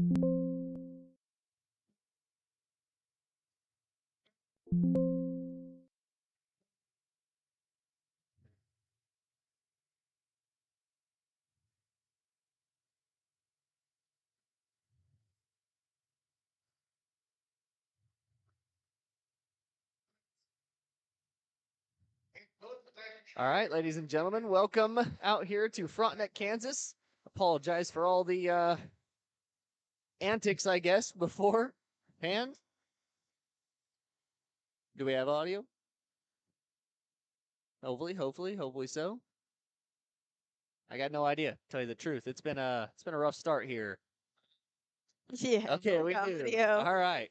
All right, ladies and gentlemen, welcome out here to Frontenac, Kansas. Apologize for all the antics, I guess, beforehand. Do we have audio? Hopefully so. I got no idea, to tell you the truth. It's been a rough start here. Yeah. Okay, we got do. video. All right.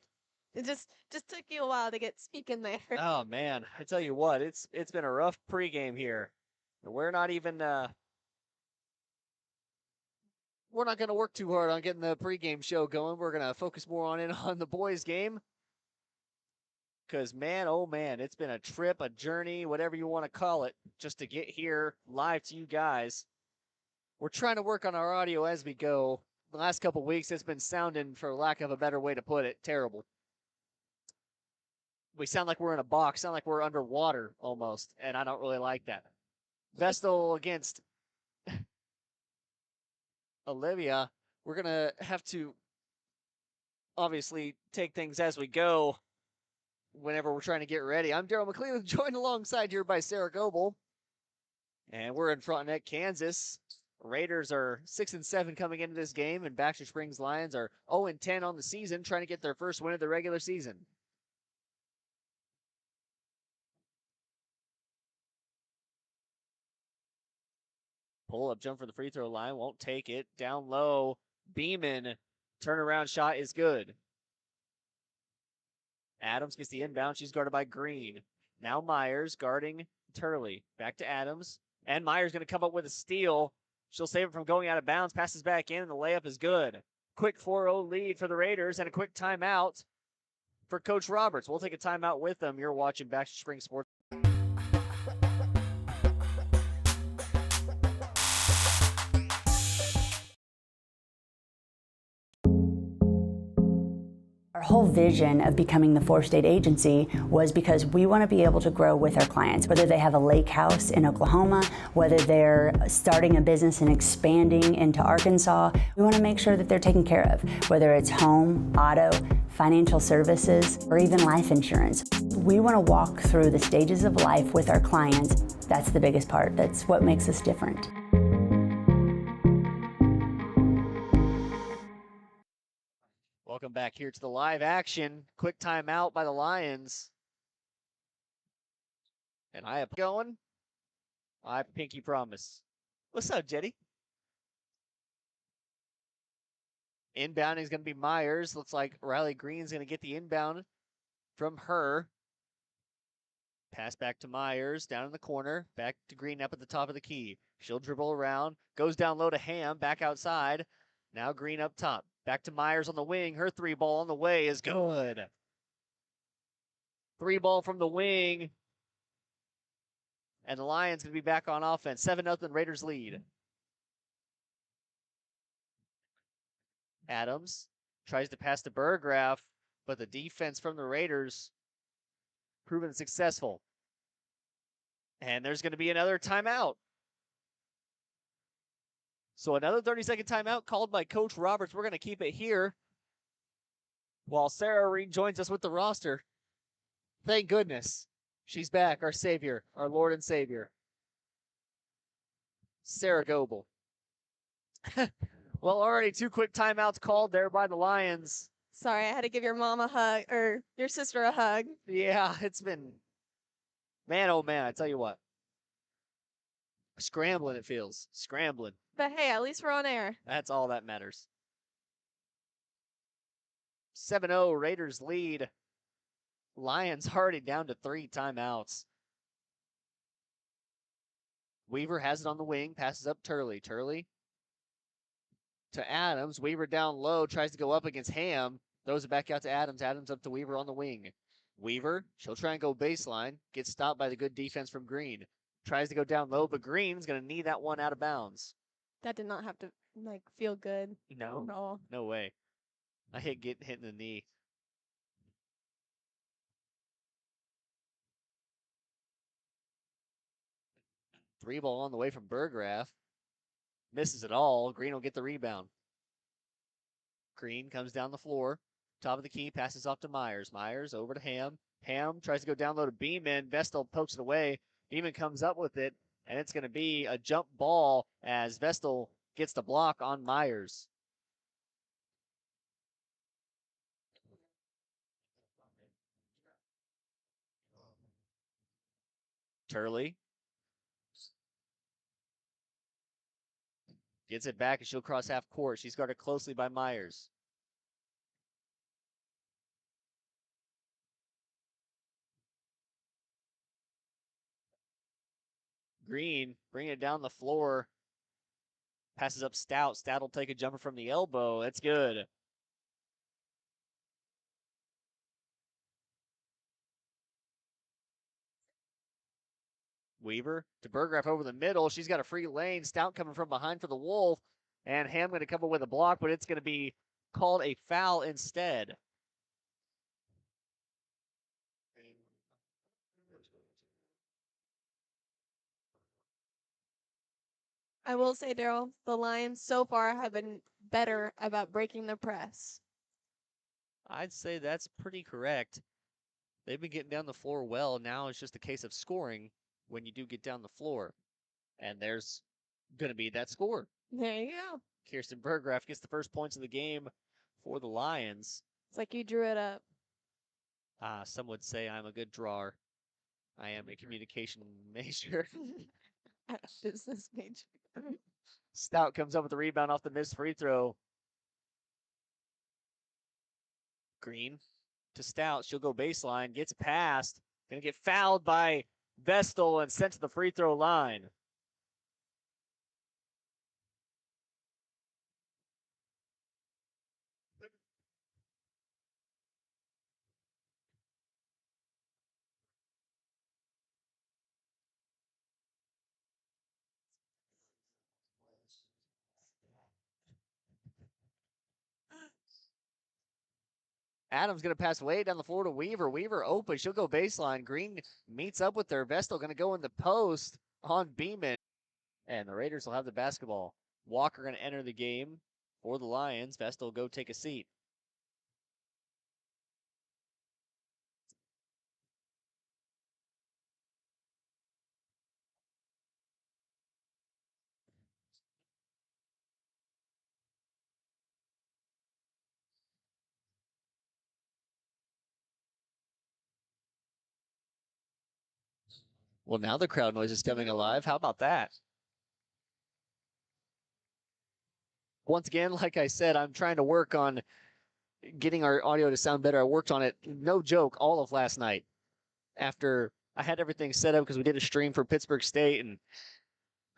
It just took you a while to get speaking there. Oh man, I tell you what, it's been a rough pregame here. We're not even we're not going to work too hard on getting the pregame show going. We're going to focus more on the boys' game. Because, man, oh man, it's been a trip, a journey, whatever you want to call it, just to get here live to you guys. We're trying to work on our audio as we go. The last couple weeks, it's been sounding, for lack of a better way to put it, terrible. We sound like we're in a box, sound like we're underwater almost, and I don't really like that. Vestal against Olivia. We're going to have to obviously take things as we go whenever we're trying to get ready. I'm Daryl McLean, joined alongside here by Sarah Goebel. And we're in Frontenac, Kansas. Raiders are 6-7 coming into this game, and Baxter Springs Lions are 0-10 on the season, trying to get their first win of the regular season. Pull up jump for the free throw line, won't take it. Down low, Beeman, turnaround shot is good. Adams gets the inbound. She's guarded by Green. Now Myers guarding Turley. Back to Adams. And Myers going to come up with a steal. She'll save it from going out of bounds. Passes back in, and the layup is good. Quick 4-0 lead for the Raiders and a quick timeout for Coach Roberts. We'll take a timeout with them. You're watching Baxter Springs Sports. Our whole vision of becoming the four-state agency was because we want to be able to grow with our clients, whether they have a lake house in Oklahoma, whether they're starting a business and expanding into Arkansas. We want to make sure that they're taken care of, whether it's home, auto, financial services, or even life insurance. We want to walk through the stages of life with our clients. That's the biggest part. That's what makes us different. Welcome back here to the live action. Quick timeout by the Lions. And I have going. I pinky promise. What's up, Jetty? Inbounding is going to be Myers. Looks like Riley Green's going to get the inbound from her. Pass back to Myers, down in the corner. Back to Green up at the top of the key. She'll dribble around. Goes down low to Ham, back outside. Now Green up top. Back to Myers on the wing. Her three ball on the way is good. Three ball from the wing. And the Lions going to be back on offense. 7-0 Raiders lead. Adams tries to pass to Burgraff, but the defense from the Raiders proven successful. And there's going to be another timeout. So another 30-second timeout called by Coach Roberts. We're going to keep it here while Sarah rejoins us with the roster. Thank goodness. She's back, our savior, our Lord and Savior. Sarah Goebel. Well, already 2 quick timeouts called there by the Lions. Sorry, I had to give your mom a hug, or your sister a hug. Yeah, it's been, man, oh man, I tell you what. Scrambling it feels, scrambling. But hey, at least we're on air. That's all that matters. 7-0 Raiders lead. Lions already down to 3 timeouts. Weaver has it on the wing, passes up Turley. Turley to Adams. Weaver down low, tries to go up against Ham. Throws it back out to Adams. Adams up to Weaver on the wing. Weaver, she'll try and go baseline. Gets stopped by the good defense from Green. Tries to go down low, but Green's going to need that one out of bounds. That did not have to, feel good. No. At all. No way. I hate getting hit in the knee. Three ball on the way from Burgraff. Misses it all. Green will get the rebound. Green comes down the floor. Top of the key, passes off to Myers. Myers over to Ham. Ham tries to go down low to Beeman. Vestal pokes it away. Beeman comes up with it, and it's going to be a jump ball as Vestal gets the block on Myers. Turley gets it back, and she'll cross half court. She's guarded closely by Myers. Green, bring it down the floor. Passes up Stout. Stout will take a jumper from the elbow. That's good. Weaver to Burgraff over the middle. She's got a free lane. Stout coming from behind for the Wolf. And Ham going to come up with a block, but it's going to be called a foul instead. I will say, Daryl, the Lions so far have been better about breaking the press. I'd say that's pretty correct. They've been getting down the floor well. Now it's just a case of scoring when you do get down the floor. And there's going to be that score. There you go. Kirsten Burgraff gets the first points of the game for the Lions. It's like you drew it up. Some would say I'm a good drawer. I am a communication major. Business major. Stout comes up with the rebound off the missed free throw. Green to Stout. She'll go baseline, gets past. Gonna get fouled by Vestal and sent to the free throw line. Adams going to pass way down the floor to Weaver. Weaver open. She'll go baseline. Green meets up with her. Vestal going to go in the post on Beeman. And the Raiders will have the basketball. Walker going to enter the game for the Lions. Vestal go take a seat. Well, now the crowd noise is coming alive. How about that? Once again, like I said, I'm trying to work on getting our audio to sound better. I worked on it, no joke, all of last night. After I had everything set up because we did a stream for Pittsburgh State, and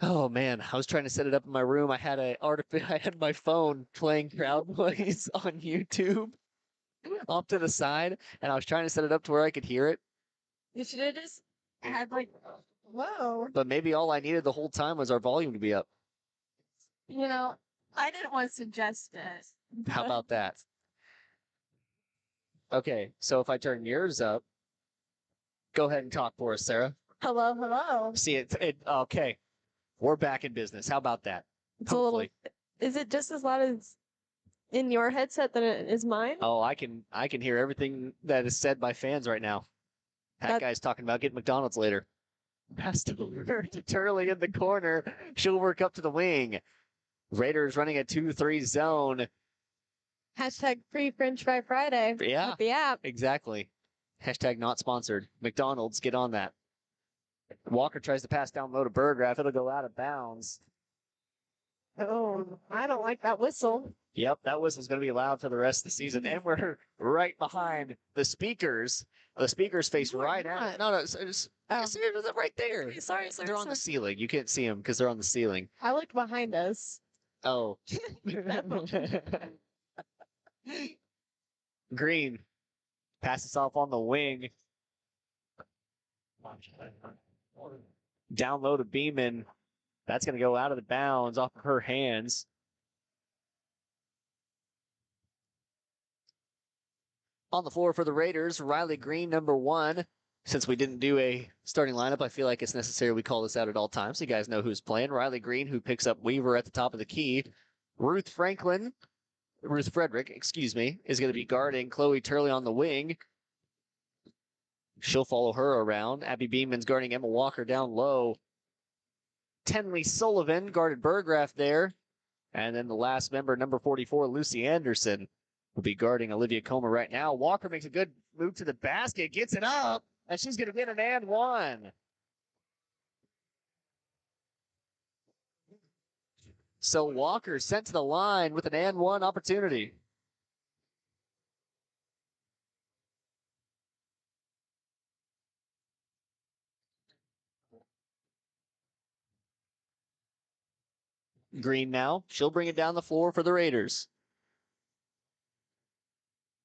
oh man, I was trying to set it up in my room. I had I had my phone playing crowd noise on YouTube off to the side, and I was trying to set it up to where I could hear it. You should have just had like, whoa. But maybe all I needed the whole time was our volume to be up. You know, I didn't want to suggest it. How about that? Okay, so if I turn yours up, go ahead and talk for us, Sarah. Hello, hello. See it. Okay, we're back in business. How about that? It's hopefully. Is it just as loud as in your headset than it is mine? Oh, I can hear everything that is said by fans right now. That guy's talking about getting McDonald's later. Passed over to Turley in the corner. She'll work up to the wing. Raiders running a 2-3 zone. Hashtag free French Fry Friday. Yeah. With the app. Exactly. Hashtag not sponsored. McDonald's, get on that. Walker tries to pass down low to Burgraff. It'll go out of bounds. Oh, I don't like that whistle. Yep, that whistle's going to be loud for the rest of the season. And we're right behind the speakers. The speakers face right at. No, it's right there. Sorry. They're on the ceiling. You can't see them because they're on the ceiling. I looked behind us. Oh. Green passes off on the wing. Down low to Beeman. That's going to go out of the bounds off of her hands. On the floor for the Raiders, Riley Green, number 1. Since we didn't do a starting lineup, I feel like it's necessary we call this out at all times so you guys know who's playing. Riley Green, who picks up Weaver at the top of the key. Ruth Frederick, is going to be guarding Chloe Turley on the wing. She'll follow her around. Abby Beeman's guarding Emma Walker down low. Tenley Sullivan guarded Burgraff there. And then the last member, number 44, Lucy Anderson, will be guarding Olivia Comer right now. Walker makes a good move to the basket, gets it up, and she's going to get an and one. So Walker sent to the line with an and one opportunity. Green now. She'll bring it down the floor for the Raiders.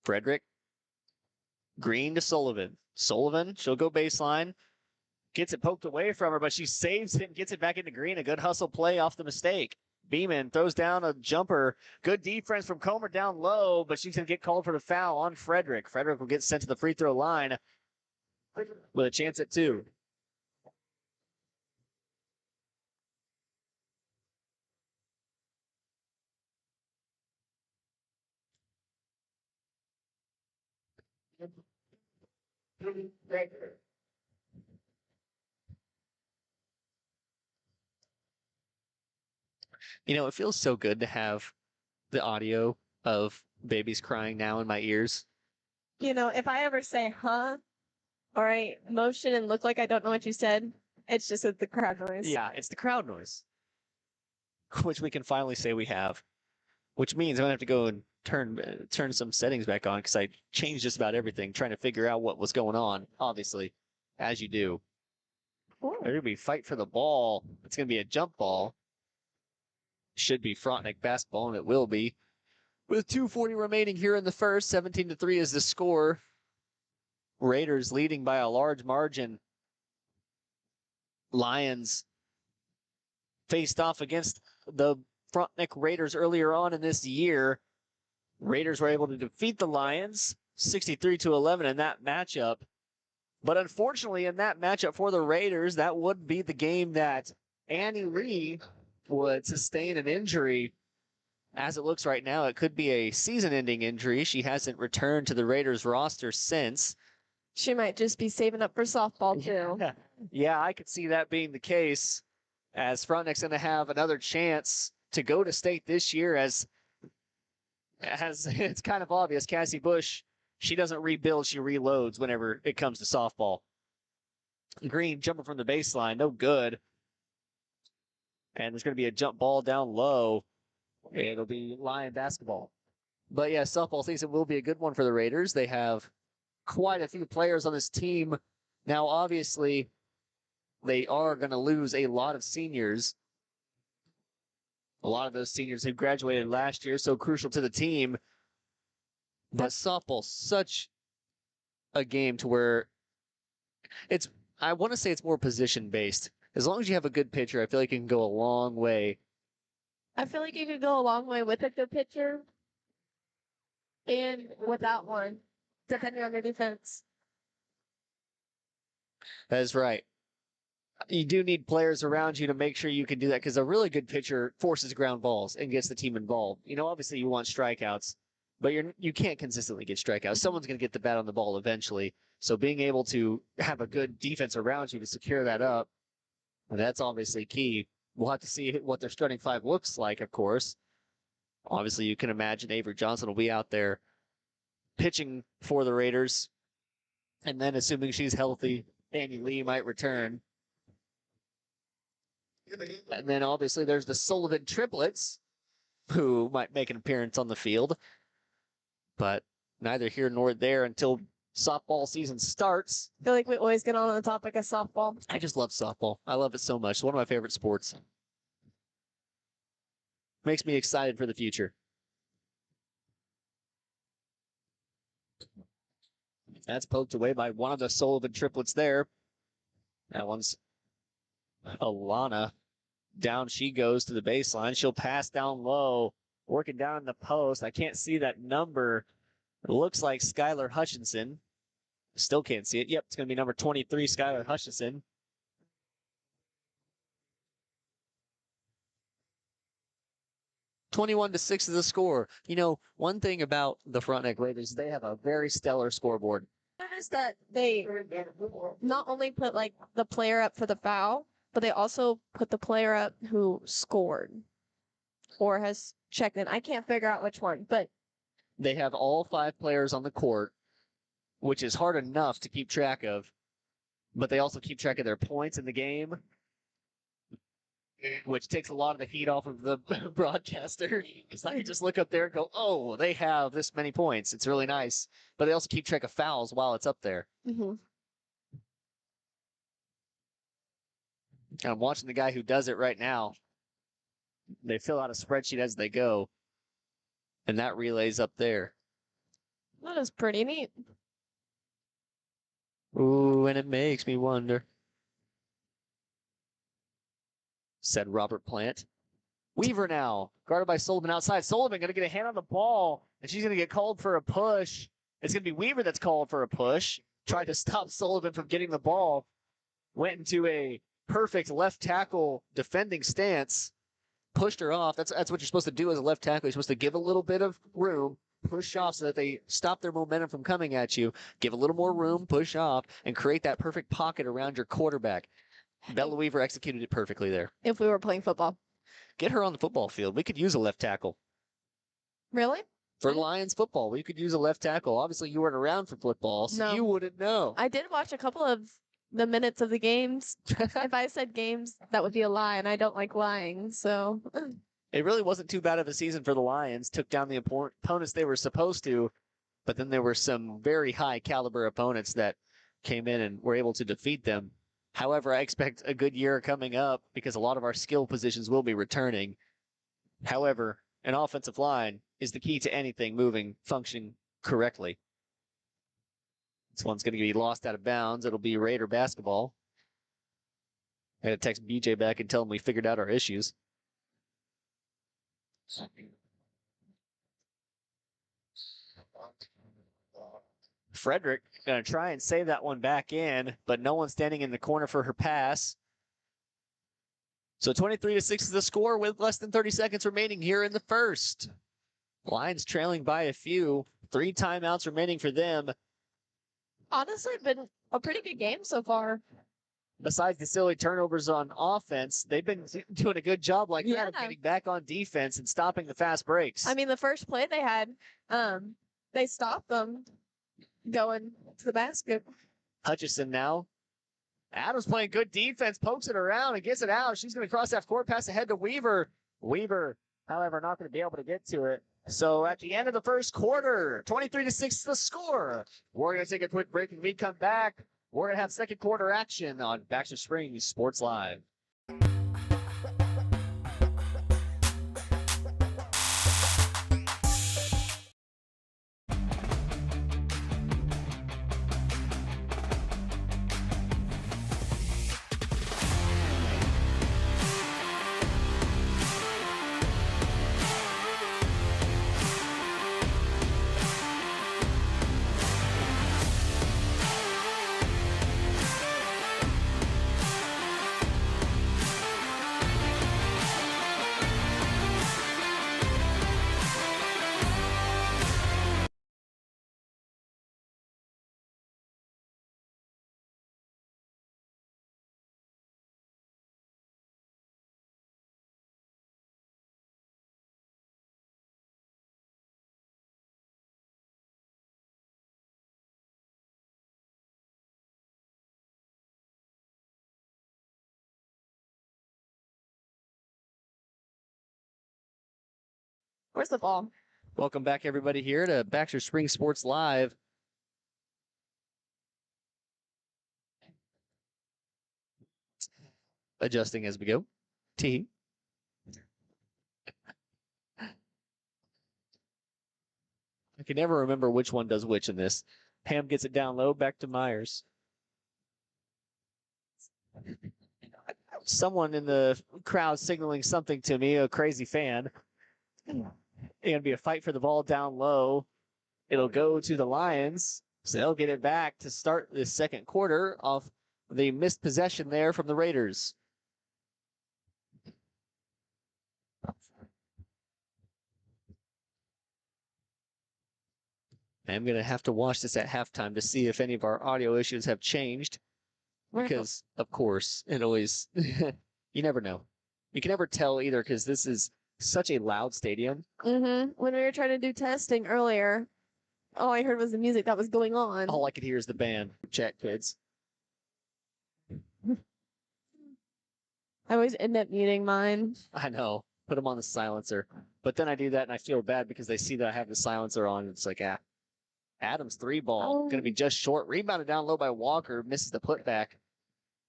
Frederick. Green to Sullivan. Sullivan, she'll go baseline. Gets it poked away from her, but she saves it and gets it back into Green. A good hustle play off the mistake. Beeman throws down a jumper. Good defense from Comer down low, but she's going to get called for the foul on Frederick. Frederick will get sent to the free throw line with a chance at 2. You know, it feels so good to have the audio of babies crying now in my ears. You know, if I ever say, huh, or I motion and look like I don't know what you said, it's just the crowd noise. Yeah, it's the crowd noise, which we can finally say we have, which means I'm going to have to go and turn some settings back on because I changed just about everything, trying to figure out what was going on, obviously, as you do. Cool. There's going to be fight for the ball. It's going to be a jump ball. Should be Frontenac basketball, and it will be. With 2:40 remaining here in the first, 17-3 is the score. Raiders leading by a large margin. Lions faced off against the Frontenac Raiders earlier on in this year. Raiders were able to defeat the Lions 63-11 in that matchup. But unfortunately, in that matchup for the Raiders, that would be the game that Annie Lee would sustain an injury. As it looks right now, it could be a season-ending injury. She hasn't returned to the Raiders roster since. She might just be saving up for softball, too. Yeah, I could see that being the case, as Frontenac's going to have another chance to go to state this year, as it's kind of obvious. Cassie Bush, she doesn't rebuild, she reloads whenever it comes to softball. Green jumping from the baseline, no good. And there's going to be a jump ball down low. It'll be Lion basketball. But yeah, softball season will be a good one for the Raiders. They have quite a few players on this team. Now, obviously, they are going to lose a lot of seniors. A lot of those seniors who graduated last year, so crucial to the team. But softball's such a game to where I want to say it's more position-based. As long as you have a good pitcher, I feel like you can go a long way. I feel like you could go a long way with a good pitcher and without one, depending on your defense. That's right. You do need players around you to make sure you can do that, because a really good pitcher forces ground balls and gets the team involved. You know, obviously you want strikeouts, but you can't consistently get strikeouts. Someone's going to get the bat on the ball eventually. So being able to have a good defense around you to secure that up, that's obviously key. We'll have to see what their starting 5 looks like, of course. Obviously, you can imagine Avery Johnson will be out there pitching for the Raiders. And then, assuming she's healthy, Annie Lee might return. And then, obviously, there's the Sullivan triplets, who might make an appearance on the field. But neither here nor there until softball season starts. I feel like we always get on the topic of softball. I just love softball. I love it so much. It's one of my favorite sports. Makes me excited for the future. That's poked away by one of the Sullivan triplets there. That one's Alana. Down she goes to the baseline. She'll pass down low, working down in the post. I can't see that number It looks like Skylar Hutchinson. Still can't see it. Yep, it's going to be number 23, Skylar Hutchinson. (21-6) is the score. You know, one thing about the Frontenac Raiders, they have a very stellar scoreboard. Notice that they not only put like the player up for the foul, but they also put the player up who scored or has checked in. I can't figure out which one, but They have all 5 players on the court, which is hard enough to keep track of, but they also keep track of their points in the game, which takes a lot of the heat off of the broadcaster. Because I can just look up there and go, oh, they have this many points. It's really nice. But they also keep track of fouls while it's up there. mm-hmm. And I'm watching the guy who does it right now. They fill out a spreadsheet as they go. And that relay's up there. That is pretty neat. Ooh, and it makes me wonder, said Robert Plant. Weaver now, guarded by Sullivan outside. Sullivan going to get a hand on the ball, and she's going to get called for a push. It's going to be Weaver that's called for a push. Tried to stop Sullivan from getting the ball. Went into a perfect left tackle defending stance. Pushed her off. That's what you're supposed to do as a left tackle. You're supposed to give a little bit of room, push off so that they stop their momentum from coming at you. Give a little more room, push off, and create that perfect pocket around your quarterback. Bella Weaver executed it perfectly there. If we were playing football. Get her on the football field. We could use a left tackle. Really? For Lions football, we could use a left tackle. Obviously, you weren't around for football, so No. you wouldn't know. I did watch a couple of the minutes of the games. If I said games, that would be a lie, and I don't like lying, so. It really wasn't too bad of a season for the Lions. Took down the opponents they were supposed to, but then there were some very high caliber opponents that came in and were able to defeat them. However, I expect a good year coming up because a lot of our skill positions will be returning. However, an offensive line is the key to anything moving, functioning correctly. This one's going to be lost out of bounds. It'll be Raider basketball. I had to text BJ back and tell him we figured out our issues. Frederick going to try and save that one back in, but no one standing in the corner for her pass. So 23-6 is the score with less than 30 seconds remaining here in the first. Lions trailing by a few. 3 timeouts remaining for them. Honestly, been a pretty good game so far. Besides the silly turnovers on offense, they've been doing a good job like that of Yeah. getting back on defense and stopping the fast breaks. I mean, the first play they had, they stopped them going to the basket. Hutchison now. Adams playing good defense, pokes it around and gets it out. She's going to cross that court, pass ahead to Weaver. Weaver, however, not going to be able to get to it. So at the end of the first quarter, 23-6 the score. We're going to take a quick break, and when we come back, we're going to have second quarter action on Baxter Springs Sports Live. Where's the ball? Welcome back, everybody, here to Baxter Springs Sports Live. Adjusting as we go. T. I can never remember which one does which in this. Ham gets it down low, back to Myers. Someone in the crowd signaling something to me, a crazy fan. It's going to be a fight for the ball down low. It'll go to the Lions, so they'll get it back to start the second quarter off the missed possession there from the Raiders. I'm going to have to watch this at halftime to see if any of our audio issues have changed. Because, of course, it always, you never know. You can never tell either because this is such a loud stadium. When we were trying to do testing earlier, all I heard was the music that was going on. All I could hear is the band. Chat, kids. I always end up muting mine. I know. Put them on the silencer. But then I do that and I feel bad because they see that I have the silencer on. It's like, Adams 3 ball. Going to be just short. Rebounded down low by Walker. Misses the putback.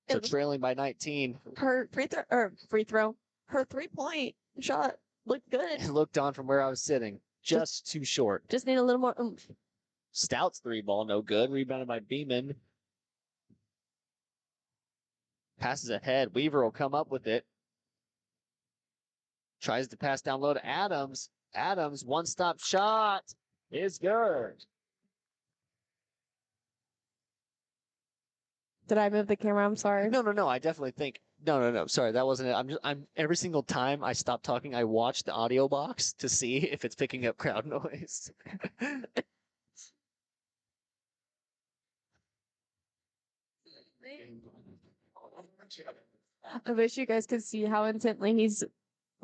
So trailing by 19. Her free throw. Her 3-point shot looked good. And looked on from where I was sitting. Just too short. Just need a little more oomph. Stout's 3 ball, no good. Rebounded by Beeman. Passes ahead. Weaver will come up with it. Tries to pass down low to Adams. Adams, one-stop shot is good. Did I move the camera? I'm sorry. No. I definitely think. No. Sorry, that wasn't it. I'm every single time I stop talking, I watch the audio box to see if it's picking up crowd noise. I wish you guys could see how intently he's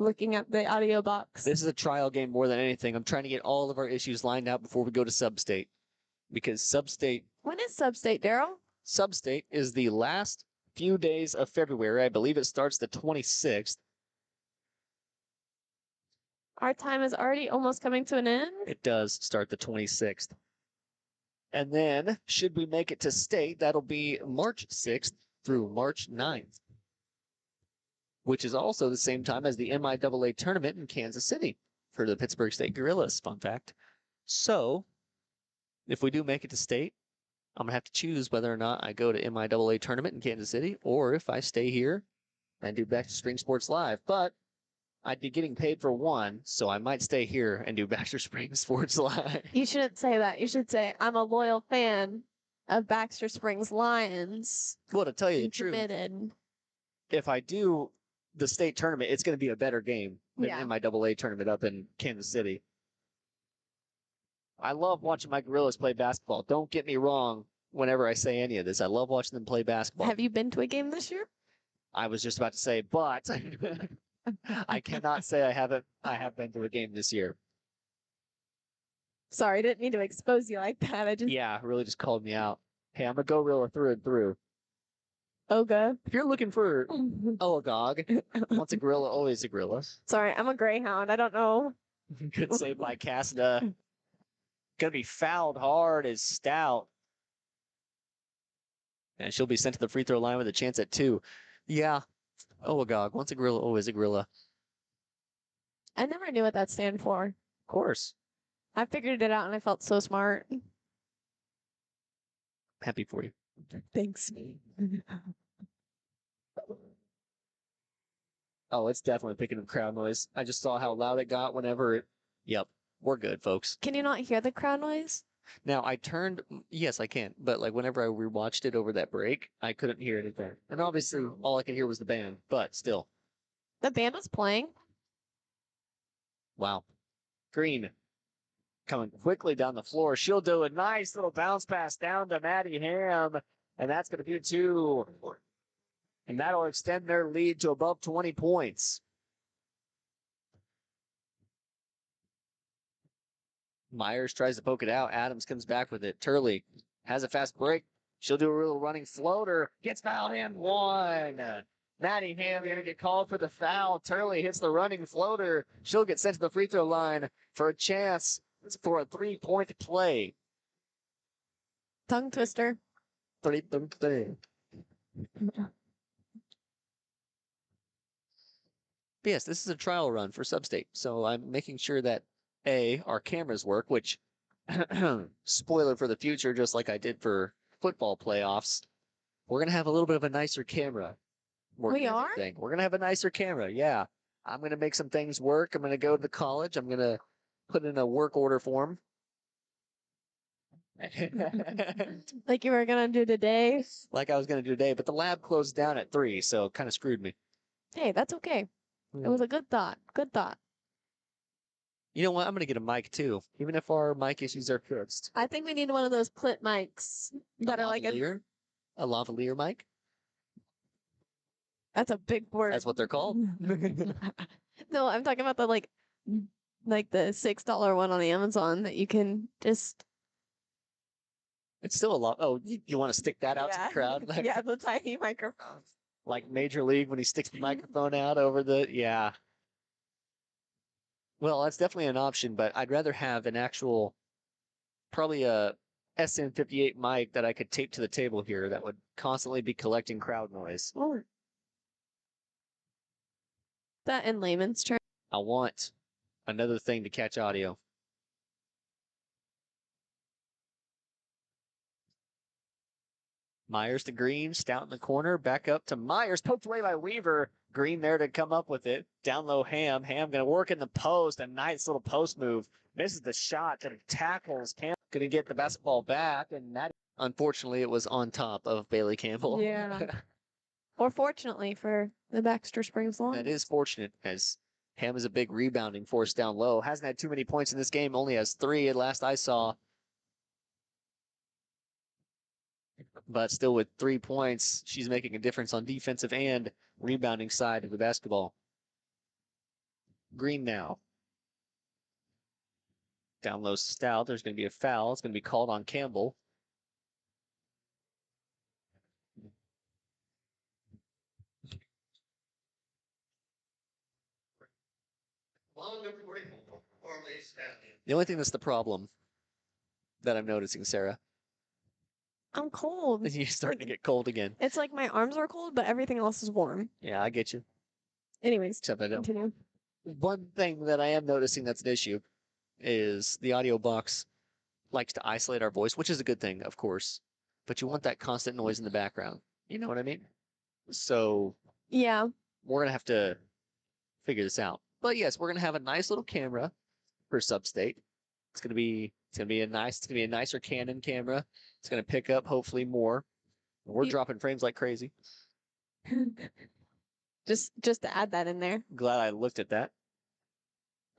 looking at the audio box. This is a trial game more than anything. I'm trying to get all of our issues lined out before we go to Sub-State. Because Sub-State... When is Sub-State, Daryl? Sub-State is the last few days of February. I believe it starts the 26th. Our time is already almost coming to an end. It does start the 26th. And then, should we make it to state, that'll be March 6th through March 9th. Which is also the same time as the MIAA tournament in Kansas City for the Pittsburgh State Gorillas, fun fact. So, if we do make it to state, I'm going to have to choose whether or not I go to MIAA tournament in Kansas City or if I stay here and do Baxter Spring Sports Live. But I'd be getting paid for one, so I might stay here and do Baxter Spring Sports Live. You shouldn't say that. You should say, I'm a loyal fan of Baxter Springs Lions. Well, to tell you the truth, Committed. if I do the state tournament, it's going to be a better game than Yeah. MIAA tournament up in Kansas City. I love watching my Gorillas play basketball. Don't get me wrong whenever I say any of this. I love watching them play basketball. Have you been to a game this year? I was just about to say, but I cannot say I have been to a game this year. Sorry, I didn't mean to expose you like that. I just Yeah, really just called me out. Hey, I'm a gorilla through and through. Oga. If you're looking for Olagog, once a gorilla, always a gorilla. Sorry, I'm a greyhound. I don't know. Good save by Cassida. Gonna be fouled hard as Stout. And she'll be sent to the free throw line with a chance at 2. Yeah. Olagog, once a gorilla, always a gorilla. I never knew what that stand for. Of course. I figured it out and I felt so smart. Happy for you. Thanks. Oh, it's definitely picking up crowd noise. I just saw how loud it got whenever it... Yep. We're good, folks. Can you not hear the crowd noise? Now, yes, I can, but like whenever I rewatched it over that break, I couldn't hear anything. And obviously, all I could hear was the band, but still. The band was playing. Wow. Green coming quickly down the floor. She'll do a nice little bounce pass down to Maddie Ham, and that's going to be 2. And that'll extend their lead to above 20 points. Myers tries to poke it out. Adams comes back with it. Turley has a fast break. She'll do a little running floater. Gets fouled in 1. Maddie Ham going to get called for the foul. Turley hits the running floater. She'll get sent to the free throw line for a chance for a 3-point play. Tongue twister. Yes, this is a trial run for Sub-State, so I'm making sure that our cameras work, which, spoiler for the future, just like I did for football playoffs, we're going to have a little bit of a nicer camera. We are? We're going to have a nicer camera, yeah. I'm going to make some things work. I'm going to go to the college. I'm going to put in a work order form. Like you were gonna do today. Like I was going to do today, but the lab closed down at 3, so kind of screwed me. Hey, that's okay. It was a good thought. Good thought. You know what? I'm going to get a mic too, even if our mic issues are fixed. I think we need one of those clip mics that are like A lavalier mic? that's a big word. That's what they're called. No, I'm talking about the like the $6 one on Amazon that you can just It's still a lot. Oh, you want to stick that out to the crowd? Like, yeah, the tiny microphones. like Major League when he sticks the microphone out over the, yeah. Well, that's definitely an option, but I'd rather have an actual, probably a SN58 mic that I could tape to the table here that would constantly be collecting crowd noise. Oh. That in layman's terms. I want another thing to catch audio. Myers to Green, Stout in the corner, back up to Myers, poked away by Weaver. Green there to come up with it. Down low, Ham. Ham gonna work in the post. A nice little post move. Misses the shot and tackles. Camp gonna get the basketball back, and that unfortunately it was on top of Bailey Campbell. Yeah. Or fortunately for the Baxter Springs Lions. That is fortunate, as Ham is a big rebounding force down low. Hasn't had too many points in this game. Only has 3 at last I saw. But still with 3 points, she's making a difference on defensive and rebounding side of the basketball. Green now. Down low Stout. There's going to be a foul. It's going to be called on Campbell. The only thing that's the problem that I'm noticing, Sarah, I'm cold. is you're starting to get cold again. It's like my arms are cold, but everything else is warm. Yeah, I get you. Anyways, Except I don't. continue. One thing that I am noticing that's an issue is the audio box likes to isolate our voice, which is a good thing, of course. But you want that constant noise in the background. You know what I mean? So Yeah. we're going to have to figure this out. But yes, we're going to have a nice little camera for Substate. It's going to be a nicer Canon camera. It's going to pick up hopefully more. We're dropping frames like crazy. Just to add that in there. Glad I looked at that.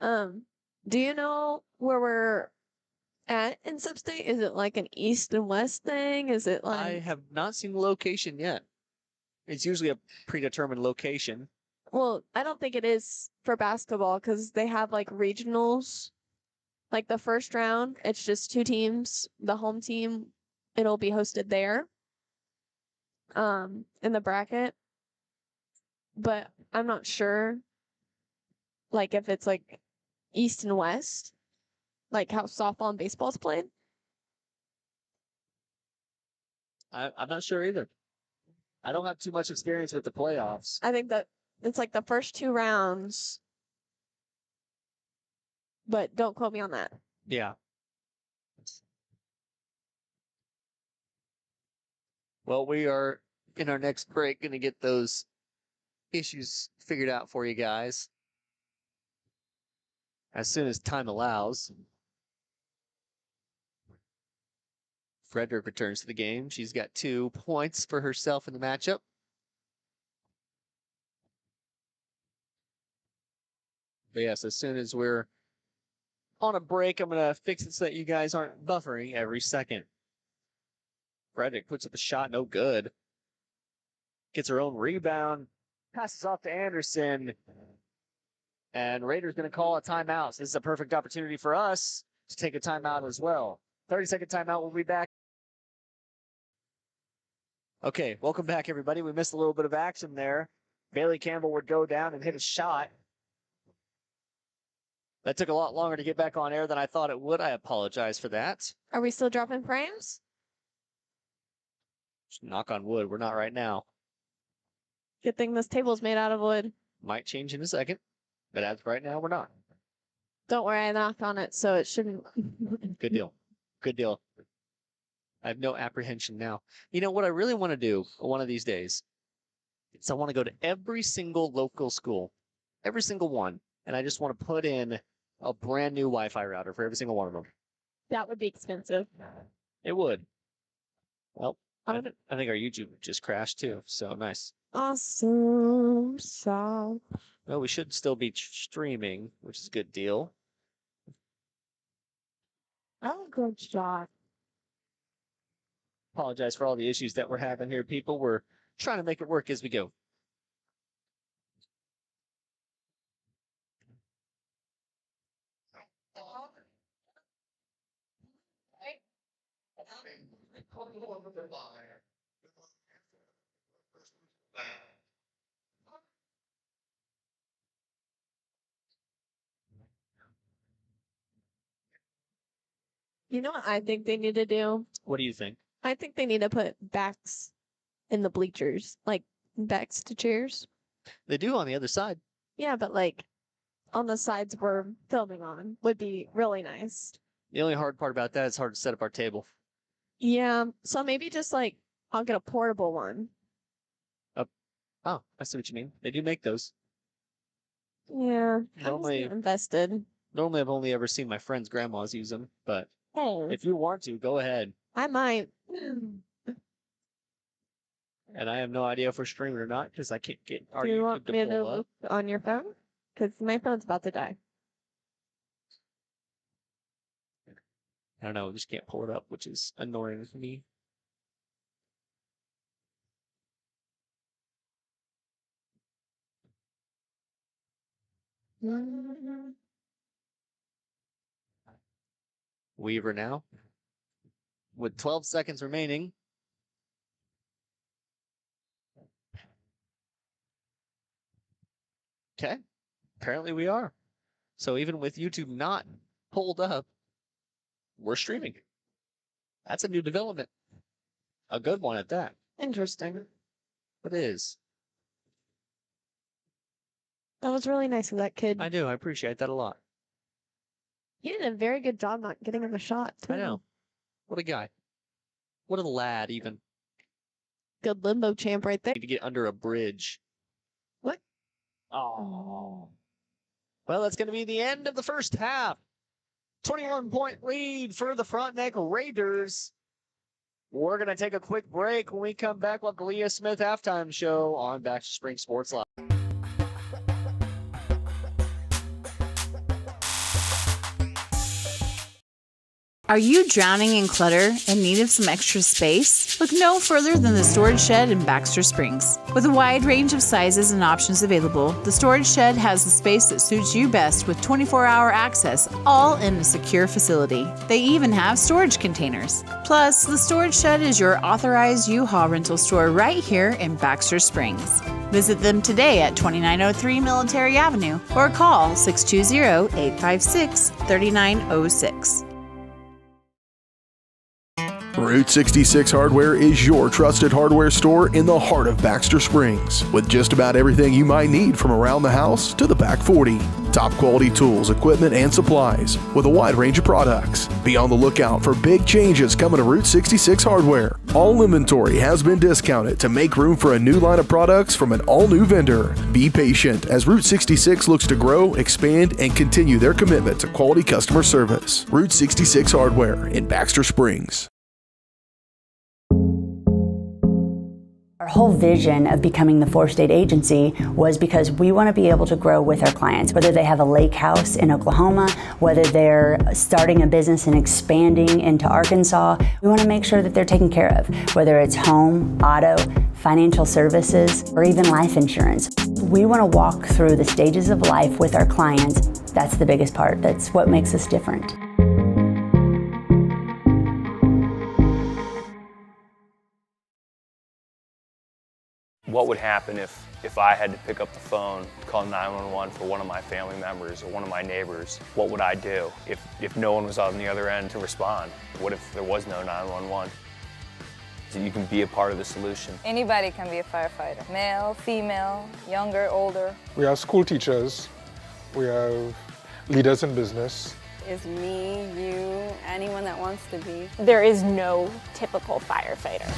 Do you know where we're at in Substate? Is it like an east and west thing? Is it like I have not seen the location yet. It's usually a predetermined location. well, I don't think it is for basketball because they have like regionals. Like the first round, it's just 2 teams. The home team, it'll be hosted there. In the bracket. But I'm not sure like if it's like east and west, like how softball and baseball's played. I'm not sure either. I don't have too much experience with the playoffs. I think that it's like the first 2 rounds. But don't quote me on that. Yeah. Well, we are in our next break going to get those issues figured out for you guys as soon as time allows. Frederick returns to the game. She's got 2 points for herself in the matchup. But yes, as soon as we're on a break, I'm going to fix it so that you guys aren't buffering every second. Frederick puts up a shot, no good. Gets her own rebound, passes off to Anderson. And Raiders going to call a timeout. So this is a perfect opportunity for us to take a timeout as well. 30-second timeout. We'll be back. Okay, welcome back, everybody. We missed a little bit of action there. Bailey Campbell would go down and hit a shot. That took a lot longer to get back on air than I thought it would. I apologize for that. Are we still dropping frames? Just knock on wood. We're not right now. Good thing this table's made out of wood. Might change in a second. But as of right now, we're not. Don't worry, I knocked on it, so it shouldn't. Good deal. Good deal. I have no apprehension now. You know what I really want to do one of these days is I want to go to every single local school, every single one, and I just want to put in a brand new Wi-Fi router for every single one of them. That would be expensive. It would. Well, I Um, think our YouTube just crashed too. So nice. Awesome sauce. Well, we should still be streaming, which is a good deal. Oh, good shot. Apologize for all the issues that we're having here, people. We're trying to make it work as we go. You know what I think they need to do? What do you think? I think they need to put backs in the bleachers, like backs to chairs. They do on the other side. Yeah, but like on the sides we're filming on would be really nice. The only hard part about that is hard to set up our table. Yeah, so maybe just like I'll get a portable one. Oh, I see what you mean. They do make those. Yeah, I'm just Normally- not invested. Normally, I've only ever seen my friends' grandmas use them, but Hey, if you want to, go ahead. I might. And I have no idea if we're streaming or not because I can't get our Do you YouTube want to me pull to up. look on your phone? Because my phone's about to die. I don't know. We just can't pull it up, which is annoying for me. Weaver now. With 12 seconds remaining. Okay. Apparently we are. So even with YouTube not pulled up, we're streaming. That's a new development. A good one at that. Interesting. It is. That was really nice of that kid. I do. I appreciate that a lot. He did a very good job not getting in the shot, too. I know. What a guy. What a lad, even. Good limbo champ right there. Need to get under a bridge. What? Oh. Well, that's going to be the end of the first half. 21-point lead for the Frontenac Raiders. We're going to take a quick break. When we come back, we'll have the Leah Smith halftime show on Baxter Spring Sports Live. Are you drowning in clutter and need of some extra space? Look no further than the Storage Shed in Baxter Springs. With a wide range of sizes and options available, the Storage Shed has the space that suits you best with 24-hour access, all in a secure facility. They even have storage containers. Plus, the Storage Shed is your authorized U-Haul rental store right here in Baxter Springs. Visit them today at 2903 Military Avenue or call 620-856-3906. Route 66 Hardware is your trusted hardware store in the heart of Baxter Springs, with just about everything you might need from around the house to the back 40. Top quality tools, equipment, and supplies with a wide range of products. Be on the lookout for big changes coming to Route 66 Hardware. All inventory has been discounted to make room for a new line of products from an all-new vendor. Be patient as Route 66 looks to grow, expand, and continue their commitment to quality customer service. Route 66 Hardware in Baxter Springs. Our whole vision of becoming the 4-state agency was because we want to be able to grow with our clients, whether they have a lake house in Oklahoma, whether they're starting a business and expanding into Arkansas. We want to make sure that they're taken care of, whether it's home, auto, financial services, or even life insurance. We want to walk through the stages of life with our clients. That's the biggest part. That's what makes us different. What would happen if I had to pick up the phone, call 911 for one of my family members or one of my neighbors? What would I do if no one was on the other end to respond? What if there was no 911? So you can be a part of the solution. Anybody can be a firefighter. Male, female, younger, older. We have school teachers. We have leaders in business. Is me, you, anyone that wants to be. There is no typical firefighter.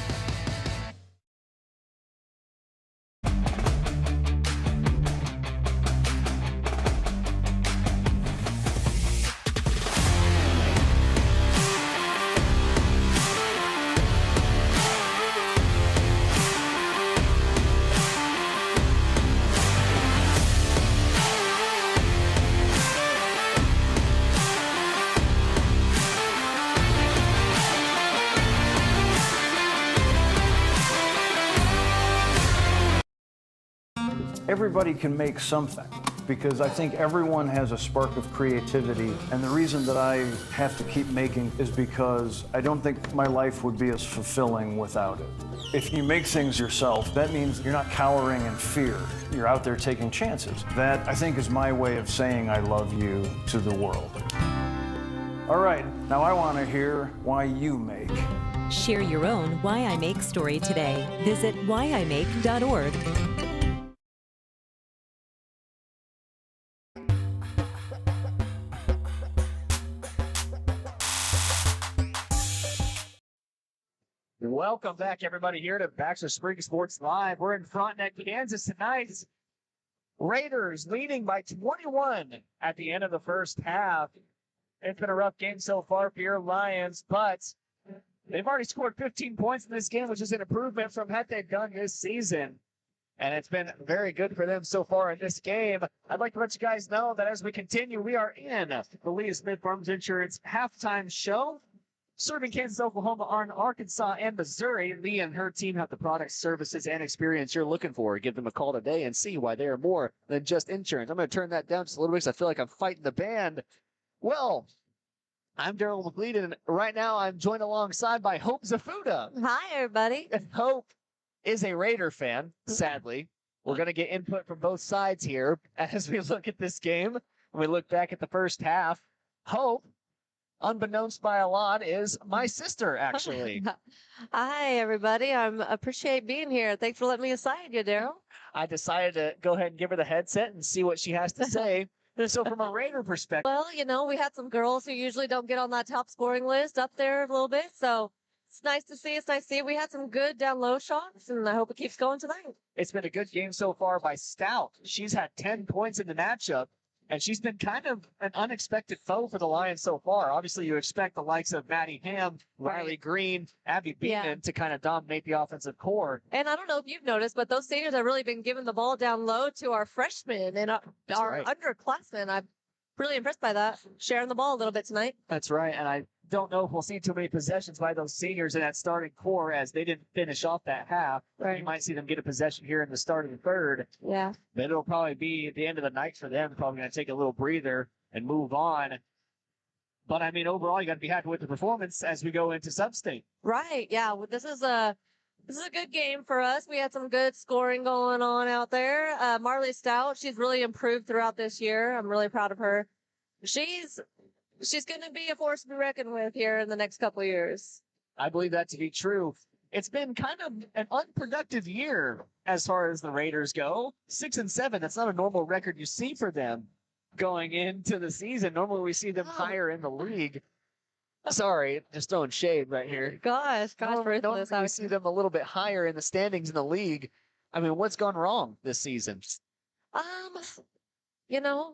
everybody can make something, because I think everyone has a spark of creativity, and the reason that I have to keep making is because I don't think my life would be as fulfilling without it. If you make things yourself, that means you're not cowering in fear. You're out there taking chances. That, I think, is my way of saying I love you to the world. All right, now I want to hear why you make. Share your own Why I Make story today. Visit whyimake.org. Welcome back, everybody, here to Baxter Spring Sports Live. We're in Frontenac, Kansas tonight. Raiders leading by 21 at the end of the first half. It's been a rough game so far for your Lions, but they've already scored 15 points in this game, which is an improvement from what they've done this season. And it's been very good for them so far in this game. I'd like to let you guys know that as we continue, we are in the Lee Smith Farms Insurance halftime show. Serving Kansas, Oklahoma, Arkansas, and Missouri, Lee and her team have the products, services, and experience you're looking for. Give them a call today and see why they are more than just insurance. I'm going to turn that down just a little bit because I feel like I'm fighting the band. Well, I'm Daryl McLeod, and right now I'm joined alongside by Hope Zafuda. Hi, everybody. And Hope is a Raider fan, sadly. We're going to get input from both sides here as we look at this game. When we look back at the first half, Hope, unbeknownst by a lot, is my sister, actually. Hi, everybody. I appreciate being here. Thanks for letting me aside you, Daryl. I decided to go ahead and give her the headset and see what she has to say. So from a Raider perspective. Well, you know, we had some girls who usually don't get on that top scoring list up there a little bit. So it's nice to see. It's nice to see. We had some good down low shots, and I hope it keeps going tonight. It's been a good game so far by Stout. She's had 10 points in the matchup. And she's been kind of an unexpected foe for the Lions so far. Obviously, you expect the likes of Maddie Ham, Riley Green, Abby Beeman to kind of dominate the offensive core. And I don't know if you've noticed, but those seniors have really been giving the ball down low to our freshmen and our underclassmen. I'm really impressed by that. Sharing the ball a little bit tonight. That's right. And I don't know if we'll see too many possessions by those seniors in that starting core as they didn't finish off that half. Right. You might see them get a possession here in the start of the third. Yeah. But it'll probably be at the end of the night for them. Probably going to take a little breather and move on. But I mean, overall, you got to be happy with the performance as we go into Sub-State. Right. Yeah. Well, this is a good game for us. We had some good scoring going on out there. Marley Stout, she's really improved throughout this year. I'm really proud of her. She's going to be a force to be reckoned with here in the next couple of years. I believe that to be true. It's been kind of an unproductive year as far as the Raiders go. 6-7, that's not a normal record you see for them going into the season. Normally we see them higher in the league. Sorry, just throwing shade right here. Gosh, normally we see them a little bit higher in the standings in the league. I mean, what's gone wrong this season? You know,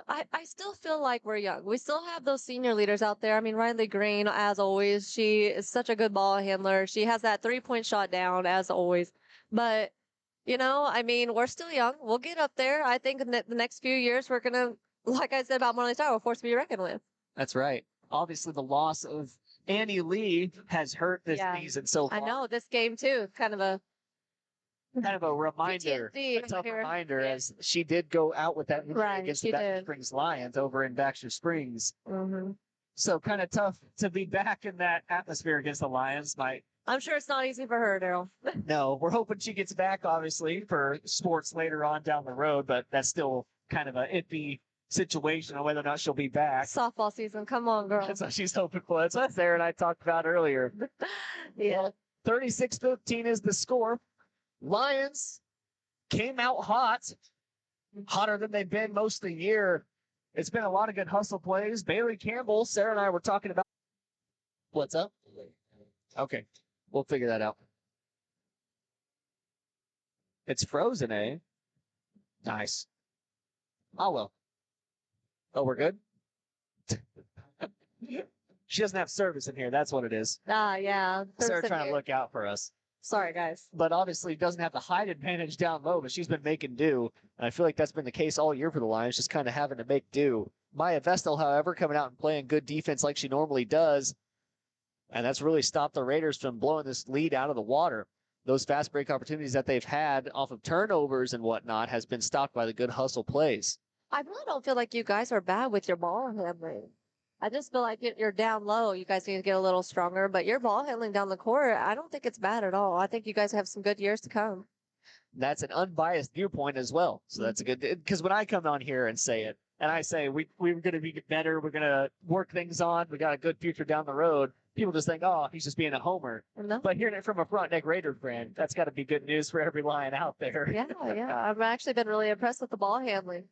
I still feel like we're young. We still have those senior leaders out there. I mean, Riley Green, as always, she is such a good ball handler. She has that 3-point shot down, as always. But, you know, I mean, we're still young. We'll get up there. I think in the next few years, we're going to, like I said about Marley Star, we're forced to be reckoned with. That's right. Obviously, the loss of Annie Lee has hurt this season so far. I know, this game, too. Kind of a reminder, a tough reminder, as she did go out with that injury against the Baxter Springs Lions over in Baxter Springs. Mm-hmm. So kind of tough to be back in that atmosphere against the Lions. I'm sure it's not easy for her, Daryl. No, we're hoping she gets back, obviously, for sports later on down the road, but that's still kind of a iffy situation on whether or not she'll be back. Softball season, come on, girl. That's what she's hoping for. That's what Sarah and I talked about earlier. Yeah. 36-15 is the score. Lions came out hot, hotter than they've been most of the year. It's been a lot of good hustle plays. Bailey Campbell, Sarah and I were talking about. What's up? Okay, we'll figure that out. It's frozen, eh? Nice. Oh, well. Oh, we're good? She doesn't have service in here. That's what it is. Yeah. Sarah trying to look out for us. Sorry, guys. But obviously doesn't have the height advantage down low, but she's been making do. And I feel like that's been the case all year for the Lions, just kind of having to make do. Maya Vestal, however, coming out and playing good defense like she normally does. And that's really stopped the Raiders from blowing this lead out of the water. those fast break opportunities that they've had off of turnovers and whatnot has been stopped by the good hustle plays. I really don't feel like you guys are bad with your ball handling. I just feel like you're down low. You guys need to get a little stronger, but your ball handling down the court, I don't think it's bad at all. I think you guys have some good years to come. That's an unbiased viewpoint as well. So that's a good, because when I come on here and say it, and I say we're going to be better, we're going to work things on, we got a good future down the road, people just think, oh, he's just being a homer. No. But hearing it from a Frontenac Raider fan, that's got to be good news for every Lion out there. Yeah. I've actually been really impressed with the ball handling.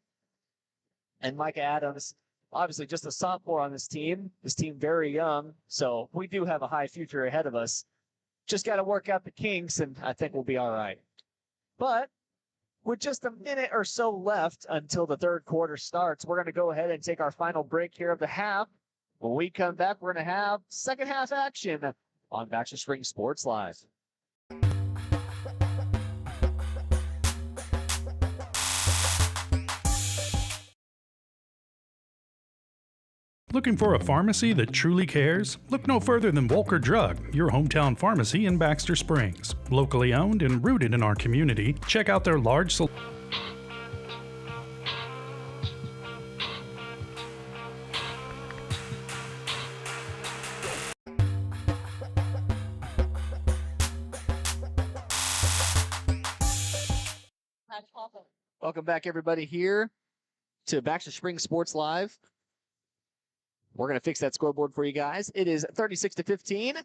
And Micah Adams, obviously just a sophomore on this team very young, so we do have a high future ahead of us. Just got to work out the kinks, and I think we'll be all right. But with just a minute or so left until the third quarter starts, we're going to go ahead and take our final break here of the half. When we come back, we're going to have second half action on Baxter Springs Sports Live. Looking for a pharmacy that truly cares? Look no further than Volker Drug, your hometown pharmacy in Baxter Springs. Locally owned and rooted in our community, check out their large Welcome back, everybody, here to Baxter Springs Sports Live. We're going to fix that scoreboard for you guys. It is 36-15.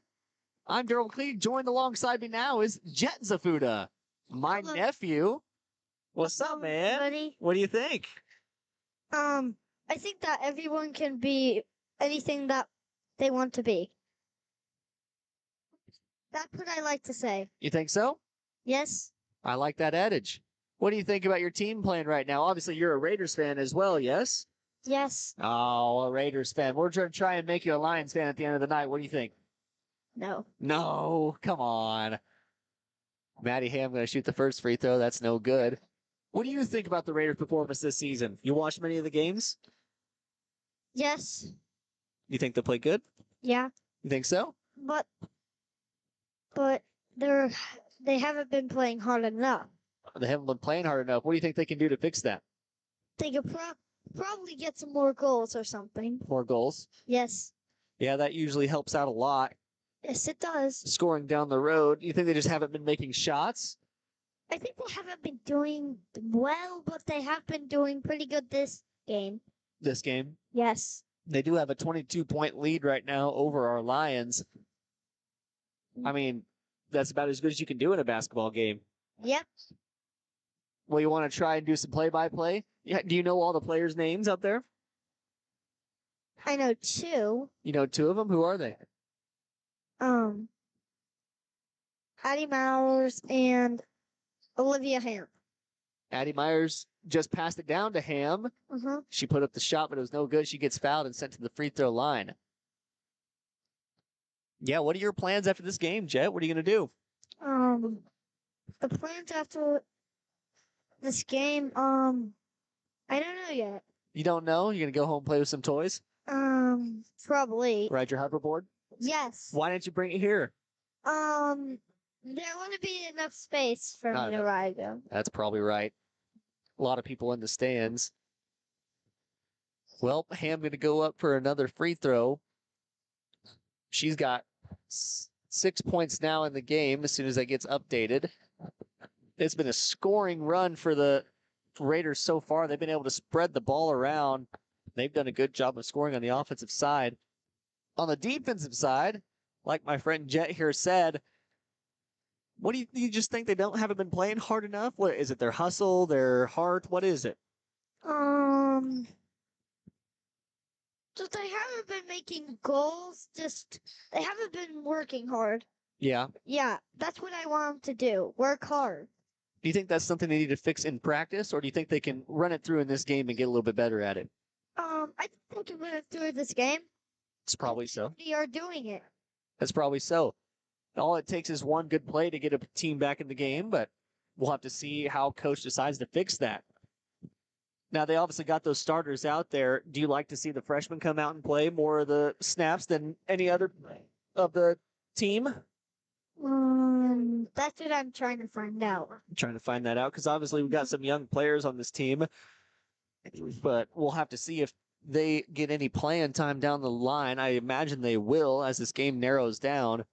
I'm Daryl McLean. Joined alongside me now is Jet Zafuda, my nephew. What's up, man? Buddy. What do you think? I think that everyone can be anything that they want to be. That's what I like to say. You think so? Yes. I like that adage. What do you think about your team playing right now? Obviously, you're a Raiders fan as well, yes? Yes. Oh, a Raiders fan. We're going to try and make you a Lions fan at the end of the night. What do you think? No. No, come on. Matty Ham going to shoot the first free throw. That's no good. What do you think about the Raiders' performance this season? You watched many of the games? Yes. You think they play good? Yeah. You think so? But they haven't been playing hard enough. They haven't been playing hard enough. What do you think they can do to fix that? They could probably get some more goals or something. More goals? Yes. Yeah, that usually helps out a lot. Yes, it does. Scoring down the road. You think they just haven't been making shots? I think they haven't been doing well, but they have been doing pretty good this game. This game? Yes. They do have a 22-point lead right now over our Lions. I mean, that's about as good as you can do in a basketball game. Yep. Well, you want to try and do some play-by-play? Yeah. Do you know all the players' names out there? I know two. You know two of them? Who are they? Addie Mowers and Olivia Ham. Addie Myers just passed it down to Ham. Mm-hmm. She put up the shot, but it was no good. She gets fouled and sent to the free throw line. Yeah, what are your plans after this game, Jet? What are you going to do? The plans after this game, I don't know yet. You don't know? You're going to go home and play with some toys? Probably. Ride your hoverboard? Yes. Why didn't you bring it here? There wouldn't be enough space for me to ride them. That's probably right. A lot of people in the stands. Well, Ham going to go up for another free throw. She's got 6 points now in the game as soon as that gets updated. It's been a scoring run for the Raiders so far. They've been able to spread the ball around. They've done a good job of scoring on the offensive side. On the defensive side, like my friend Jet here said, what do you just think they haven't been playing hard enough? What is it? Their hustle, their heart? What is it? Just they haven't been making goals. Just they haven't been working hard. Yeah. Yeah, that's what I want them to do. Work hard. Do you think that's something they need to fix in practice, or do you think they can run it through in this game and get a little bit better at it? I think they can run it through this game. It's probably so. They are doing it. That's probably so. All it takes is one good play to get a team back in the game, but we'll have to see how coach decides to fix that. Now, they obviously got those starters out there. Do you like to see the freshmen come out and play more of the snaps than any other of the team? That's what I'm trying to find out. Trying to find that out because obviously we've got some young players on this team, but we'll have to see if they get any playing time down the line. I imagine they will as this game narrows down.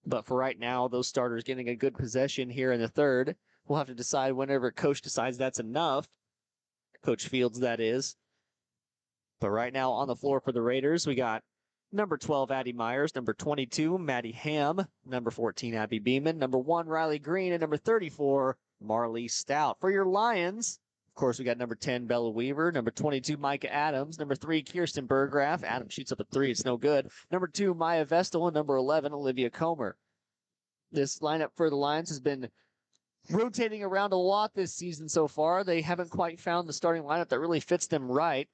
But for right now, those starters getting a good possession here in the third. We'll have to decide whenever coach decides that's enough. Coach Fields, that is. But right now on the floor for the Raiders, we got number 12, Addie Myers, number 22, Maddie Ham, number 14, Abby Beeman, number 1, Riley Green, and number 34, Marley Stout. For your Lions, of course, we got number 10, Bella Weaver, number 22, Micah Adams, number 3, Kirsten Burgraff. Adams shoots up a 3, it's no good. Number 2, Maya Vestal, and number 11, Olivia Comer. This lineup for the Lions has been rotating around a lot this season so far. They haven't quite found the starting lineup that really fits them right.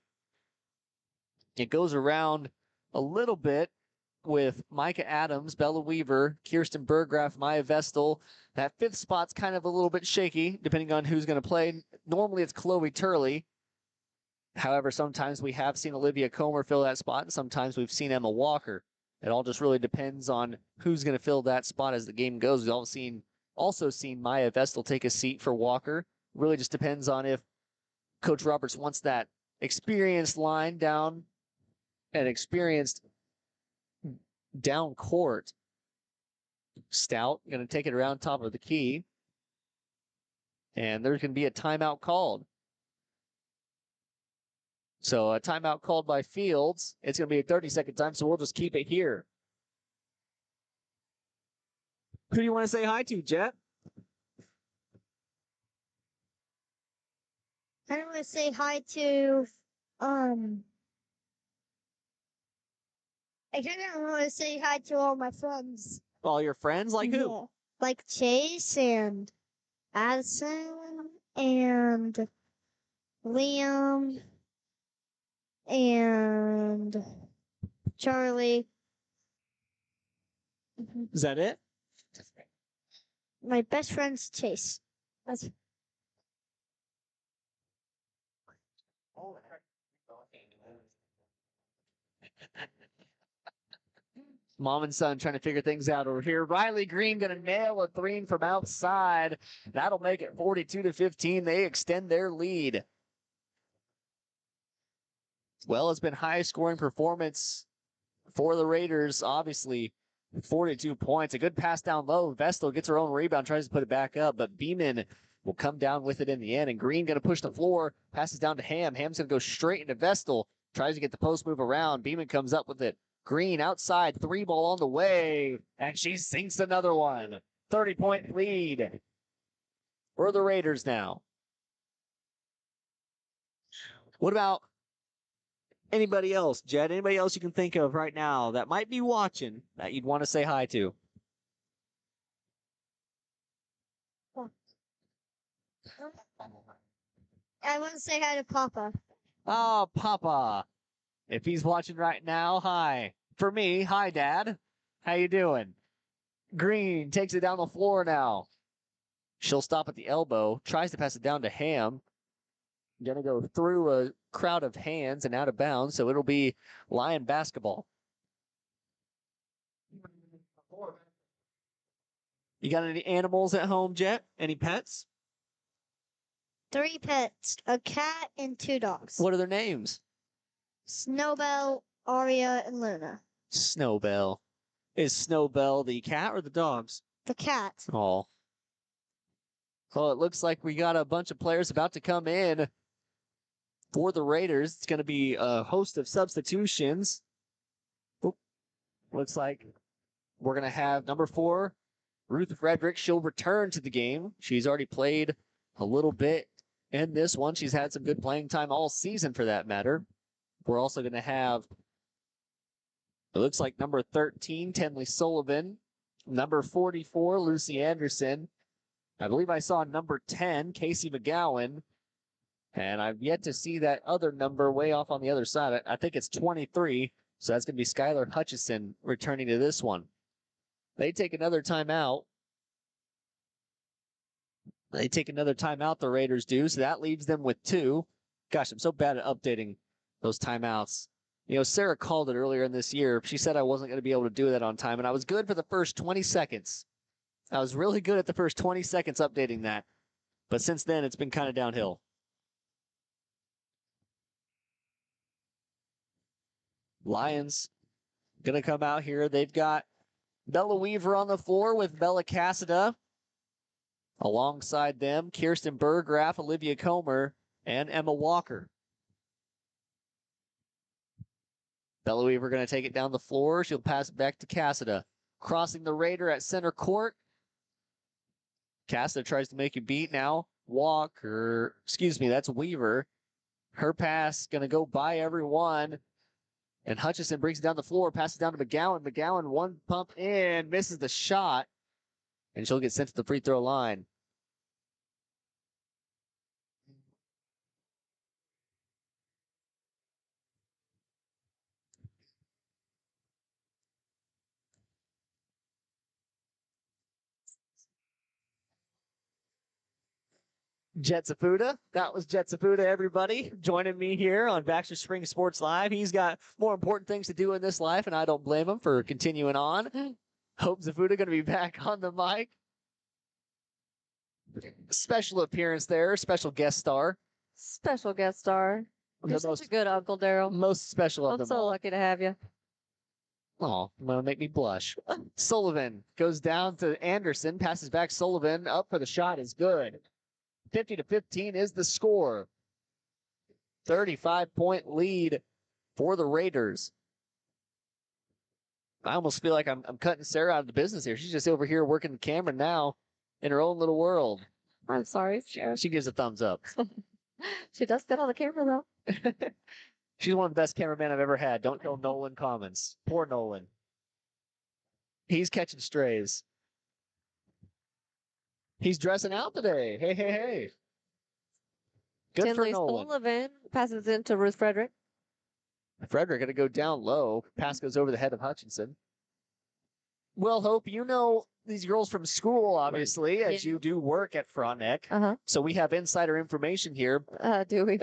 It goes around a little bit with Micah Adams, Bella Weaver, Kirsten Burgraff, Maya Vestal. That fifth spot's kind of a little bit shaky, depending on who's going to play. Normally it's Chloe Turley. However, sometimes we have seen Olivia Comer fill that spot, and sometimes we've seen Emma Walker. It all just really depends on who's going to fill that spot as the game goes. We've also seen Maya Vestal take a seat for Walker. Really just depends on if Coach Roberts wants that experienced line down and experienced down court. Stout going to take it around top of the key. And there's going to be a timeout called. So a timeout called by Fields. It's going to be a 30-second time, so we'll just keep it here. Who do you want to say hi to, Jet? I want to say hi to, I kind of want to say hi to all my friends. All your friends? Like who? Yeah. Like Chase and Addison and Liam and Charlie. Is that it? My best friend's Chase. That's Mom and son trying to figure things out over here. Riley Green going to nail a 3 from outside. That'll make it 42-15. They extend their lead. Well, it's been high-scoring performance for the Raiders, obviously. 42 points. A good pass down low. Vestal gets her own rebound, tries to put it back up, but Beeman will come down with it in the end. And Green going to push the floor, passes down to Ham. Ham's going to go straight into Vestal, tries to get the post move around. Beeman comes up with it. Green outside, 3 ball on the way, and she sinks another one. 30-point lead for the Raiders now. What about anybody else, Jed? Anybody else you can think of right now that might be watching that you'd want to say hi to? I want to say hi to Papa. Oh, Papa. If he's watching right now, hi. For me, hi, Dad. How you doing? Green takes it down the floor now. She'll stop at the elbow, tries to pass it down to Ham. Gonna go through a crowd of hands and out of bounds, so it'll be Lion basketball. You got any animals at home, Jet? Any pets? 3 pets, a cat and 2 dogs. What are their names? Snowbell, Aria, and Luna. Snowbell. Is Snowbell the cat or the dogs? The cat. Oh. Well, it looks like we got a bunch of players about to come in for the Raiders. It's going to be a host of substitutions. Oop. Looks like we're going to have number 4, Ruth Frederick. She'll return to the game. She's already played a little bit in this one. She's had some good playing time all season for that matter. We're also going to have, it looks like number 13, Tenley Sullivan. Number 44, Lucy Anderson. I believe I saw number 10, Casey McGowan. And I've yet to see that other number way off on the other side. I think it's 23. So that's going to be Skylar Hutchison returning to this one. They take another timeout. The Raiders do. So that leaves them with 2. Gosh, I'm so bad at updating those timeouts. You know, Sarah called it earlier in this year. She said I wasn't going to be able to do that on time, and I was good for the first 20 seconds. I was really good at the first 20 seconds updating that. But since then, it's been kind of downhill. Lions going to come out here. They've got Bella Weaver on the floor with Bella Cassida. Alongside them, Kirsten Berggraf, Olivia Comer, and Emma Walker. Bella Weaver going to take it down the floor. She'll pass it back to Cassida. Crossing the Raider at center court. Cassida tries to make a beat now. Walker, that's Weaver. Her pass going to go by everyone. And Hutchison brings it down the floor, passes down to McGowan. McGowan, one pump in, misses the shot. And she'll get sent to the free throw line. Jet Safuda. That was Jet Safuda, everybody, joining me here on Baxter Springs Sports Live. He's got more important things to do in this life, and I don't blame him for continuing on. Hope Safuda going to be back on the mic. Special appearance there, special guest star. Special guest star. You're such a good uncle, Daryl. Most special of them I'm so all. lucky to have you. Oh, going to make me blush. Sullivan goes down to Anderson, passes back Sullivan, up for the shot is good. 50-15 is the score. 35-point lead for the Raiders. I almost feel like I'm cutting Sarah out of the business here. She's just over here working the camera now in her own little world. I'm sorry. She gives a thumbs up. She does good on the camera, though. She's one of the best cameramen I've ever had. Don't tell Nolan comments. Poor Nolan. He's catching strays. He's dressing out today. Hey, hey, hey. Good Tinley for Nolan. Sullivan passes it to Ruth Frederick. Frederick going to go down low. Pass goes over the head of Hutchinson. Well, Hope, you know these girls from school, obviously, as you do work at Frontenac. So we have insider information here. Do we?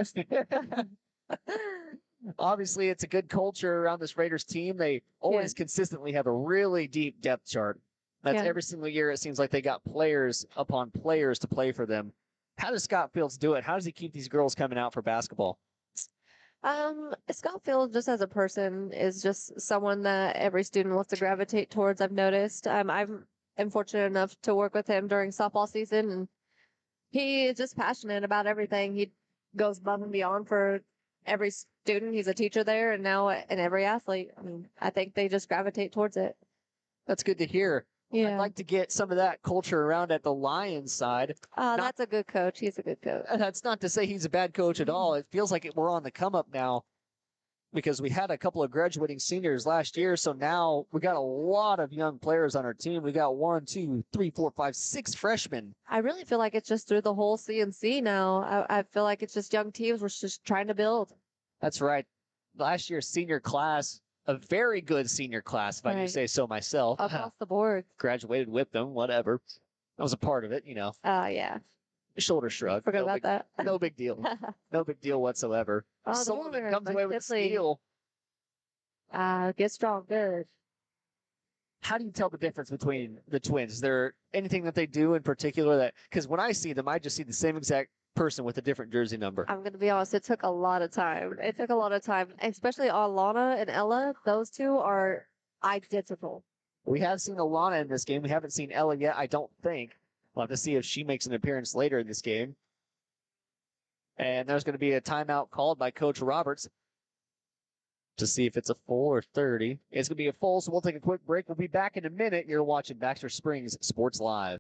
Obviously, it's a good culture around this Raiders team. They always consistently have a really deep depth chart. That's every single year. It seems like they got players upon players to play for them. How does Scott Fields do it? How does he keep these girls coming out for basketball? Scott Fields, just as a person, is just someone that every student wants to gravitate towards. I've noticed. I'm fortunate enough to work with him during softball season, and he is just passionate about everything. He goes above and beyond for every student. He's a teacher there, and now in every athlete. I mean, I think they just gravitate towards it. That's good to hear. Yeah. I'd like to get some of that culture around at the Lions side. That's a good coach. He's a good coach. That's not to say he's a bad coach at all. It feels like we're on the come up now because we had a couple of graduating seniors last year. So now we got a lot of young players on our team. We got 1, 2, 3, 4, 5, 6 freshmen. I really feel like it's just through the whole CNC now. I feel like it's just young teams. We're just trying to build. That's right. Last year's senior class, a very good senior class, if I do say so myself. Across the board. Graduated with them, whatever. I was a part of it, you know. Yeah. Shoulder shrug. Forgot about that. No big deal. No big deal whatsoever. Sullivan comes away with the steal. Get strong. Good. How do you tell the difference between the twins? Is there anything that they do in particular that, because when I see them, I just see the same exact person with a different jersey number. I'm going to be honest. It took a lot of time. Especially Alana and Ella. Those two are identical. We have seen Alana in this game. We haven't seen Ella yet, I don't think. We'll have to see if she makes an appearance later in this game. And there's going to be a timeout called by Coach Roberts to see if it's a full or 30. It's going to be a full, so we'll take a quick break. We'll be back in a minute. You're watching Baxter Springs Sports Live.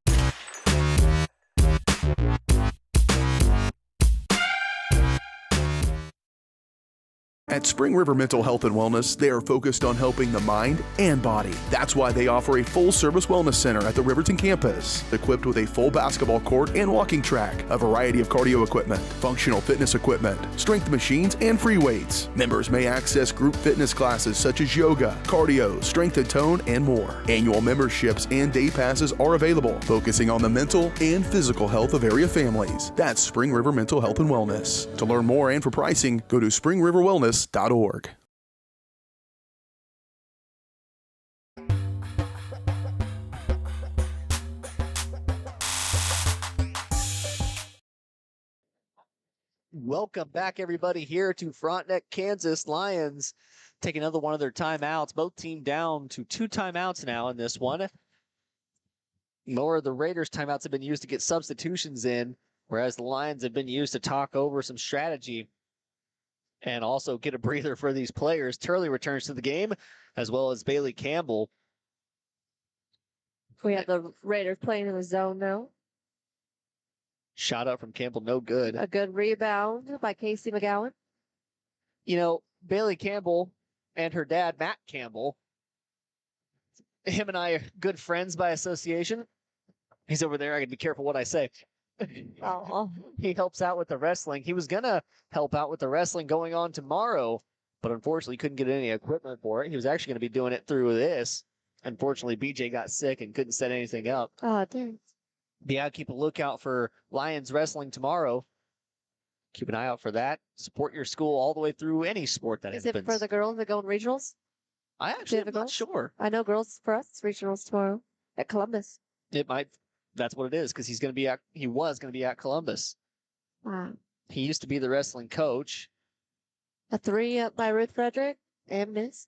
At Spring River Mental Health and Wellness, they are focused on helping the mind and body. That's why they offer a full-service wellness center at the Riverton campus, equipped with a full basketball court and walking track, a variety of cardio equipment, functional fitness equipment, strength machines, and free weights. Members may access group fitness classes such as yoga, cardio, strength and tone, and more. Annual memberships and day passes are available, focusing on the mental and physical health of area families. That's Spring River Mental Health and Wellness. To learn more and for pricing, go to springriverwellness.org. Welcome back, everybody, here to Frontenac, Kansas. Lions take another one of their timeouts. Both teams down to 2 timeouts now in this one. More of the Raiders' timeouts have been used to get substitutions in, whereas the Lions have been used to talk over some strategy and also get a breather for these players. Turley returns to the game, as well as Bailey Campbell. We have the Raiders playing in the zone now. Shot up from Campbell, no good. A good rebound by Casey McGowan. You know, Bailey Campbell and her dad, Matt Campbell, him and I are good friends by association. He's over there. I gotta be careful what I say. Oh. He helps out with the wrestling. He was gonna help out with the wrestling going on tomorrow, but unfortunately couldn't get any equipment for it. He was actually gonna be doing it through this. Unfortunately, BJ got sick and couldn't set anything up. Oh, dang. Yeah, keep a lookout for Lions wrestling tomorrow. Keep an eye out for that. Support your school all the way through any sport that Is happens. it for the girls that go in regionals? I actually am not sure. I know girls for us, it's regionals tomorrow at Columbus. It might. That's what it is, because he was going to be at Columbus. Wow. He used to be the wrestling coach. A 3 up by Ruth Frederick and miss.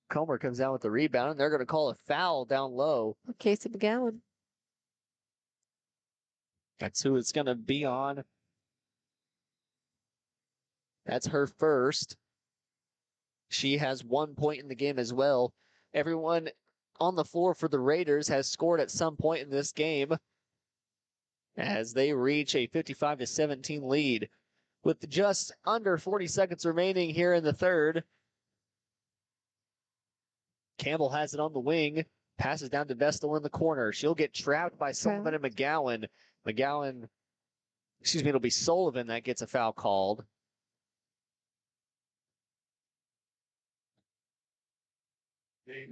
Comer comes down with the rebound, and they're going to call a foul down low. Casey McGowan. That's who it's going to be on. That's her first. She has 1 point in the game as well. Everyone on the floor for the Raiders has scored at some point in this game as they reach a 55-17 lead. With just under 40 seconds remaining here in the third, Campbell has it on the wing, passes down to Vestal in the corner. She'll get trapped by Sullivan and McGowan. It'll be Sullivan that gets a foul called.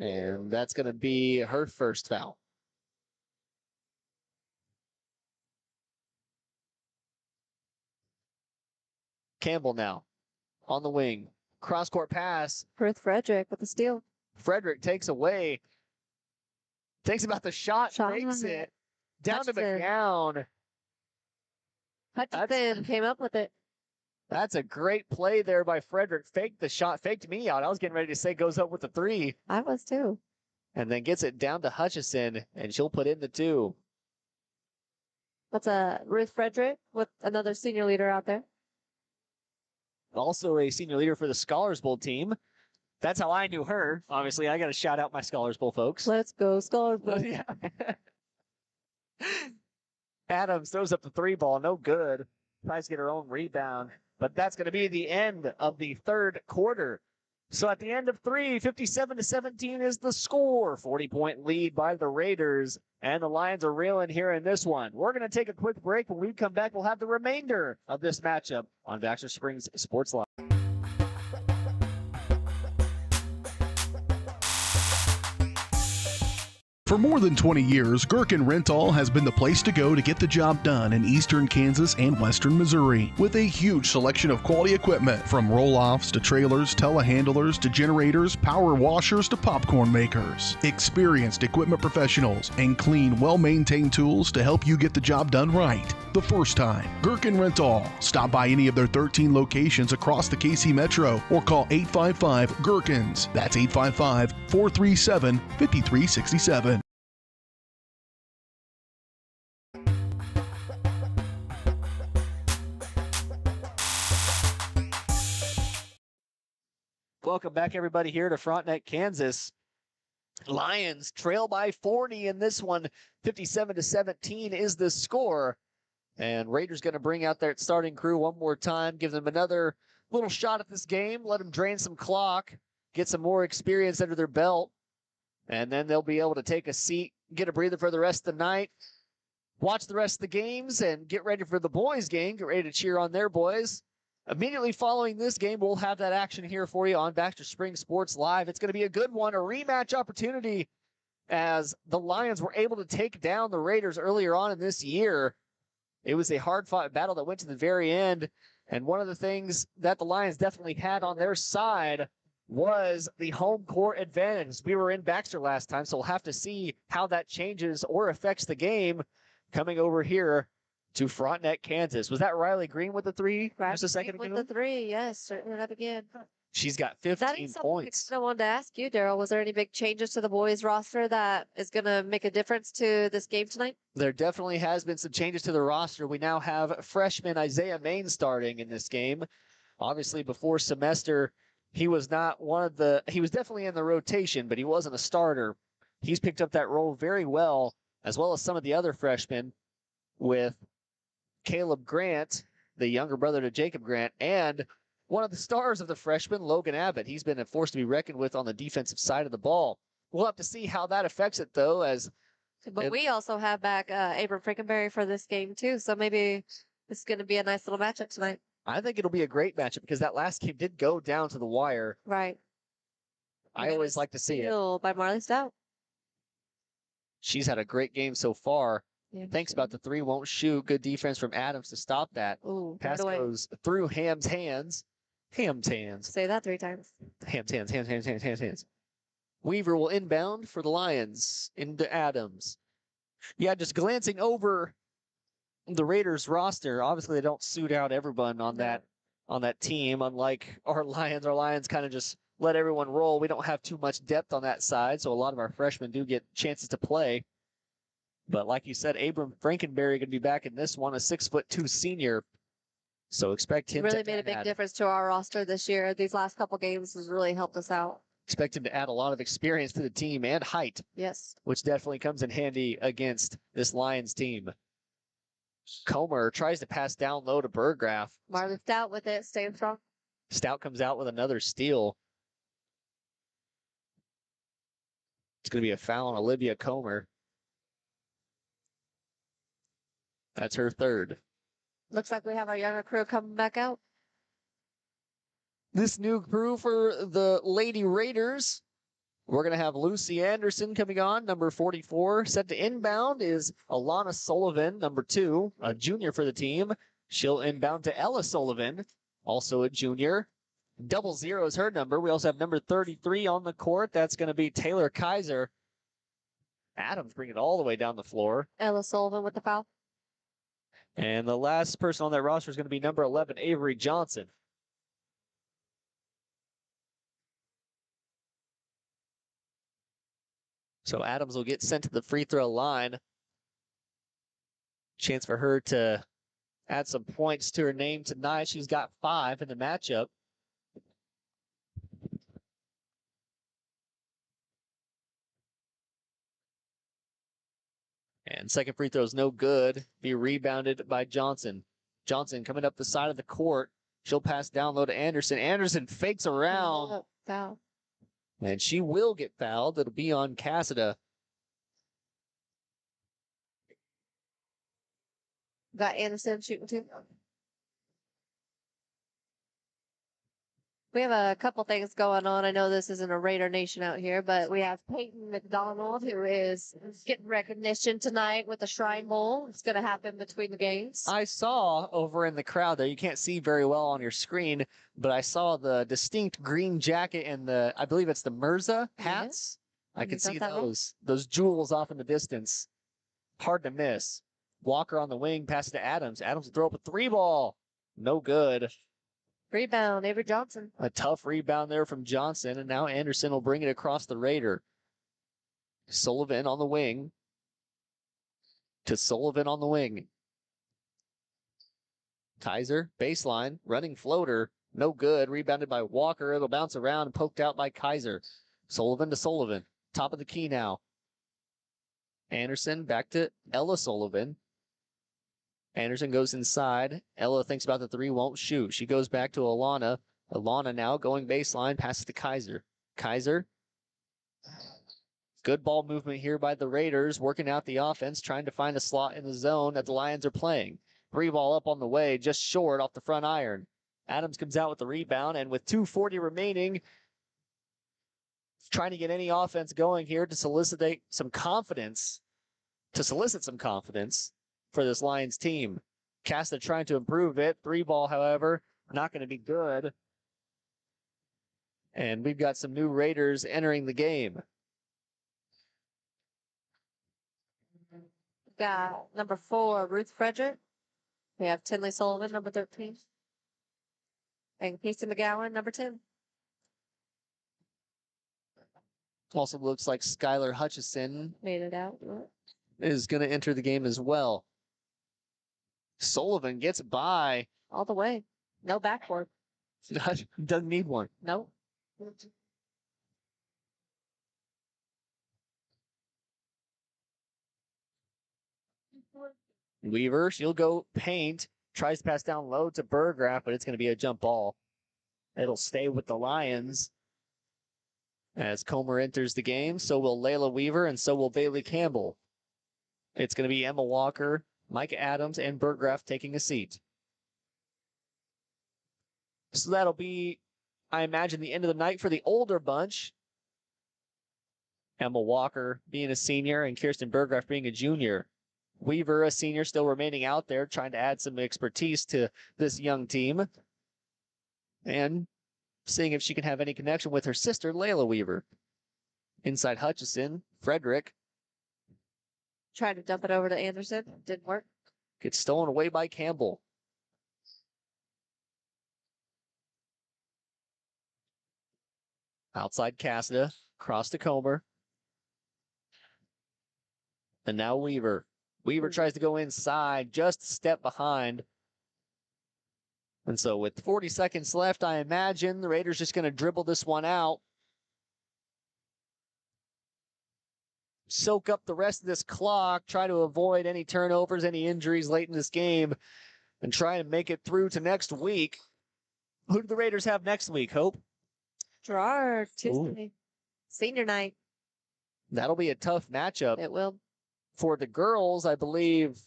And that's going to be her first foul. Campbell now on the wing. Cross-court pass. Ruth Frederick with the steal. Frederick takes away. Thinks about the shot. Makes it. Down to McGowan. Hutchinson came up with it. That's a great play there by Frederick. Faked the shot. Faked me out. I was getting ready to say goes up with the 3. I was too. And then gets it down to Hutchison, and she'll put in the 2. That's Ruth Frederick with another senior leader out there. Also a senior leader for the Scholars Bowl team. That's how I knew her. Obviously, I got to shout out my Scholars Bowl folks. Let's go, Scholars Bowl. Yeah. Adams throws up the 3 ball. No good. Tries to get her own rebound. But that's going to be the end of the third quarter. So at the end of 3, 57-17 is the score. 40-point lead by the Raiders. And the Lions are reeling here in this one. We're going to take a quick break. When we come back, we'll have the remainder of this matchup on Baxter Springs Sports Live. For more than 20 years, Gherkin Rental has been the place to go to get the job done in eastern Kansas and western Missouri. With a huge selection of quality equipment, from roll-offs to trailers, telehandlers to generators, power washers to popcorn makers. Experienced equipment professionals and clean, well-maintained tools to help you get the job done right the first time. Gherkin Rental. Stop by any of their 13 locations across the KC Metro or call 855-GHERKINS. That's 855-437-5367. Welcome back, everybody, here to Frontenac, Kansas. Lions trail by 40 in this one. 57-17 is the score. And Raiders going to bring out their starting crew one more time, give them another little shot at this game, let them drain some clock, get some more experience under their belt, and then they'll be able to take a seat, get a breather for the rest of the night, watch the rest of the games, and get ready for the boys' game, get ready to cheer on their boys. Immediately following this game, we'll have that action here for you on Baxter Springs Sports Live. It's going to be a good one, a rematch opportunity, as the Lions were able to take down the Raiders earlier on in this year. It was a hard-fought battle that went to the very end, and one of the things that the Lions definitely had on their side was the home court advantage. We were in Baxter last time, so we'll have to see how that changes or affects the game coming over here to Frontenac, Kansas. Was that Riley Green with the three just a second with ago? the 3, yes, starting it up again. She's got That 15 is something points. I wanted to ask you, Daryl. Was there any big changes to the boys roster that is going to make a difference to this game tonight? There definitely has been some changes to the roster. We now have freshman Isaiah Main starting in this game. Obviously, before semester, he was not he was definitely in the rotation, but he wasn't a starter. He's picked up that role very well as some of the other freshmen, with Caleb Grant, the younger brother to Jacob Grant, and one of the stars of the freshmen, Logan Abbott. He's been a force to be reckoned with on the defensive side of the ball. We'll have to see how that affects it, though, But we also have back Abram Frankenberry for this game, too, so maybe this is going to be a nice little matchup tonight. I think it'll be a great matchup because that last game did go down to the wire. Right. I always like to see it. By Marley Stout. She's had a great game so far. Yeah. Thanks about the 3 won't shoot. Good defense from Adams to stop that. Ooh, Pass goes through Ham's hands. Ham's hands. Say that 3 times. Ham's hands. Weaver will inbound for the Lions into Adams. Yeah, just glancing over the Raiders roster. Obviously, they don't suit out everyone on that team. Unlike our Lions kind of just let everyone roll. We don't have too much depth on that side, so a lot of our freshmen do get chances to play. But like you said, Abram Frankenberry going to be back in this one, a 6'2" senior. So expect him really to made a big difference to our roster this year. These last couple games has really helped us out. Expect him to add a lot of experience to the team and height. Yes. Which definitely comes in handy against this Lions team. Comer tries to pass down low to Burgraff. Marley Stout with it, staying strong. Stout comes out with another steal. It's going to be a foul on Olivia Comer. That's her 3rd. Looks like we have our younger crew coming back out. This new crew for the Lady Raiders. We're going to have Lucy Anderson coming on, number 44. Set to inbound is Alana Sullivan, number 2, a junior for the team. She'll inbound to Ella Sullivan, also a junior. 00 is her number. We also have number 33 on the court. That's going to be Taylor Kaiser. Adams bringing it all the way down the floor. Ella Sullivan with the foul. And the last person on that roster is going to be number 11, Avery Johnson. So Adams will get sent to the free throw line. Chance for her to add some points to her name tonight. She's got 5 in the matchup. And second free throw is no good. Be rebounded by Johnson. Johnson coming up the side of the court. She'll pass down low to Anderson. Anderson fakes around. Foul. And she will get fouled. It'll be on Cassida. Got Anderson shooting too. We have a couple things going on. I know this isn't a Raider Nation out here, but we have Peyton McDonald, who is getting recognition tonight with the Shrine Bowl. It's going to happen between the games. I saw over in the crowd there, you can't see very well on your screen, but I saw the distinct green jacket and I believe it's the Mirza hats. Yeah. I can see those jewels off in the distance. Hard to miss. Walker on the wing, pass it to Adams. Adams will throw up a 3-ball. No good. Rebound, Avery Johnson. A tough rebound there from Johnson, and now Anderson will bring it across the Raider. Sullivan on the wing. To Sullivan on the wing. Kaiser, baseline, running floater. No good. Rebounded by Walker. It'll bounce around and poked out by Kaiser. Sullivan to Sullivan. Top of the key now. Anderson back to Ella Sullivan. Anderson goes inside. Ella thinks about the 3, won't shoot. She goes back to Alana. Alana now going baseline, passes to Kaiser. Kaiser. Good ball movement here by the Raiders, working out the offense, trying to find a slot in the zone that the Lions are playing. 3-ball up on the way, just short off the front iron. Adams comes out with the rebound, and with 2:40 remaining, trying to get any offense going here to solicit some confidence for this Lions team. Casta trying to improve it. 3-ball, however, not going to be good. And we've got some new Raiders entering the game. Got number 4, Ruth Frederick. We have Tinley Sullivan, number 13. And Casey McGowan, number 10. Also looks like Skylar Hutchison Made it out. is going to enter the game as well. Sullivan gets by. All the way. No backboard. Doesn't need one. Nope. Weaver, she'll go paint. Tries to pass down low to Burgraff, but it's going to be a jump ball. It'll stay with the Lions. As Comer enters the game, so will Layla Weaver, and so will Bailey Campbell. It's going to be Emma Walker, Mike Adams, and Burgraff taking a seat. So that'll be, I imagine, the end of the night for the older bunch. Emma Walker being a senior and Kirsten Burgraff being a junior. Weaver, a senior, still remaining out there, trying to add some expertise to this young team. And seeing if she can have any connection with her sister, Layla Weaver. Inside Hutchison, Frederick. Tried to dump it over to Anderson. Didn't work. Gets stolen away by Campbell. Outside Cassida, across to Comer. And now Weaver. Weaver tries to go inside, just a step behind. And so with 40 seconds left, I imagine the Raiders just going to dribble this one out. Soak up the rest of this clock, try to avoid any turnovers, any injuries late in this game, and try and make it through to next week. Who do the Raiders have next week, Hope? Gerard, Tuesday. Senior night. That'll be a tough matchup. It will. For the girls, I believe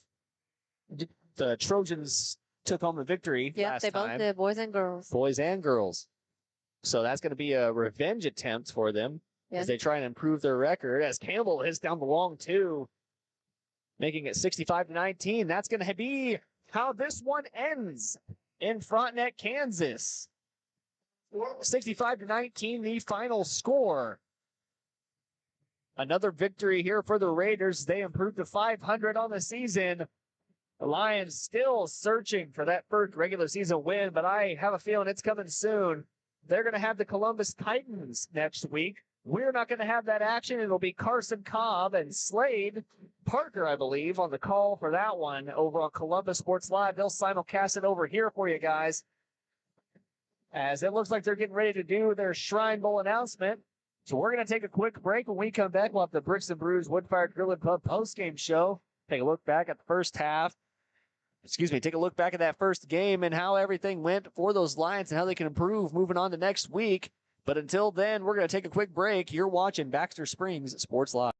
the Trojans took home the victory last they time. both did, boys and girls. Boys and girls. So that's going to be a revenge attempt for them as they try and improve their record. As Campbell hits down the long two, making it 65-19. That's going to be how this one ends in Frontenac, Kansas. 65-19, the final score. Another victory here for the Raiders. They improved to 500 on the season. The Lions still searching for that first regular season win, but I have a feeling it's coming soon. They're going to have the Columbus Titans next week. We're not going to have that action. It'll be Carson Cobb and Slade Parker, I believe, on the call for that one over on Columbus Sports Live. They'll simulcast it over here for you guys, as it looks like they're getting ready to do their Shrine Bowl announcement. So we're going to take a quick break. When we come back, we'll have the Bricks and Brews Woodfire Grill and Pub postgame show. Take a look back at the first half. Take a look back at that first game and how everything went for those Lions and how they can improve moving on to next week. But until then, we're going to take a quick break. You're watching Baxter Springs Sports Live.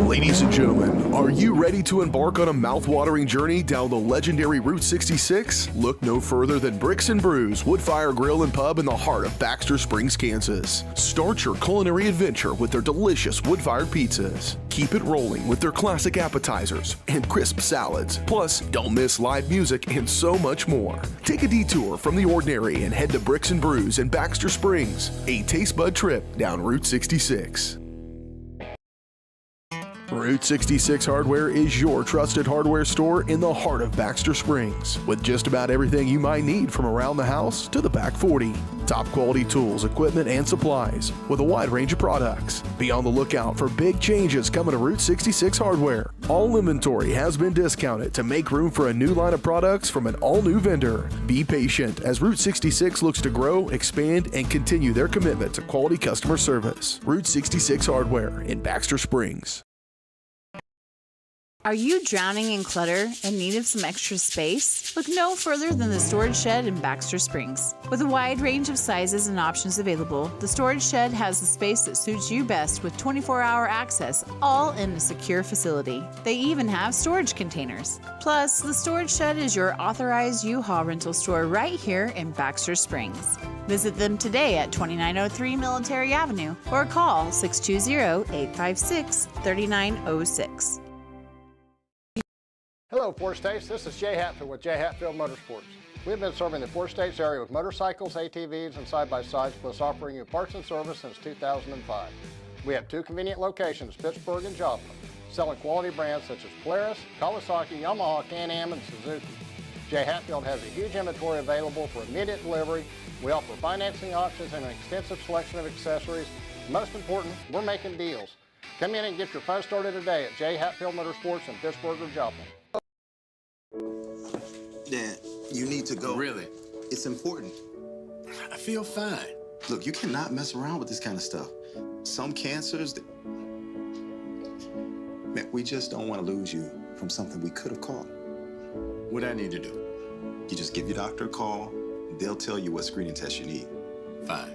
Ladies and gentlemen, are you ready to embark on a mouth-watering journey down the legendary Route 66? Look no further than Bricks and Brews Woodfire Grill and Pub in the heart of Baxter Springs, Kansas. Start your culinary adventure with their delicious wood-fired pizzas. Keep it rolling with their classic appetizers and crisp salads. Plus, don't miss live music and so much more. Take a detour from the ordinary and head to Bricks and Brews in Baxter Springs, a taste bud trip down Route 66. Route 66 Hardware is your trusted hardware store in the heart of Baxter Springs, with just about everything you might need from around the house to the back 40. Top quality tools, equipment, and supplies with a wide range of products. Be on the lookout for big changes coming to Route 66 Hardware. All inventory has been discounted to make room for a new line of products from an all-new vendor. Be patient as Route 66 looks to grow, expand, and continue their commitment to quality customer service. Route 66 Hardware in Baxter Springs. Are you drowning in clutter and need of some extra space? Look no further than the Storage Shed in Baxter Springs. With a wide range of sizes and options available, the Storage Shed has the space that suits you best with 24-hour access, all in a secure facility. They even have storage containers. Plus, the Storage Shed is your authorized U-Haul rental store right here in Baxter Springs. Visit them today at 2903 Military Avenue or call 620-856-3906. Hello, Force Taste. This is Jay Hatfield with Jay Hatfield Motorsports. We've been serving the 4 states area with motorcycles, ATVs, and side-by-sides, plus offering you parts and service since 2005. We have 2 convenient locations, Pittsburgh and Joplin, selling quality brands such as Polaris, Kawasaki, Yamaha, Can-Am, and Suzuki. J. Hatfield has a huge inventory available for immediate delivery. We offer financing options and an extensive selection of accessories. Most important, we're making deals. Come in and get your fun started today at J. Hatfield Motorsports in Pittsburgh or Joplin. Dad, you need to go. Really? It's important. I feel fine. Look, you cannot mess around with this kind of stuff. Some cancers, man, we just don't want to lose you from something we could have caught. What I need to do? You just give your doctor a call. They'll tell you what screening test you need. Fine.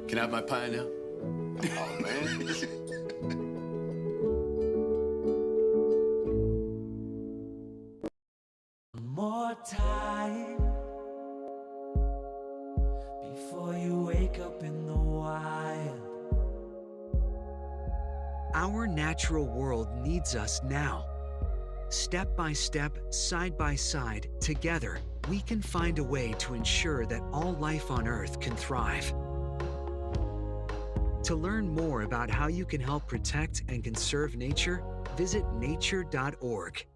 Can I have my pie now? Oh, man. More time before you wake up in the wild. Our natural world needs us now. Step by step, side by side, together, we can find a way to ensure that all life on Earth can thrive. To learn more about how you can help protect and conserve nature, visit nature.org.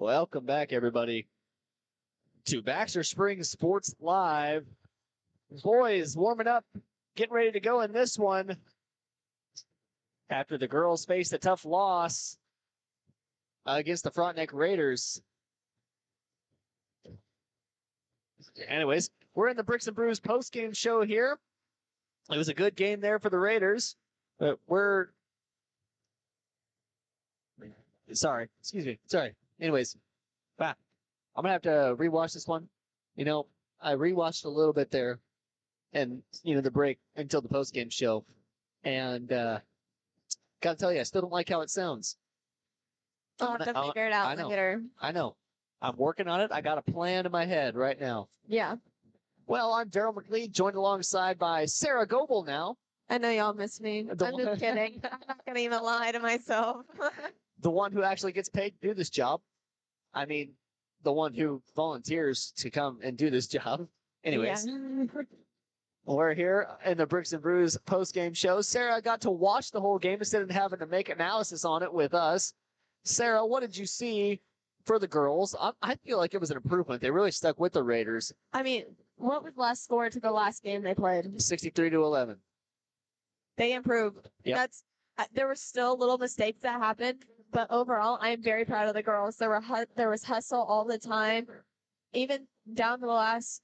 Welcome back, everybody, to Baxter Springs Sports Live. Boys warming up, getting ready to go in this one after the girls faced a tough loss against the Frontenac Raiders. Anyways, we're in the Bricks and Brews post-game show here. It was a good game there for the Raiders, but sorry. Anyways, I'm going to have to rewatch this one. You know, I rewatched a little bit there and, the break until the post-game show. And got to tell you, I still don't like how it sounds. I'll have to figure it out later. I know. I'm working on it. I got a plan in my head right now. Yeah. Well, I'm Daryl McLeod, joined alongside by Sarah Goebel now. I know y'all miss me. I'm just kidding. I'm not going to even lie to myself. The one who actually gets paid to do this job. I mean, the one who volunteers to come and do this job. Anyways, we're here in the Bricks and Brews post-game show. Sarah got to watch the whole game instead of having to make analysis on it with us. Sarah, what did you see for the girls? I feel like it was an improvement. They really stuck with the Raiders. I mean, what was last score to the last game they played? 63-11. They improved. Yep. There were still little mistakes that happened, but overall, I am very proud of the girls. There was hustle all the time, even down to the last,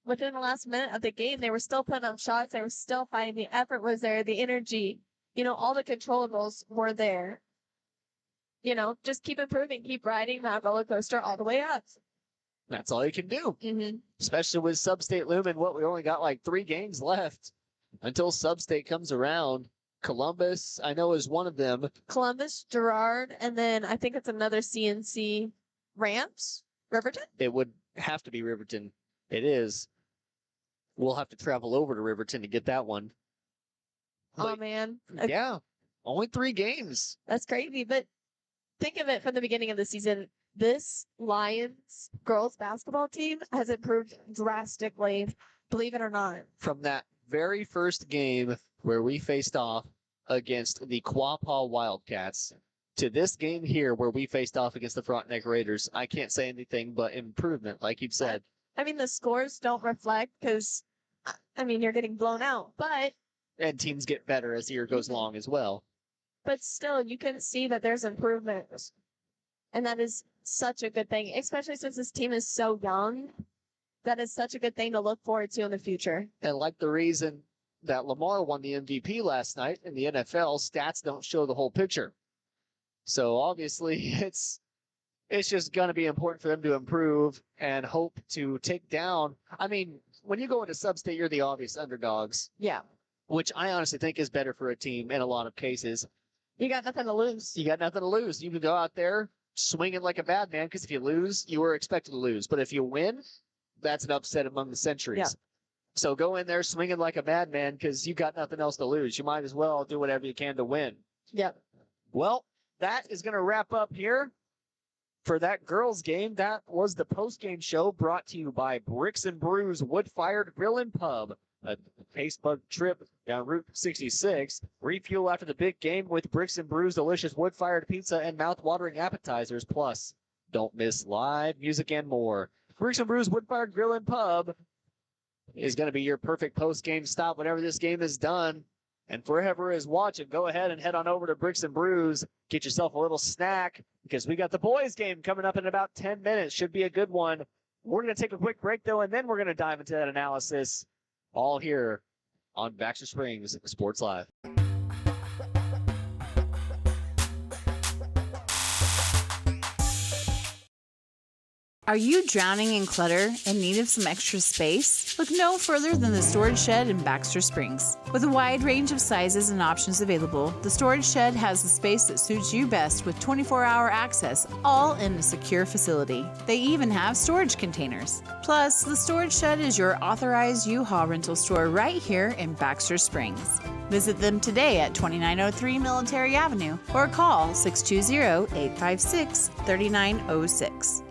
within the last minute of the game, they were still putting up shots. They were still fighting. The effort was there. The energy, all the controllables were there. Just keep improving, keep riding that roller coaster all the way up. That's all you can do. Mm-hmm. Especially with Sub-State looming. We only got like 3 games left until Sub-State comes around. Columbus, I know, is one of them. Columbus, Girard, and then I think it's another CNC Ramps, Riverton? It would have to be Riverton. It is. We'll have to travel over to Riverton to get that one. Oh, man. Yeah. Only 3 games. That's crazy. But think of it from the beginning of the season. This Lions girls basketball team has improved drastically, believe it or not. From that very first game where we faced off against the Quapaw Wildcats to this game here where we faced off against the Frontenac Raiders, I can't say anything but improvement, like you've said. I mean, the scores don't reflect because, you're getting blown out, but... And teams get better as the year goes along as well. but still, you can see that there's improvement. And that is such a good thing, especially since this team is so young. That is such a good thing to look forward to in the future. And like the reason that Lamar won the MVP last night in the NFL, stats don't show the whole picture. So obviously it's just going to be important for them to improve and hope to take down. I mean, when you go into sub-state, you're the obvious underdogs. Yeah. Which I honestly think is better for a team in a lot of cases. You got nothing to lose. You got nothing to lose. You can go out there swinging like a bad man, because if you lose, you were expected to lose. But if you win, that's an upset among the centuries. Yeah. So go in there swinging like a madman because you got nothing else to lose. You might as well do whatever you can to win. Yep. Well, that is going to wrap up here for that girls' game. That was the post-game show brought to you by Bricks and Brews Wood-Fired Grill and Pub. A taste bud trip down Route 66. Refuel after the big game with Bricks and Brews delicious wood-fired pizza and mouth-watering appetizers. Plus, don't miss live music and more. Bricks and Brews Wood-Fired Grill and Pub is going to be your perfect post-game stop whenever this game is done. And for whoever is watching, go ahead and head on over to Bricks and Brews. Get yourself a little snack because we got the boys' game coming up in about 10 minutes. Should be a good one. We're going to take a quick break, though, and then we're going to dive into that analysis all here on Baxter Springs Sports Live. Are you drowning in clutter and need of some extra space? Look no further than the Storage Shed in Baxter Springs. With a wide range of sizes and options available, the Storage Shed has the space that suits you best with 24-hour access, all in a secure facility. They even have storage containers. Plus, the Storage Shed is your authorized U-Haul rental store right here in Baxter Springs. Visit them today at 2903 Military Avenue or call 620-856-3906.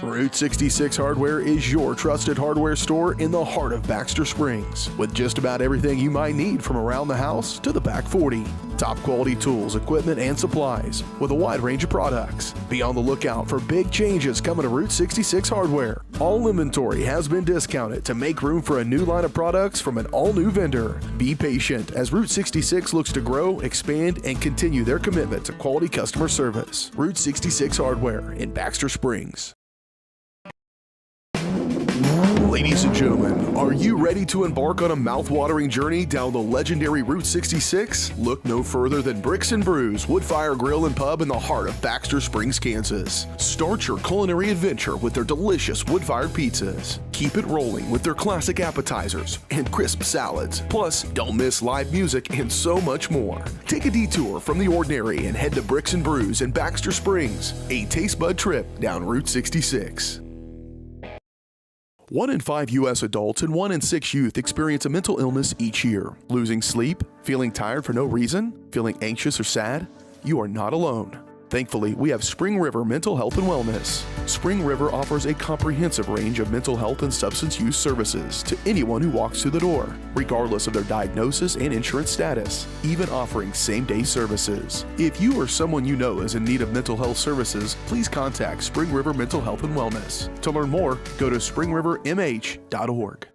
Route 66 Hardware is your trusted hardware store in the heart of Baxter Springs, with just about everything you might need from around the house to the back 40. Top quality tools, equipment, and supplies with a wide range of products. Be on the lookout for big changes coming to Route 66 Hardware. All inventory has been discounted to make room for a new line of products from an all-new vendor. Be patient as Route 66 looks to grow, expand, and continue their commitment to quality customer service. Route 66 Hardware in Baxter Springs. Ladies and gentlemen, are you ready to embark on a mouth-watering journey down the legendary Route 66? Look no further than Bricks and Brews Wood-Fire Grill and Pub in the heart of Baxter Springs, Kansas. Start your culinary adventure with their delicious wood-fired pizzas. Keep it rolling with their classic appetizers and crisp salads. Plus, don't miss live music and so much more. Take a detour from the ordinary and head to Bricks and Brews in Baxter Springs, a taste bud trip down Route 66. 1 in 5 U.S. adults and 1 in 6 youth experience a mental illness each year. Losing sleep? Feeling tired for no reason? Feeling anxious or sad? You are not alone. Thankfully, we have Spring River Mental Health and Wellness. Spring River offers a comprehensive range of mental health and substance use services to anyone who walks through the door, regardless of their diagnosis and insurance status, even offering same-day services. If you or someone you know is in need of mental health services, please contact Spring River Mental Health and Wellness. To learn more, go to springrivermh.org.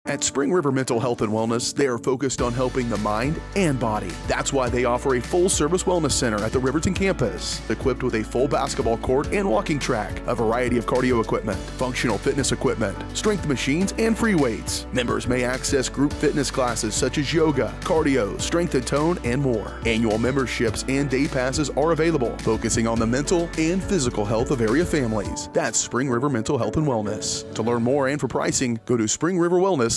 At Spring River Mental Health and Wellness, they are focused on helping the mind and body. That's why they offer a full-service wellness center at the Riverton campus, equipped with a full basketball court and walking track, a variety of cardio equipment, functional fitness equipment, strength machines, and free weights. Members may access group fitness classes such as yoga, cardio, strength and tone, and more. Annual memberships and day passes are available, focusing on the mental and physical health of area families. That's Spring River Mental Health and Wellness. To learn more and for pricing, go to springriverwellness.org.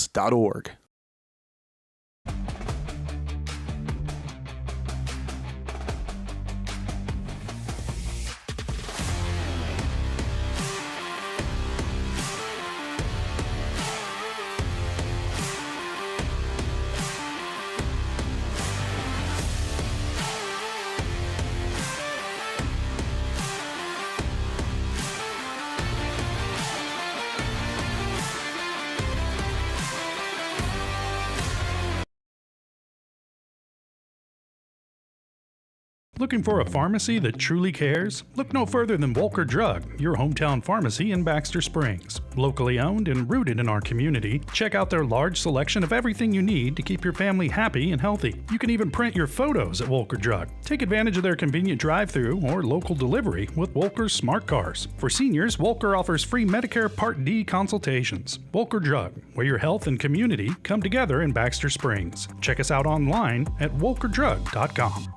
Looking for a pharmacy that truly cares? Look no further than Volker Drug, your hometown pharmacy in Baxter Springs. Locally owned and rooted in our community, check out their large selection of everything you need to keep your family happy and healthy. You can even print your photos at Volker Drug. Take advantage of their convenient drive-thru or local delivery with Volker's Smart Cars. For seniors, Volker offers free Medicare Part D consultations. Volker Drug, where your health and community come together in Baxter Springs. Check us out online at volkerdrug.com.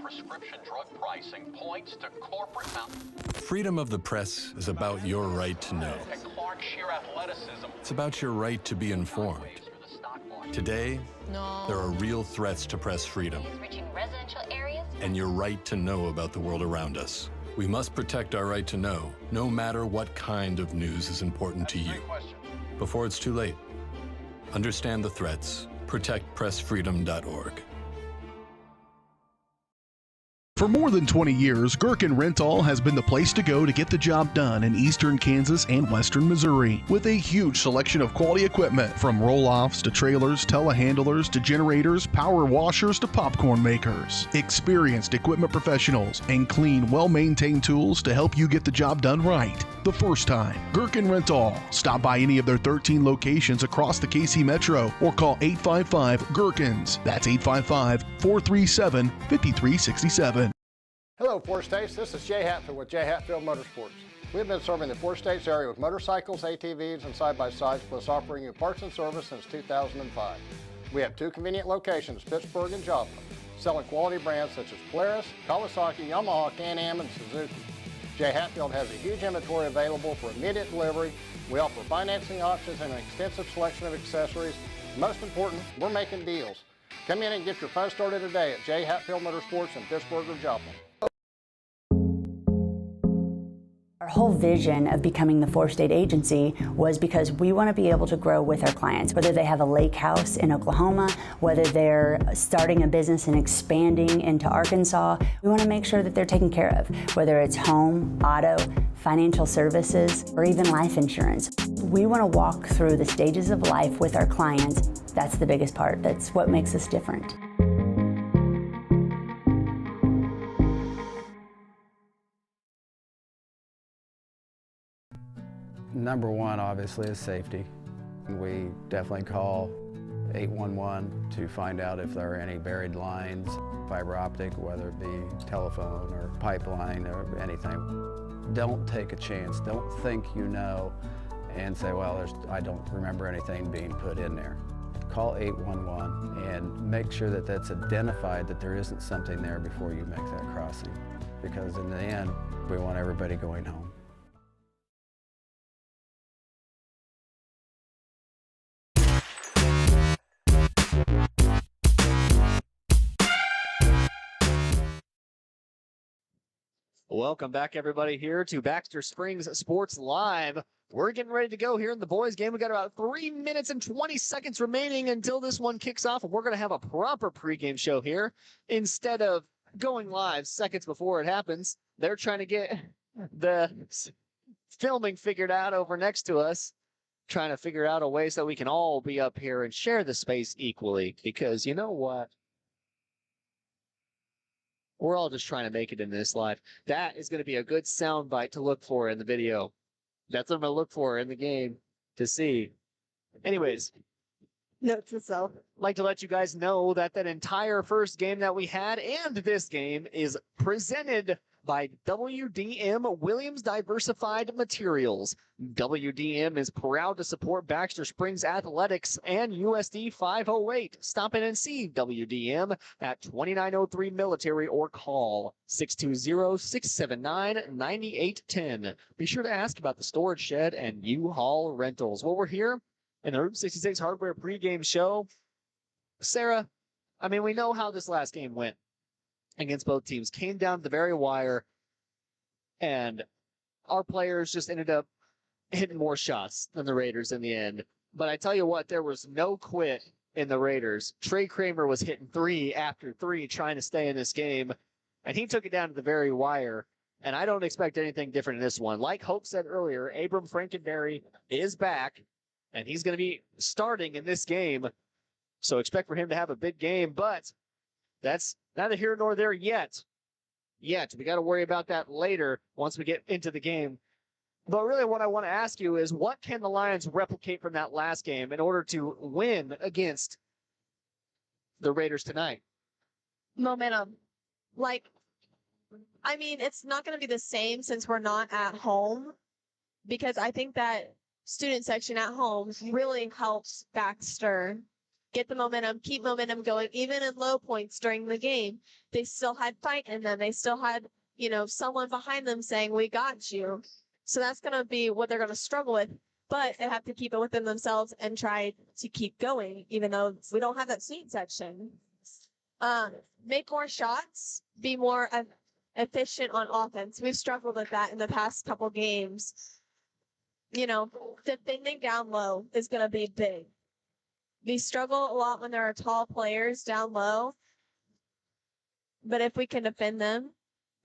Prescription drug pricing points to corporate Freedom of the press is about your right to know. and Clarkshire athleticism. It's about your right to be informed. Today, there are real threats to press freedom Reaching residential areas. and your right to know about the world around us. We must protect our right to know, no matter what kind of news is important to you. Before it's too late, understand the threats. ProtectPressFreedom.org. For more than 20 years, Gherkin Rental has been the place to go to get the job done in eastern Kansas and western Missouri. With a huge selection of quality equipment, from roll-offs to trailers, telehandlers to generators, power washers to popcorn makers. Experienced equipment professionals and clean, well-maintained tools to help you get the job done right the first time. Gherkin Rental. Stop by any of their 13 locations across the KC Metro or call 855-GHERKINS. That's 855-437-5367. Hello, Four States. This is Jay Hatfield with Jay Hatfield Motorsports. We've been serving the Four States area with motorcycles, ATVs, and side-by-sides, plus offering you parts and service since 2005. We have two convenient locations, Pittsburgh and Joplin, selling quality brands such as Polaris, Kawasaki, Yamaha, Can-Am, and Suzuki. Jay Hatfield has a huge inventory available for immediate delivery. We offer financing options and an extensive selection of accessories. Most important, we're making deals. Come in and get your fun started today at Jay Hatfield Motorsports in Pittsburgh or Joplin. Our whole vision of becoming the four-state agency was because we want to be able to grow with our clients, whether they have a lake house in Oklahoma, whether they're starting a business and expanding into Arkansas. We want to make sure that they're taken care of, whether it's home, auto, financial services, or even life insurance. We want to walk through the stages of life with our clients. That's the biggest part. That's what makes us different. Number one, obviously, is safety. We definitely call 811 to find out if there are any buried lines, fiber optic, whether it be telephone or pipeline or anything. Don't take a chance. Don't think you know and say, well, I don't remember anything being put in there. Call 811 and make sure that that's identified, that there isn't something there before you make that crossing. Because in the end, we want everybody going home. Welcome back, everybody, here to Baxter Springs Sports Live. We're getting ready to go here in the boys' game. We got about 3 minutes and 20 seconds remaining until this one kicks off, and we're going to have a proper pregame show here. Instead of going live seconds before it happens, they're trying to get the filming figured out over next to us, trying to figure out a way so we can all be up here and share the space equally, because you know what? We're all just trying to make it in this live. That is going to be a good soundbite to look for in the video. That's what I'm going to look for in the game to see. Anyways, note to self. Like to let you guys know that that entire first game that we had and this game is presented by WDM Williams Diversified Materials. WDM is proud to support Baxter Springs Athletics and USD 508. Stop in and see WDM at 2903 Military or call 620-679-9810. Be sure to ask about the storage shed and U-Haul rentals. Well, we're here in the Route 66 Hardware pregame show. Sarah, I mean, we know how this last game went against both teams. Came down to the very wire, and our players just ended up hitting more shots than the Raiders in the end. But I tell you what, there was no quit in the Raiders. Trey Kramer was hitting 3 after 3 trying to stay in this game, and he took it down to the very wire. And I don't expect anything different in this one. Like Hope said earlier, Abram Frankenberry is back, and he's going to be starting in this game. So expect for him to have a big game, but that's neither here nor there yet. We got to worry about that later once we get into the game. But really what I want to ask you is, what can the Lions replicate from that last game in order to win against the Raiders tonight? Momentum. It's not going to be the same since we're not at home, because I think that student section at home really helps Baxter get the momentum, keep momentum going, even in low points during the game. They still had fight in them. They still had, someone behind them saying, "We got you." So that's going to be what they're going to struggle with. But they have to keep it within themselves and try to keep going, even though we don't have that student section. Make more shots, be more efficient on offense. We've struggled with that in the past couple games. Defending down low is going to be big. We struggle a lot when there are tall players down low. But if we can defend them,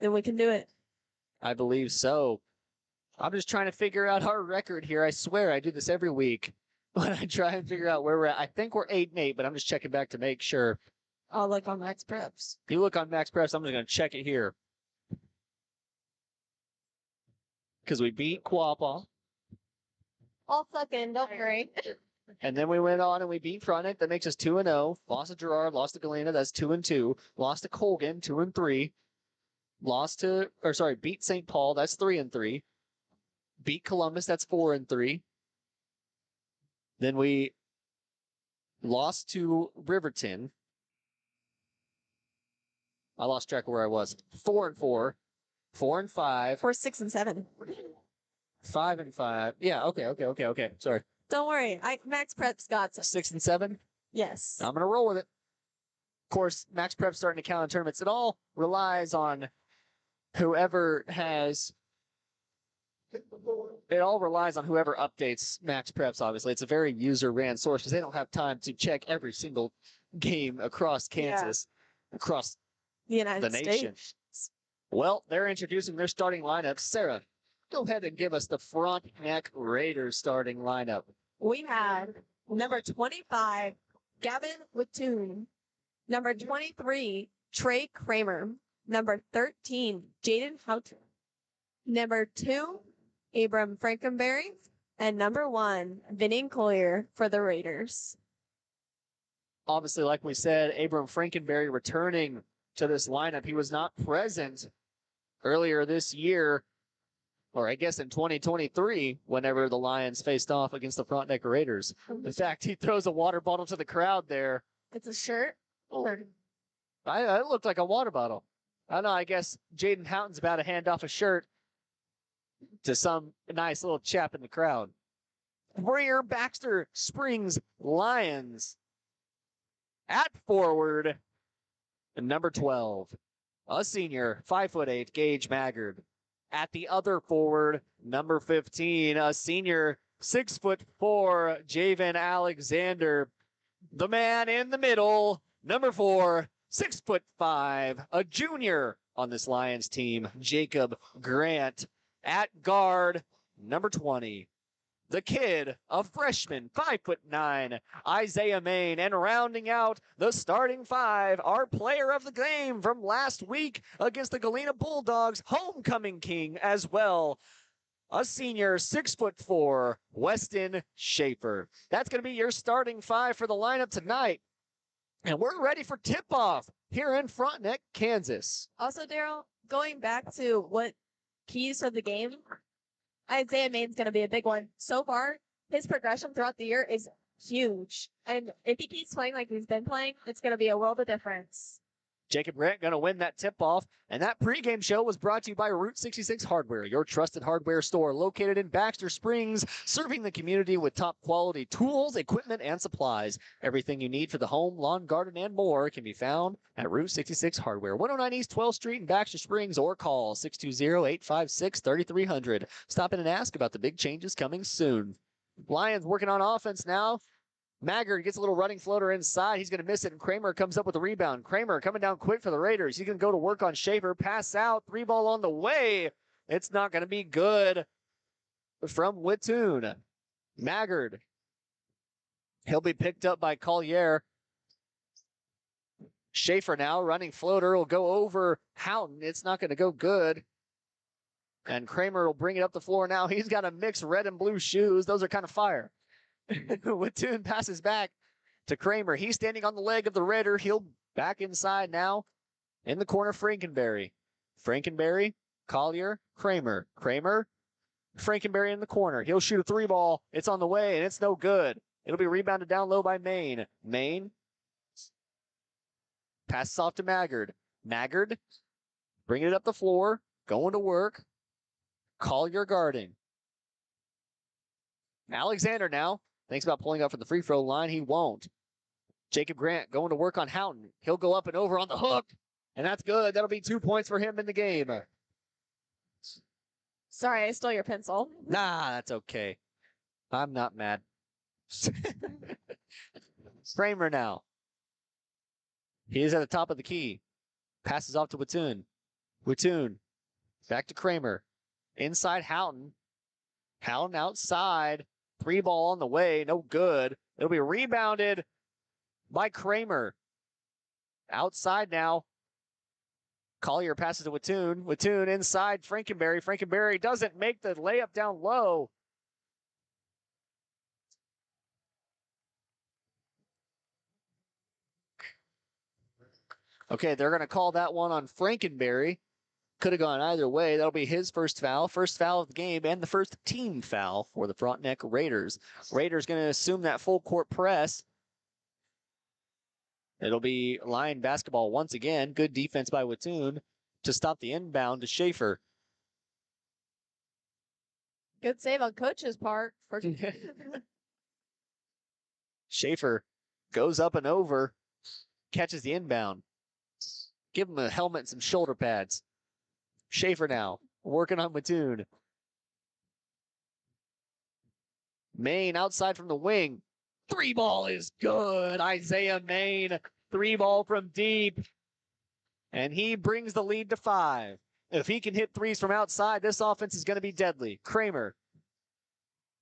then we can do it. I believe so. I'm just trying to figure out our record here. I swear I do this every week when I try and figure out where we're at. I think we're 8-8, but I'm just checking back to make sure. I'll look on Max Preps. You look on Max Preps, I'm just going to check it here. Because we beat Quapaw. I'll suck in, don't worry. And then we went on and we beat Frontenac. That makes us 2-0. Lost to Girard, lost to Galena. That's 2-2. Lost to Colgan, 2-3. Beat St. Paul. That's 3-3. Beat Columbus. That's 4-3. Then we lost to Riverton. I lost track of where I was. 4-4. 4-5. We're 6-7. 5-5. Yeah. Okay. Sorry. Don't worry. Max Prep's got some. 6-7. Yes. I'm gonna roll with it. Of course, Max Prep's starting to count in tournaments. It all relies on whoever updates Max Preps. Obviously, it's a very user-ran source because they don't have time to check every single game across Kansas, across the United nation. States. Well, they're introducing their starting lineup. Sarah, go ahead and give us the Frontenac Raiders starting lineup. We had number 25, Gavin Wittoon. Number 23, Trey Kramer. Number 13, Jaden Houghton. Number 2, Abram Frankenberry. And number 1, Vinny Collier for the Raiders. Obviously, like we said, Abram Frankenberry returning to this lineup. He was not present earlier this year, or I guess in 2023, whenever the Lions faced off against the Frontenac Raiders. In fact, he throws a water bottle to the crowd there. It's a shirt? It looked like a water bottle. I don't know, I guess Jaden Houghton's about to hand off a shirt to some nice little chap in the crowd. For your Baxter Springs Lions, at forward, number 12, a senior, 5'8", Gage Maggard. At the other forward, number 15, a senior, 6'4", Javen Alexander. The man in the middle, number 4, 6'5", a junior on this Lions team, Jacob Grant. At guard, number 20, the kid, a freshman, 5'9", Isaiah Main. And rounding out the starting 5, our player of the game from last week against the Galena Bulldogs, homecoming king as well, a senior, 6'4", Weston Schaefer. That's going to be your starting 5 for the lineup tonight. And we're ready for tip-off here in Frontenac, Kansas. Also, Daryl, going back to what keys of the game, Isaiah Main's going to be a big one. So far, his progression throughout the year is huge. And if he keeps playing like he's been playing, it's going to be a world of difference. Jacob Grant going to win that tip-off. And that pregame show was brought to you by Route 66 Hardware, your trusted hardware store located in Baxter Springs, serving the community with top-quality tools, equipment, and supplies. Everything you need for the home, lawn, garden, and more can be found at Route 66 Hardware, 109 East 12th Street in Baxter Springs, or call 620-856-3300. Stop in and ask about the big changes coming soon. Lions working on offense now. Maggard gets a little running floater inside. He's going to miss it, and Kramer comes up with a rebound. Kramer coming down quick for the Raiders. He's going to go to work on Schaefer. Pass out. 3-ball on the way. It's not going to be good from Wittoon. Maggard. He'll be picked up by Collier. Schaefer now running floater will go over Houghton. It's not going to go good. And Kramer will bring it up the floor now. He's got a mixed red and blue shoes. Those are kind of fire. Watoon passes back to Kramer. He's standing on the leg of the Raider. He'll back inside now. In the corner, Frankenberry. Frankenberry, Collier, Kramer. Kramer, Frankenberry in the corner. He'll shoot a 3-ball. It's on the way, and it's no good. It'll be rebounded down low by Maine. Maine passes off to Maggard. Maggard bringing it up the floor. Going to work. Collier guarding. Alexander now thinks about pulling up from the free throw line. He won't. Jacob Grant going to work on Houghton. He'll go up and over on the hook. And that's good. That'll be 2 points for him in the game. Sorry, I stole your pencil. Nah, that's okay. I'm not mad. Kramer now. He is at the top of the key. Passes off to Watoon. Watoon. Back to Kramer. Inside Houghton. Houghton outside. 3-ball on the way. No good. It'll be rebounded by Kramer. Outside now. Collier passes to Watoon. Watoon inside Frankenberry. Frankenberry doesn't make the layup down low. Okay, they're going to call that one on Frankenberry. Could have gone either way. That'll be his first foul of the game, and the first team foul for the Frontenac Raiders. Raiders going to assume that full court press. It'll be Lion basketball once again. Good defense by Watoon to stop the inbound to Schaefer. Good save on Coach's part. Schaefer goes up and over, catches the inbound. Give him a helmet and some shoulder pads. Schaefer now working on Watoon. Maine outside from the wing. 3-ball is good. Isaiah Maine, 3-ball from deep. And he brings the lead to 5. If he can hit threes from outside, this offense is going to be deadly. Kramer.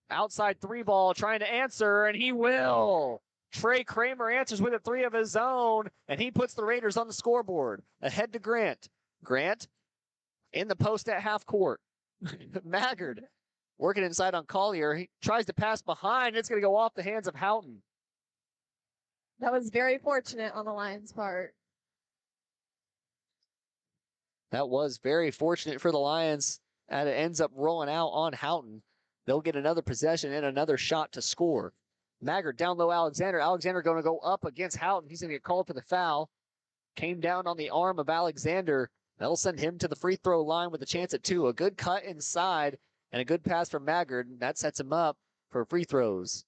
Outside 3-ball trying to answer, and he will. Trey Kramer answers with a 3 of his own, and he puts the Raiders on the scoreboard. Ahead to Grant. Grant in the post at half court. Maggard working inside on Collier. He tries to pass behind. It's going to go off the hands of Houghton. That was very fortunate on the Lions' part. That was very fortunate for the Lions, and it ends up rolling out on Houghton. They'll get another possession and another shot to score. Maggard down low Alexander. Alexander going to go up against Houghton. He's going to get called for the foul. Came down on the arm of Alexander. That'll send him to the free throw line with a chance at 2. A good cut inside and a good pass from Maggard. That sets him up for free throws.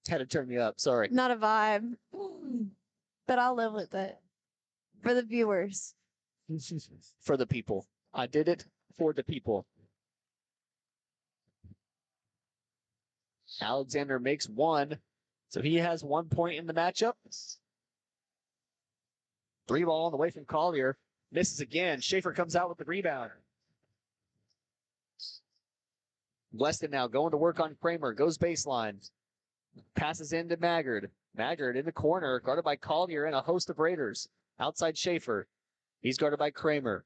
Had to turn me up. Sorry. Not a vibe. But I'll live with it. For the viewers. For the people. I did it for the people. Alexander makes 1. So he has 1 point in the matchup. 3-ball on the way from Collier. Misses again. Schaefer comes out with the rebound. Weston now going to work on Kramer. Goes baseline. Passes into Maggard. Maggard in the corner, guarded by Collier and a host of Raiders. Outside Schaefer. He's guarded by Kramer.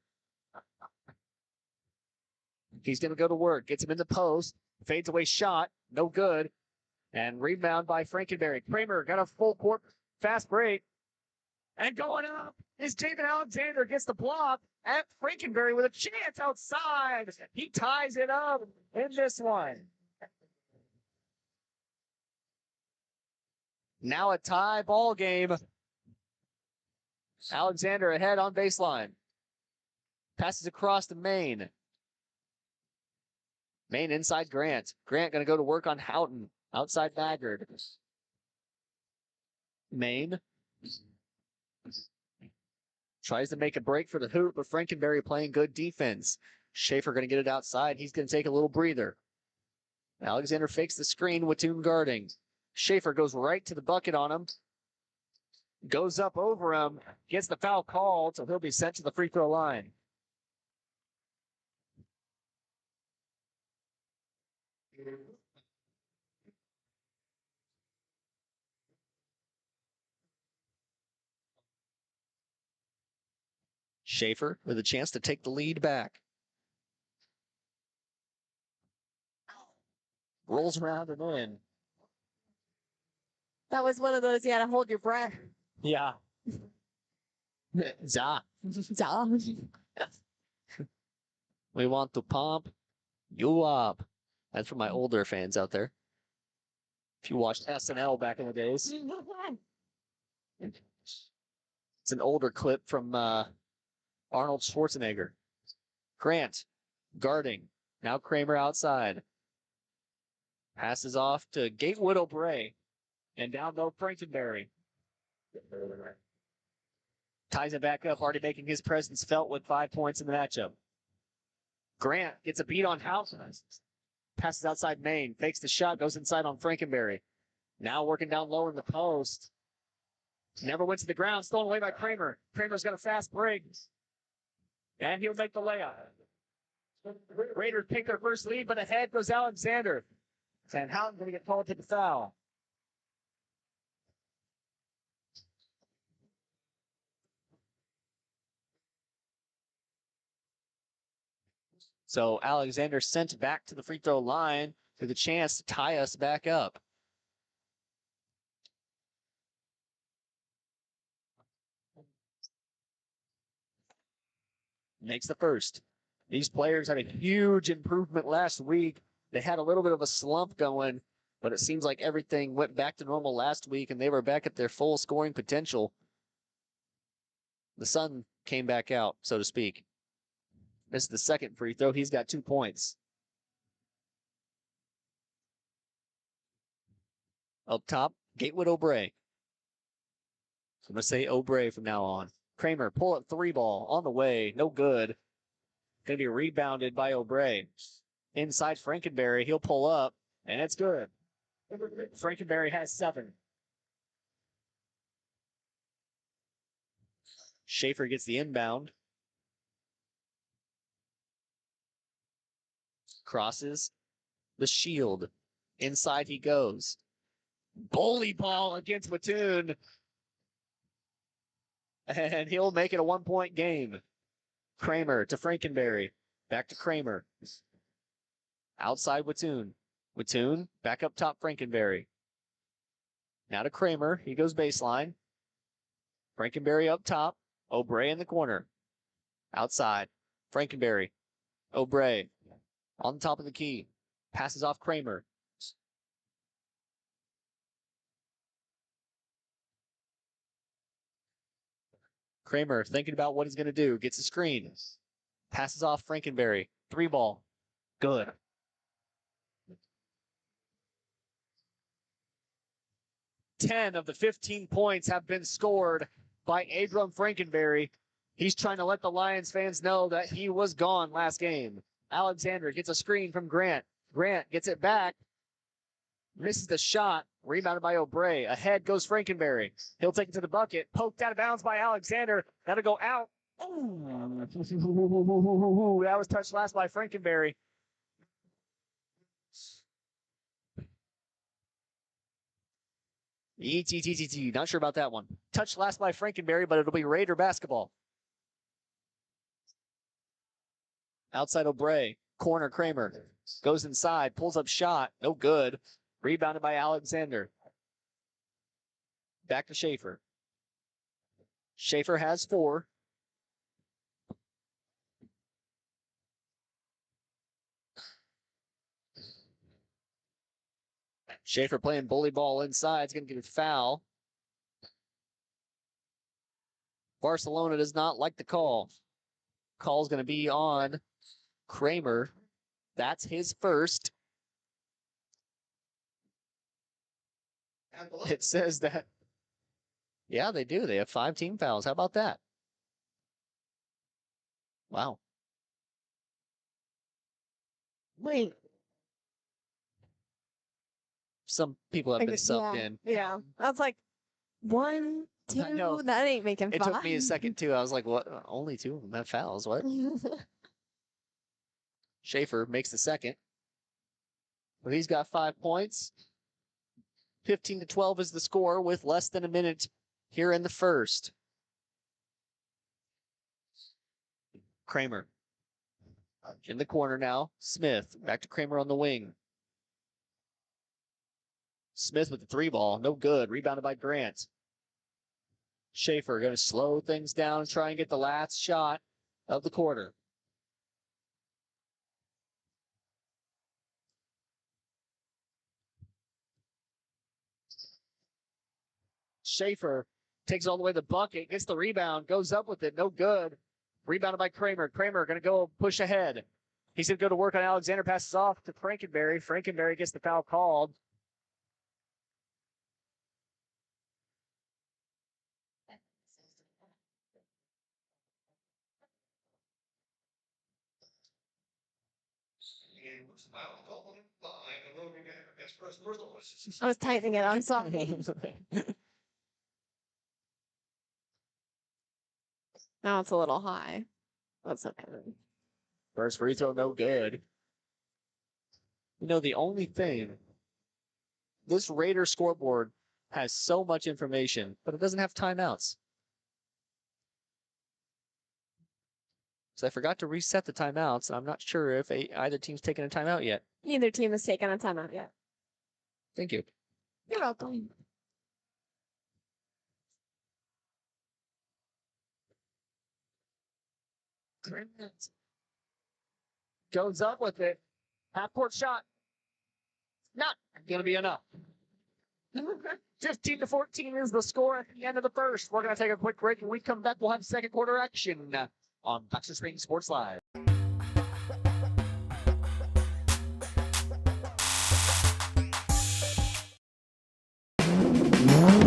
He's going to go to work. Gets him in the post. Fades away shot. No good. And rebound by Frankenberry. Kramer got a full court fast break. And going up is David Alexander. Gets the block. And Frankenberry with a chance outside. He ties it up in this one. Now a tie ball game. Alexander ahead on baseline. Passes across to Maine. Maine inside Grant. Grant going to go to work on Houghton. Outside Maggard. Maine. Tries to make a break for the hoop, but Frankenberry playing good defense. Schaefer going to get it outside. He's going to take a little breather. Alexander fakes the screen. Watoon guarding. Schaefer goes right to the bucket on him. Goes up over him. Gets the foul called, so he'll be sent to the free throw line. Schaefer with a chance to take the lead back. Rolls around and in. That was one of those you had to hold your breath. Yeah. Za. Za. We want to pump you up. That's for my older fans out there. If you watched SNL back in the days. It's an older clip from Arnold Schwarzenegger. Grant guarding. Now Kramer outside. Passes off to Gatewood O'Bray. And down low Frankenberry. Ties it back up, already making his presence felt with 5 points in the matchup. Grant gets a beat on House. Passes outside Maine. Fakes the shot, goes inside on Frankenberry. Now working down low in the post. Never went to the ground, stolen away by Kramer. Kramer's got a fast break. And he'll make the layup. Raiders take their first lead, but ahead goes Alexander. Van Houten going to get called to the foul. So Alexander sent back to the free throw line with a chance to tie us back up. Makes the first. These players had a huge improvement last week. They had a little bit of a slump going, but it seems like everything went back to normal last week and they were back at their full scoring potential. The sun came back out, so to speak. This is the second free throw. He's got 2 points. Up top, Gatewood O'Bray. So I'm going to say O'Bray from now on. Kramer, pull up 3 ball on the way. No good. Going to be rebounded by O'Bray. Inside Frankenberry. He'll pull up, and it's good. Frankenberry has 7. Schaefer gets the inbound. Crosses the shield. Inside he goes. Bully ball against Mattoon. And he'll make it a 1-point game. Kramer to Frankenberry. Back to Kramer. Outside Wattoon. Wattoon back up top Frankenberry. Now to Kramer. He goes baseline. Frankenberry up top. O'Bray in the corner. Outside. Frankenberry. O'Bray. On the top of the key. Passes off Kramer. Kramer thinking about what he's going to do. Gets a screen. Passes off Frankenberry. 3 ball. Good. Ten of the 15 points have been scored by Abram Frankenberry. He's trying to let the Lions fans know that he was gone last game. Alexander gets a screen from Grant. Grant gets it back. Misses the shot. Rebounded by O'Bray. Ahead goes Frankenberry. He'll take it to the bucket. Poked out of bounds by Alexander. That'll go out. Ooh. That was touched last by Frankenberry. Not sure about that one. Touched last by Frankenberry, but it'll be Raider basketball. Outside O'Bray. Corner Kramer. Goes inside. Pulls up shot. No good. Rebounded by Alexander. Back to Schaefer. Schaefer has 4. Schaefer playing bully ball inside. He's going to get a foul. Barcelona does not like the call. Call's going to be on Kramer. That's his first. It says that. Yeah, they do. They have 5 team fouls. How about that? Wow. Wait. Some people have been subbed in. Yeah. I was like, 1, 2, that ain't making 5. It took me a second, too. I was like, what? Only 2 of them have fouls. What? Schaefer makes the second. But he's got 5 points. 15-12 is the score with less than a minute here in the first. Kramer in the corner now. Smith back to Kramer on the wing. Smith with the 3-ball. No good. Rebounded by Grant. Schaefer going to slow things down and try and get the last shot of the quarter. Schaefer takes it all the way to the bucket, gets the rebound, goes up with it, no good. Rebounded by Kramer. Kramer going to go push ahead. He's going to go to work on Alexander, passes off to Frankenberry. Frankenberry gets the foul called. I was tightening it. I'm sorry. Now it's a little high. That's okay. First free throw, no good. You know, the only thing, this Raider scoreboard has so much information, but it doesn't have timeouts. So I forgot to reset the timeouts, and I'm not sure if either team's taken a timeout yet. Neither team has taken a timeout yet. Thank you. You're welcome. Goes up with it. Half-court shot. Not going to be enough. 15-14 is the score at the end of the first. We're going to take a quick break. When we come back, we'll have second quarter action on Baxter Springs Sports Live.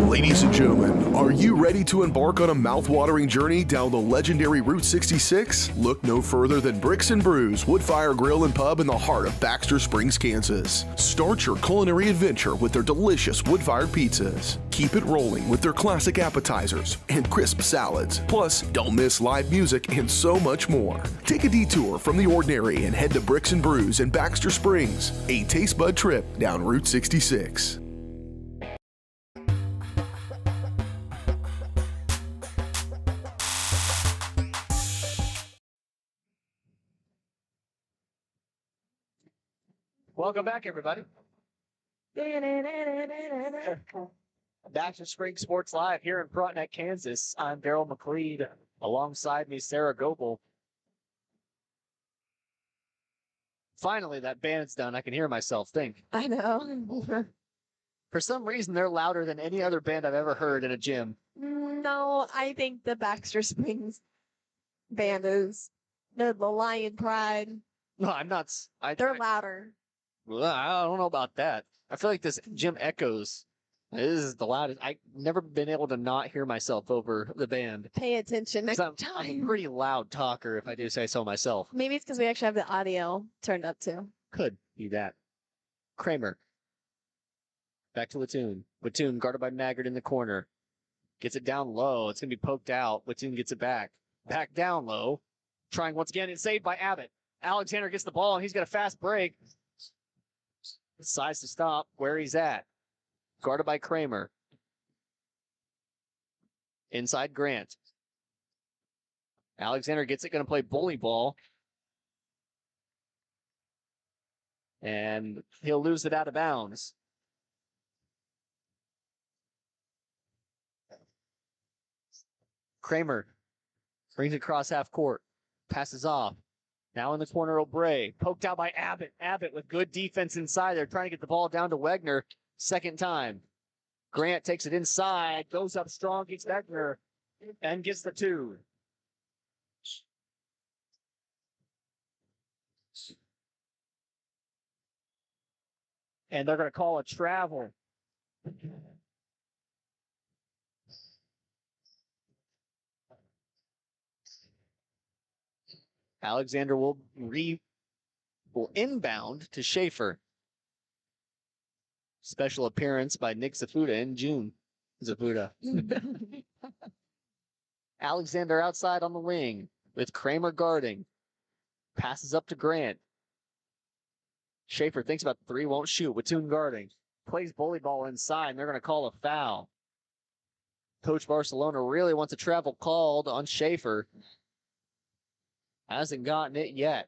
Ladies and gentlemen, are you ready to embark on a mouth-watering journey down the legendary Route 66? Look no further than Bricks and Brews Woodfire Grill and Pub in the heart of Baxter Springs, Kansas. Start your culinary adventure with their delicious wood-fired pizzas. Keep it rolling with their classic appetizers and crisp salads. Plus, don't miss live music and so much more. Take a detour from the ordinary and head to Bricks and Brews in Baxter Springs, a taste bud trip down Route 66. Welcome back, everybody. Baxter Springs Sports Live here in Frontenac, Kansas. I'm Daryl McLeod. Alongside me, Sarah Goebel. Finally, that band's done. I can hear myself think. I know. For some reason, they're louder than any other band I've ever heard in a gym. No, I think the Baxter Springs band is the Lion Pride. No, I'm not. They're louder. Well, I don't know about that. I feel like this gym echoes. This is the loudest. I've never been able to not hear myself over the band. Pay attention next I'm time. a pretty loud talker, if I do say so myself. Maybe it's because we actually have the audio turned up too. Could be that. Kramer. Back to Watoon. Watoon guarded by Maggard in the corner. Gets it down low. It's going to be poked out. Watoon gets it back. Back down low. Trying once again. It's saved by Abbott. Alexander gets the ball, and he's got a fast break. Decides to stop where he's at. Guarded by Kramer. Inside Grant. Alexander gets it, going to play bully ball. And he'll lose it out of bounds. Kramer brings it across half court. Passes off. Now in the corner, O'Bray. Poked out by Abbott. Abbott with good defense inside. They're trying to get the ball down to Wegner. Second time. Grant takes it inside. Goes up strong. Gets Wegner. And gets the two. And they're going to call a travel. Alexander will inbound to Schaefer. Special appearance by Nick Zafuda in June. Zafuda. Alexander outside on the wing with Kramer guarding. Passes up to Grant. Schaefer thinks about the three, won't shoot. Watoon guarding. Plays bully ball inside, and they're going to call a foul. Coach Barcelona really wants a travel called on Schaefer. Hasn't gotten it yet.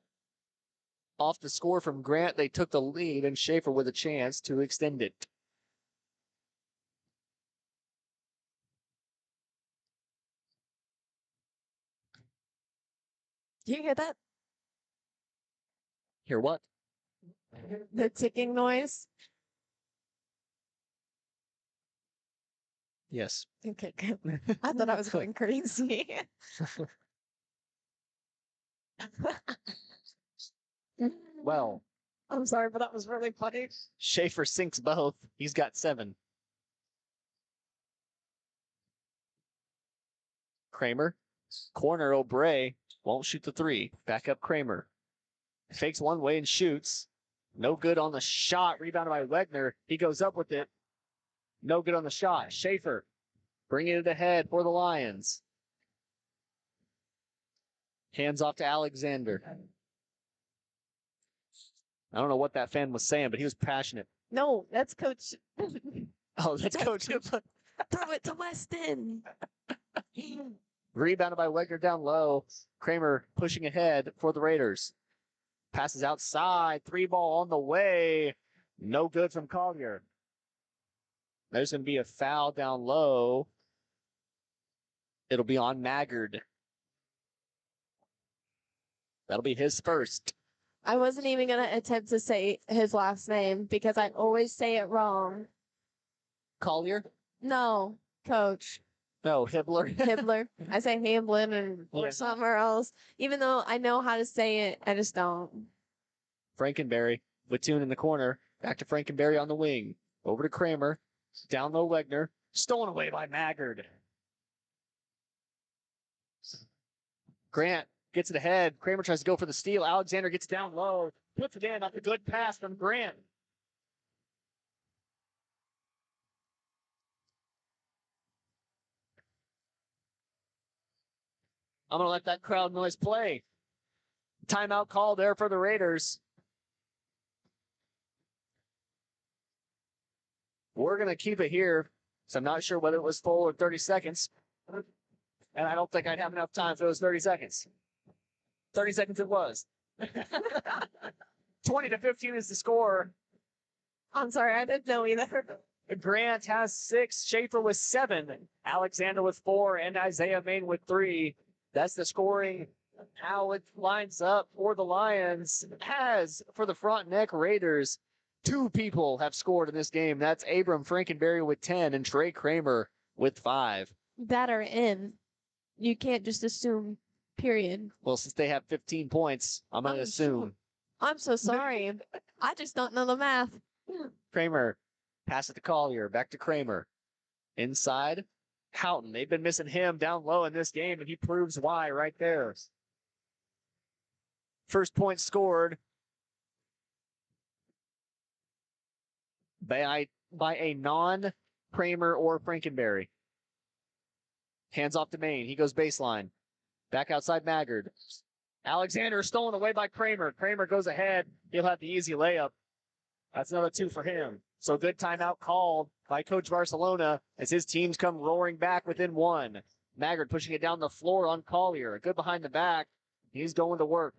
Off the score from Grant, they took the lead, and Schaefer with a chance to extend it. Do you hear that? Hear what? The ticking noise? Yes. Okay, good. I thought I was going crazy. Well, I'm sorry, but that was really funny. Schaefer sinks both. He's got 7. Kramer. Corner, O'Bray. Won't shoot the 3. Back up Kramer. Fakes one way and shoots. No good on the shot. Rebounded by Wegner. He goes up with it. No good on the shot. Schaefer bringing it ahead for the Lions. Hands off to Alexander. I don't know what that fan was saying, but he was passionate. No, that's Coach. Oh, that's Coach. Throw it to Weston. Rebounded by Wegner down low. Kramer pushing ahead for the Raiders. Passes outside. 3-ball on the way. No good from Collier. There's going to be a foul down low. It'll be on Maggard. That'll be his first. I wasn't even going to attempt to say his last name because I always say it wrong. Collier? No, Coach. No, Hibbler. Hibbler. I say Hamblin or somewhere else. Even though I know how to say it, I just don't. Frankenberry. Watoon in the corner. Back to Frankenberry on the wing. Over to Kramer. Down low Wegner. Stolen away by Maggard. Grant gets it ahead. Kramer tries to go for the steal. Alexander gets down low. Puts it in. Off a good pass from Grant. I'm going to let that crowd noise play. Timeout call there for the Raiders. We're going to keep it here, so I'm not sure whether it was full or 30 seconds. And I don't think I'd have enough time for those 30 seconds. 30 seconds it was. 20-15 is the score. I'm sorry, I didn't know either. Grant has 6, Schaefer with 7, Alexander with 4, and Isaiah Main with 3. That's the scoring, how it lines up for the Lions. As for the Frontenac Raiders, 2 people have scored in this game. That's Abram Frankenberry with 10 and Trey Kramer with 5. That are in. You can't just assume, period. Well, since they have 15 points, I'm going to assume. I'm so sorry. I just don't know the math. Kramer, pass it to Collier, back to Kramer. Inside, Houghton. They've been missing him down low in this game, and he proves why right there. First point scored by a non-Kramer or Frankenberry. Hands off to Main. He goes baseline. Back outside Maggard. Alexander stolen away by Kramer. Kramer goes ahead. He'll have the easy layup. That's another 2 for him. So good timeout called by Coach Barcelona as his teams come roaring back within 1. Maggard pushing it down the floor on Collier. Good behind the back. He's going to work.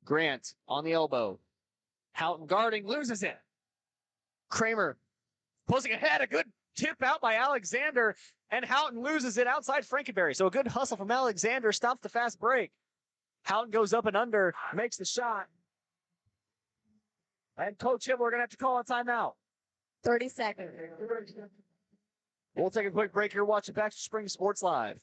Grant on the elbow. Houghton guarding, loses it. Kramer posing ahead. A good tip out by Alexander, and Houghton loses it outside Frankenberry. So a good hustle from Alexander stops the fast break. Houghton goes up and under, makes the shot. And Coach Hibbler going to have to call a timeout. 30 seconds. We'll take a quick break here watching Baxter Springs Sports Live.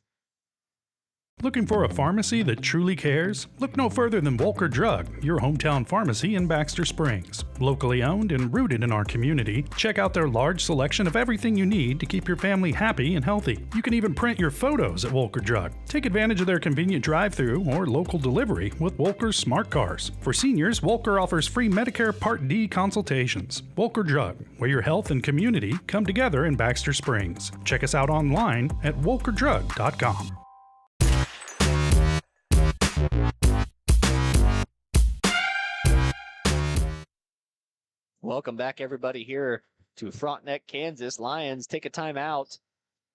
Looking for a pharmacy that truly cares? Look no further than Wolker Drug, your hometown pharmacy in Baxter Springs. Locally owned and rooted in our community, check out their large selection of everything you need to keep your family happy and healthy. You can even print your photos at Wolker Drug. Take advantage of their convenient drive-thru or local delivery with Wolker's Smart Cars. For seniors, Wolker offers free Medicare Part D consultations. Wolker Drug, where your health and community come together in Baxter Springs. Check us out online at wolkerdrug.com. Welcome back, everybody, here to Frontenac, Kansas. Lions take a timeout.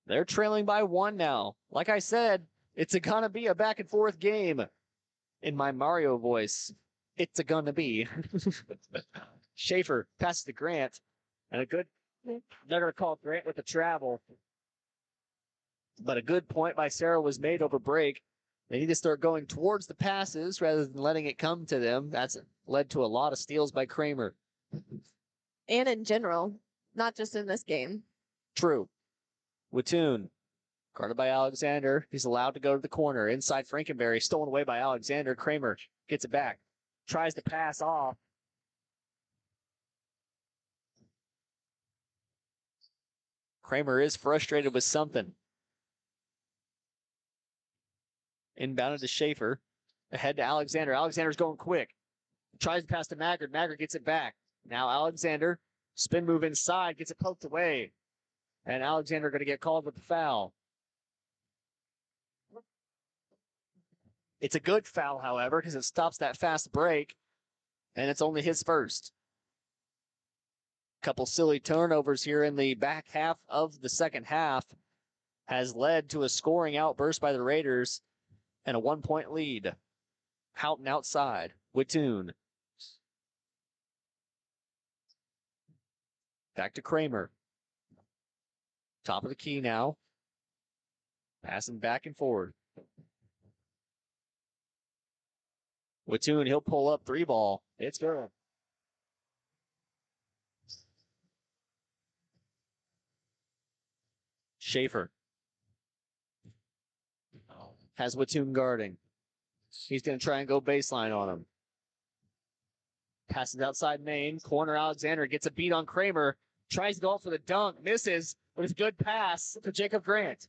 They're trailing by 1 now. Like I said, it's gonna be a back and forth game. In my Mario voice, it's gonna be. Schaefer passes to Grant, and they're gonna call Grant with the travel. But a good point by Sarah was made over break. They need to start going towards the passes rather than letting it come to them. That's led to a lot of steals by Kramer. And in general, not just in this game. True. Watoon, guarded by Alexander. He's allowed to go to the corner. Inside Frankenberry, stolen away by Alexander. Kramer gets it back. Tries to pass off. Kramer is frustrated with something. Inbounded to Schaefer. Ahead to Alexander. Alexander's going quick. Tries to pass to Maggard. Maggard gets it back. Now Alexander. Spin move inside. Gets it poked away. And Alexander going to get called with the foul. It's a good foul, however, because it stops that fast break. And it's only his first. Couple silly turnovers here in the back half of the second half has led to a scoring outburst by the Raiders and a 1-point lead. Houghton outside. Watoon. Back to Kramer. Top of the key now. Passing back and forward. Watoon, he'll pull up 3 ball. It's good. Schaefer has Watoon guarding. He's going to try and go baseline on him. Passes outside Maine. Corner Alexander gets a beat on Kramer. Tries to go for the dunk. Misses, but it's a good pass to Jacob Grant.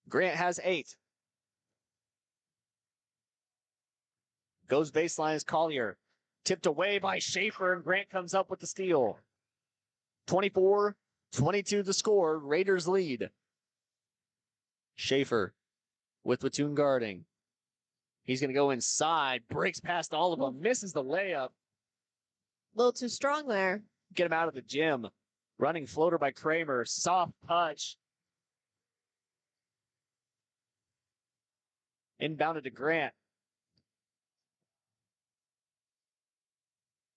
Grant has 8. Goes baseline as Collier. Tipped away by Schaefer, and Grant comes up with the steal. 24-22 the score. Raiders lead. Schaefer with Watoon guarding. He's going to go inside. Breaks past all of them. Misses the layup. A little too strong there. Get him out of the gym. Running floater by Kramer. Soft touch. Inbounded to Grant.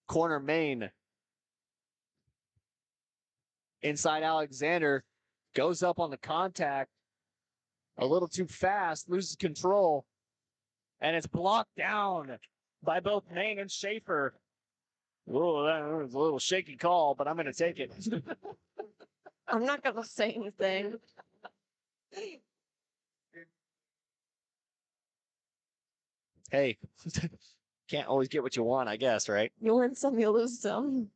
Corner Maine. Inside Alexander. Goes up on the contact. A little too fast. Loses control. And it's blocked down by both Maine and Schaefer. Whoa, that was a little shaky call, but I'm going to take it. I'm not going to say anything. Hey, can't always get what you want, I guess, right? You win some, you lose some.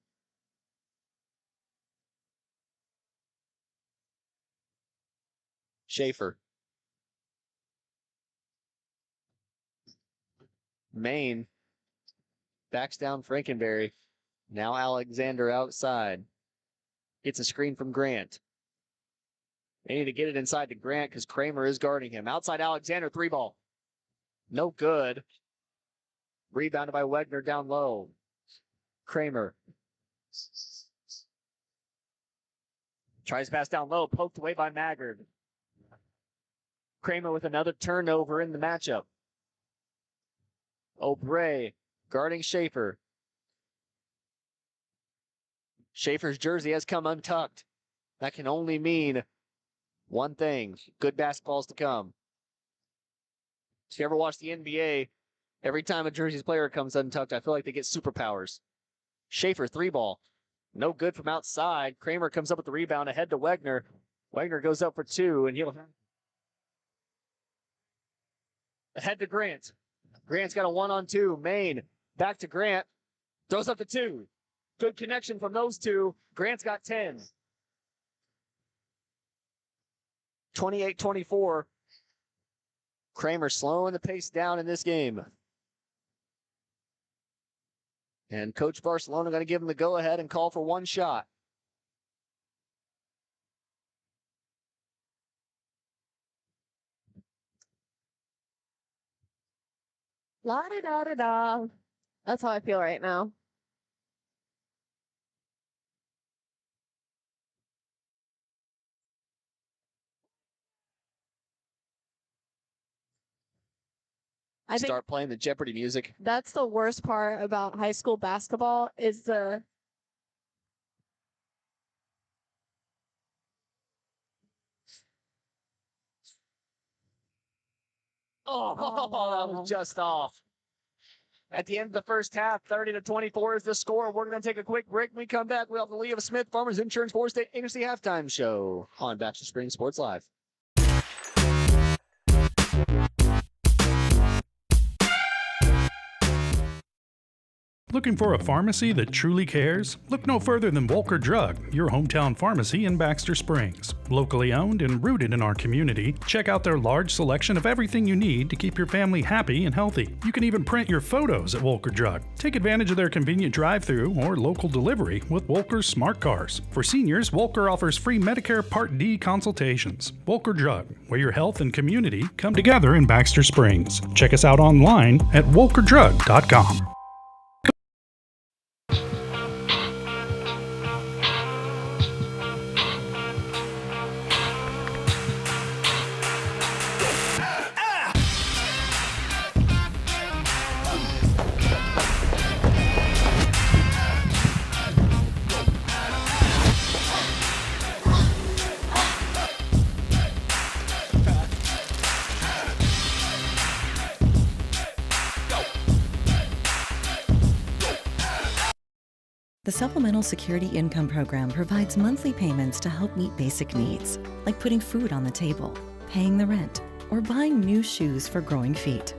Schaefer. Maine backs down Frankenberry. Now Alexander outside. Gets a screen from Grant. They need to get it inside to Grant because Kramer is guarding him. Outside Alexander, 3 ball. No good. Rebounded by Wegner down low. Kramer. Tries to pass down low, poked away by Maggard. Kramer with another turnover in the matchup. O'Bray guarding Schaefer. Schaefer's jersey has come untucked. That can only mean one thing. Good basketballs to come. If you ever watch the NBA, every time a Jersey's player comes untucked, I feel like they get superpowers. Schaefer, 3 ball. No good from outside. Kramer comes up with the rebound ahead to Wegner. Wegner goes up for 2, and he'll ahead to Grant. Grant's got a 1-on-2. Maine back to Grant. Throws up to 2. Good connection from those 2. Grant's got 10. 28-24. Kramer slowing the pace down in this game. And Coach Barcelona going to give him the go-ahead and call for 1 shot. La da da da da. That's how I feel right now. I think Start playing the Jeopardy music. that's the worst part about high school basketball is the Oh, that was just off. At the end of the first half, 30-24 is the score. We're going to take a quick break. When we come back, we'll have the Leah Smith Farmers Insurance Forest State Agency halftime show on Baxter Springs Sports Live. Looking for a pharmacy that truly cares? Look no further than Volker Drug, your hometown pharmacy in Baxter Springs. Locally owned and rooted in our community, check out their large selection of everything you need to keep your family happy and healthy. You can even print your photos at Volker Drug. Take advantage of their convenient drive-through or local delivery with Volker's Smart Cars. For seniors, Volker offers free Medicare Part D consultations. Volker Drug, where your health and community come together in Baxter Springs. Check us out online at volkerdrug.com. The Supplemental Security Income Program provides monthly payments to help meet basic needs, like putting food on the table, paying the rent, or buying new shoes for growing feet.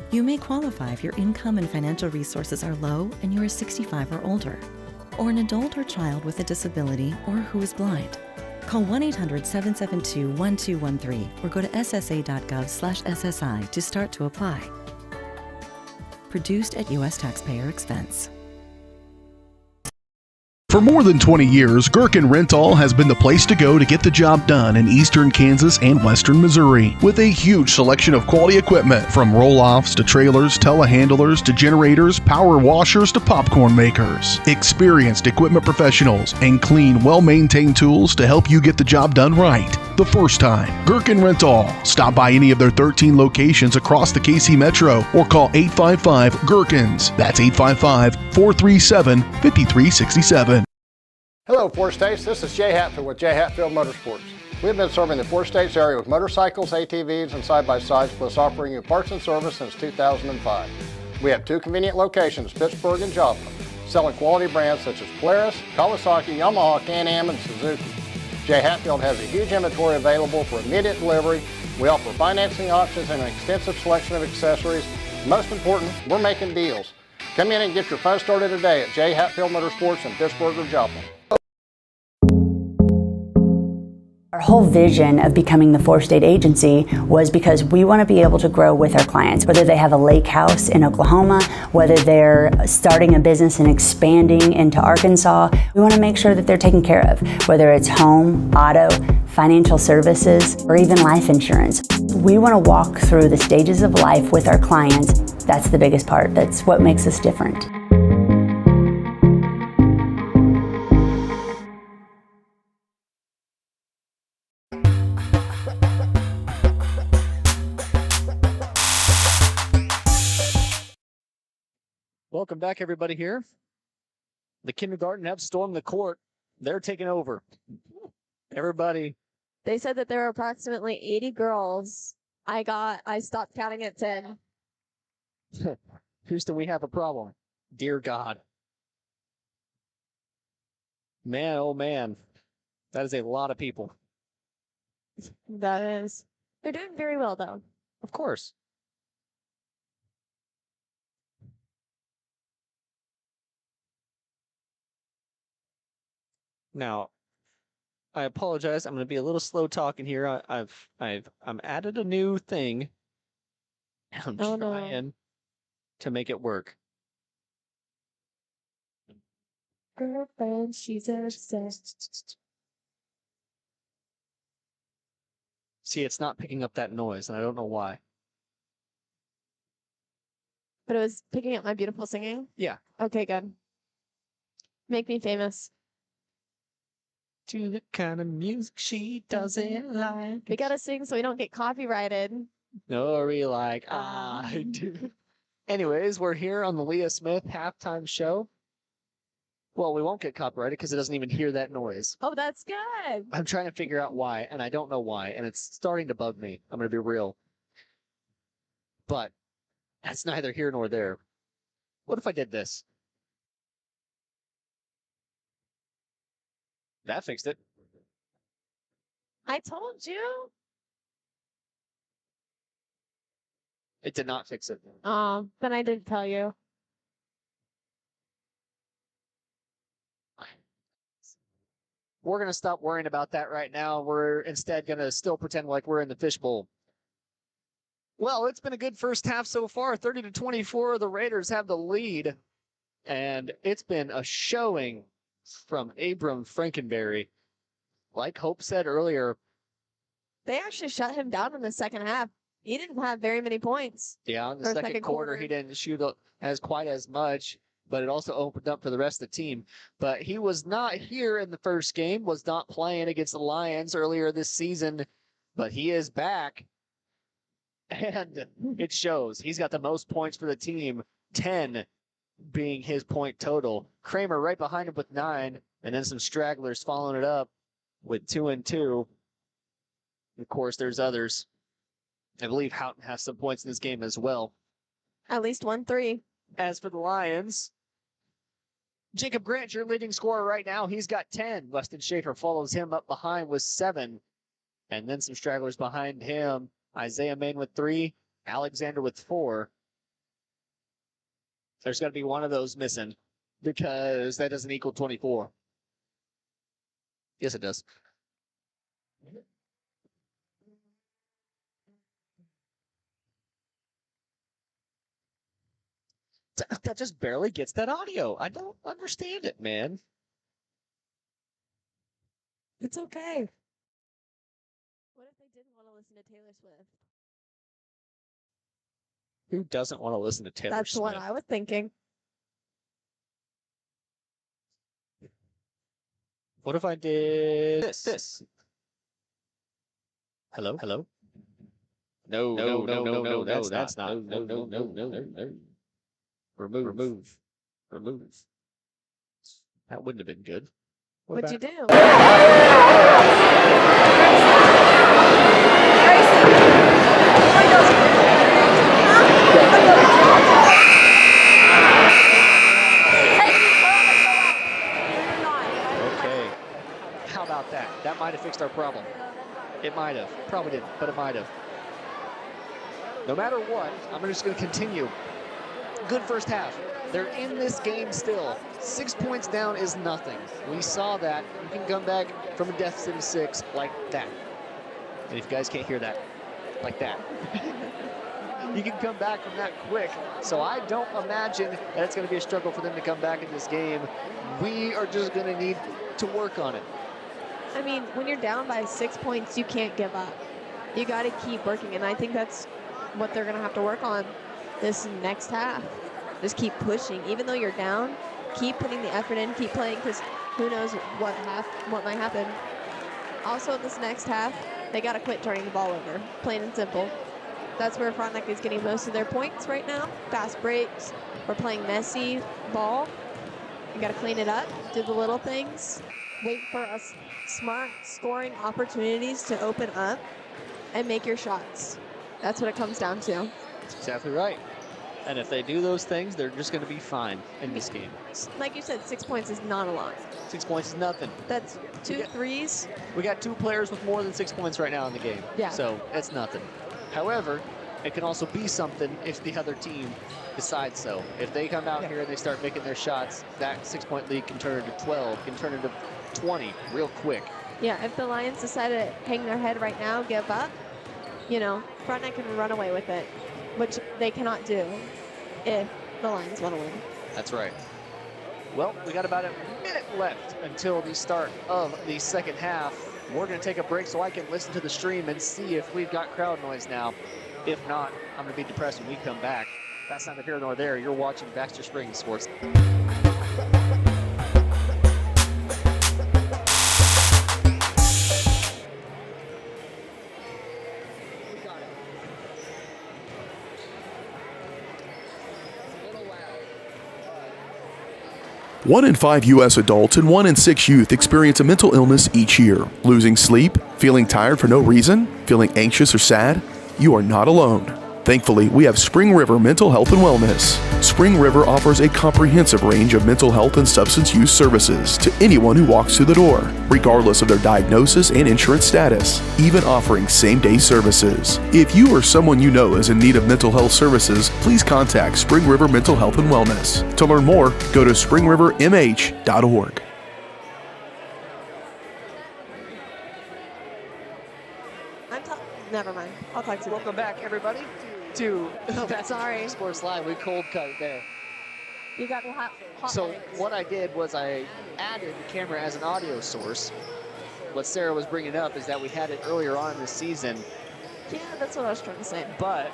You may qualify if your income and financial resources are low and you are 65 or older, or an adult or child with a disability or who is blind. Call 1-800-772-1213 or go to ssa.gov/SSI to start to apply. Produced at U.S. taxpayer expense. For more than 20 years, Gherkin Rental has been the place to go to get the job done in eastern Kansas and western Missouri. With a huge selection of quality equipment, from roll-offs to trailers, telehandlers to generators, power washers to popcorn makers. Experienced equipment professionals and clean, well-maintained tools to help you get the job done right the first time. Gherkin Rental. Stop by any of their 13 locations across the KC Metro or call 855-GHERKINS. That's 855-437-5367. Hello, Four States. This is Jay Hatfield with Jay Hatfield Motorsports. We've been serving the Four States area with motorcycles, ATVs, and side-by-sides, plus offering you parts and service since 2005. We have two convenient locations, Pittsburgh and Joplin, selling quality brands such as Polaris, Kawasaki, Yamaha, Can-Am, and Suzuki. Jay Hatfield has a huge inventory available for immediate delivery. We offer financing options and an extensive selection of accessories. Most important, we're making deals. Come in and get your fun started today at Jay Hatfield Motorsports in Pittsburgh or Joplin. Our whole vision of becoming the four-state agency was because we want to be able to grow with our clients, whether they have a lake house in Oklahoma, whether they're starting a business and expanding into Arkansas. We want to make sure that they're taken care of, whether it's home, auto, financial services, or even life insurance. We want to walk through the stages of life with our clients. That's the biggest part. That's what makes us different. Welcome back, everybody, here. The kindergarten have stormed the court. They're taking over. Everybody. They said that there were approximately 80 girls. I stopped counting at 10. Houston, we have a problem. Dear God. Man, oh man. That is a lot of people. That is. They're doing very well, though. Of course. Now, I apologize. I'm going to be a little slow talking here. I'm added a new thing. I'm trying to make it work. Girlfriend, she's obsessed. See, it's not picking up that noise, and I don't know why. But it was picking up my beautiful singing? Yeah. Okay, good. Make me famous. To the kind of music she doesn't like. We gotta sing so we don't get copyrighted. Nori like I do. Anyways, we're here on the Leah Smith halftime show. Well, we won't get copyrighted because it doesn't even hear that noise. Oh, that's good. I'm trying to figure out why, and I don't know why, and it's starting to bug me. I'm going to be real. But that's neither here nor there. What if I did this? That fixed it. I told you. It did not fix it. Oh, then I didn't tell you. We're going to stop worrying about that right now. We're instead going to still pretend like we're in the fishbowl. Well, it's been a good first half so far. 30-24, the Raiders have the lead. And it's been a showing from Abram Frankenberry. Like Hope said earlier. They actually shut him down in the second half. He didn't have very many points. Yeah, in the second quarter, he didn't shoot as quite as much, but it also opened up for the rest of the team. But he was not here in the first game, was not playing against the Lions earlier this season, but he is back. And it shows. He's got the most points for the team, 10 being his point total. Kramer right behind him with 9, and then some stragglers following it up with 2 and 2. Of course, there's others. I believe Houghton has some points in this game as well. At least 1-3. As for the Lions, Jacob Grant, your leading scorer right now, he's got 10. Weston Schaefer follows him up behind with 7. And then some stragglers behind him. Isaiah Main with 3. Alexander with 4. There's got to be one of those missing because that doesn't equal 24. Yes, it does. That just barely gets that audio. I don't understand it, man. It's okay. What if they didn't want to listen to Taylor Swift? Who doesn't want to listen to Taylor That's Swift? what I was thinking. What if I did this? Hello? Hello? No, that's not. No. Remove. That wouldn't have been good. What'd you do? Okay. How about that? That might have fixed our problem. It might have. Probably didn't, but it might have. No matter what, I'm just going to continue. Good first half. They're in this game still. 6 points down is nothing. We saw that. You can come back from a deficit of 6 like that. And if you guys can't hear that, like that. You can come back from that quick. So I don't imagine that it's going to be a struggle for them to come back in this game. We are just going to need to work on it. I mean, when you're down by 6 points, you can't give up. You got to keep working, and I think that's what they're going to have to work on this next half. Just keep pushing. Even though you're down, keep putting the effort in, keep playing, because who knows what might happen. Also, this next half, they got to quit turning the ball over, plain and simple. That's where Frontenac is getting most of their points right now. Fast breaks. We're playing messy ball. You got to clean it up, do the little things, wait for us smart scoring opportunities to open up, and make your shots. That's what it comes down to. That's exactly right. And if they do those things, they're just going to be fine in this game. Like you said, 6 points is not a lot. 6 points is nothing. That's two threes. We got 2 players with more than 6 points right now in the game. Yeah. So it's nothing. However, it can also be something if the other team decides so. If they come out here and they start making their shots, that 6-point lead can turn into 12, can turn into 20 real quick. Yeah, if the Lions decide to hang their head right now, give up, you know, Frontenac can run away with it, which they cannot do if the Lions want to win. That's right. Well, we got about a minute left until the start of the second half. We're going to take a break so I can listen to the stream and see if we've got crowd noise now. If not, I'm going to be depressed when we come back. That's neither here nor there. You're watching Baxter Springs Sports. One in 5 U.S. adults and 1 in 6 youth experience a mental illness each year. Losing sleep? Feeling tired for no reason? Feeling anxious or sad? You are not alone. Thankfully, we have Spring River Mental Health and Wellness. Spring River offers a comprehensive range of mental health and substance use services to anyone who walks through the door, regardless of their diagnosis and insurance status, even offering same-day services. If you or someone you know is in need of mental health services, please contact Spring River Mental Health and Wellness. To learn more, go to springrivermh.org. Never mind. I'll talk to you. Welcome back, everybody, to Sorry. Sports Live. We cold cut there. You got the hot So lights. what I did was I added the camera as an audio source. What Sarah was bringing up is that we had it earlier on in the season, Yeah, that's what I was trying to say. but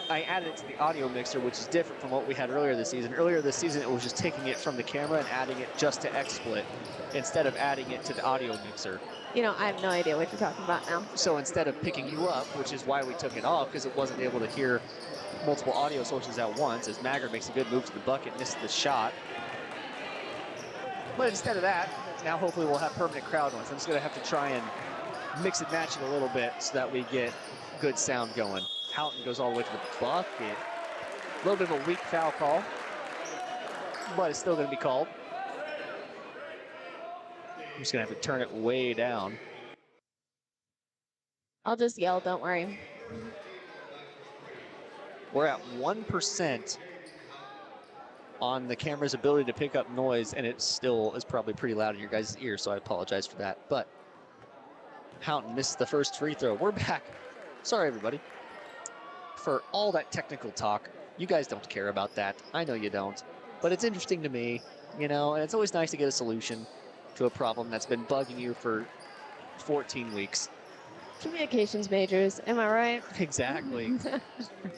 I added it to the audio mixer, which is different from what we had earlier this season. Earlier this season, it was just taking it from the camera and adding it just to XSplit instead of adding it to the audio mixer. You know, I have no idea what you're talking about now. So instead of picking you up, which is why we took it off, because it wasn't able to hear multiple audio sources at once, as Maggard makes a good move to the bucket, misses the shot. But instead of that, now hopefully we'll have permanent crowd noise. I'm just going to have to try and mix and match it a little bit so that we get good sound going. Houghton goes all the way to the bucket. A little bit of a weak foul call, but it's still going to be called. I'm just going to have to turn it way down. I'll just yell, don't worry. We're at 1% on the camera's ability to pick up noise, and it still is probably pretty loud in your guys' ears, so I apologize for that. But Houghton misses the first free throw. We're back. Sorry, everybody. For all that technical talk, you guys don't care about that. I know you don't. But it's interesting to me, you know, and it's always nice to get a solution to a problem that's been bugging you for 14 weeks. Communications majors, am I right? Exactly.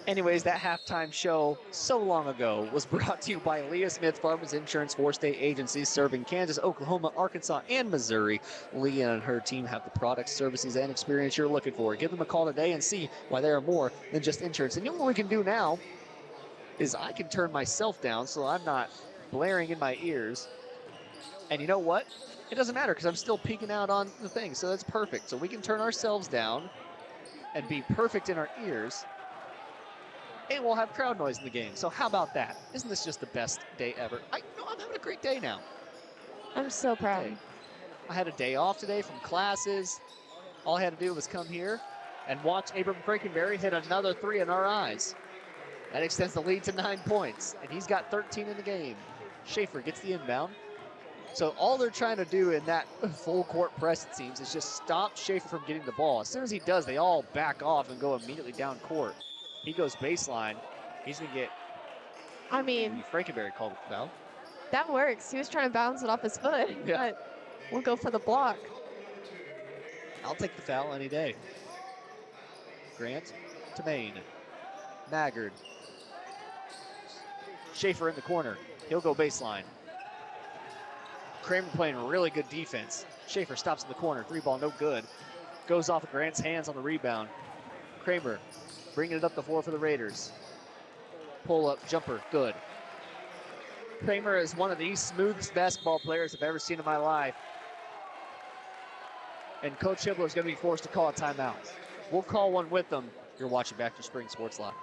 Anyways, that halftime show so long ago was brought to you by Leah Smith Farmers Insurance 4-state agencies serving Kansas, Oklahoma, Arkansas, and Missouri. Leah and her team have the products, services, and experience you're looking for. Give them a call today and see why they are more than just insurance. And you know what we can do now is I can turn myself down so I'm not blaring in my ears. And you know what? It doesn't matter because I'm still peeking out on the thing, so that's perfect. So we can turn ourselves down and be perfect in our ears, and we'll have crowd noise in the game. So how about that? Isn't this just the best day ever? I'm having a great day now. I'm so proud. I had a day off today from classes. All I had to do was come here and watch Abram Frankenberry hit another three in our eyes. That extends the lead to 9 points, and he's got 13 in the game. Schaefer gets the inbound. So all they're trying to do in that full court press, it seems, is just stop Schaefer from getting the ball. As soon as he does, they all back off and go immediately down court. He goes baseline. He's going to get Frankenberry called a foul. That works. He was trying to bounce it off his foot, but we'll go for the block. I'll take the foul any day. Grant to Maine. Maggard. Schaefer in the corner. He'll go baseline. Kramer playing really good defense. Schaefer stops in the corner. Three ball, no good. Goes off of Grant's hands on the rebound. Kramer bringing it up the floor for the Raiders. Pull up jumper, good. Kramer is one of the smoothest basketball players I've ever seen in my life. And Coach Hibbler is going to be forced to call a timeout. We'll call one with them. You're watching Baxter Springs Sports Live.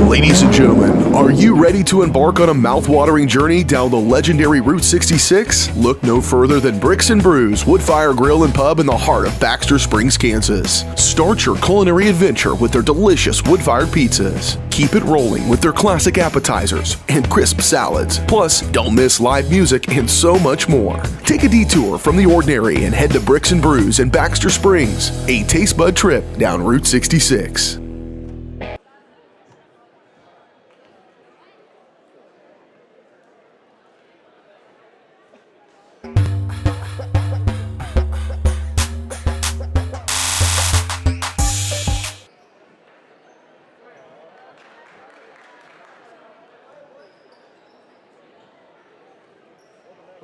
Ladies and gentlemen, are you ready to embark on a mouth-watering journey down the legendary Route 66? Look no further than Bricks and Brews Woodfire Grill and Pub in the heart of Baxter Springs, Kansas. Start your culinary adventure with their delicious wood-fired pizzas. Keep it rolling with their classic appetizers and crisp salads. Plus, don't miss live music and so much more. Take a detour from the ordinary and head to Bricks and Brews in Baxter Springs, a taste bud trip down Route 66.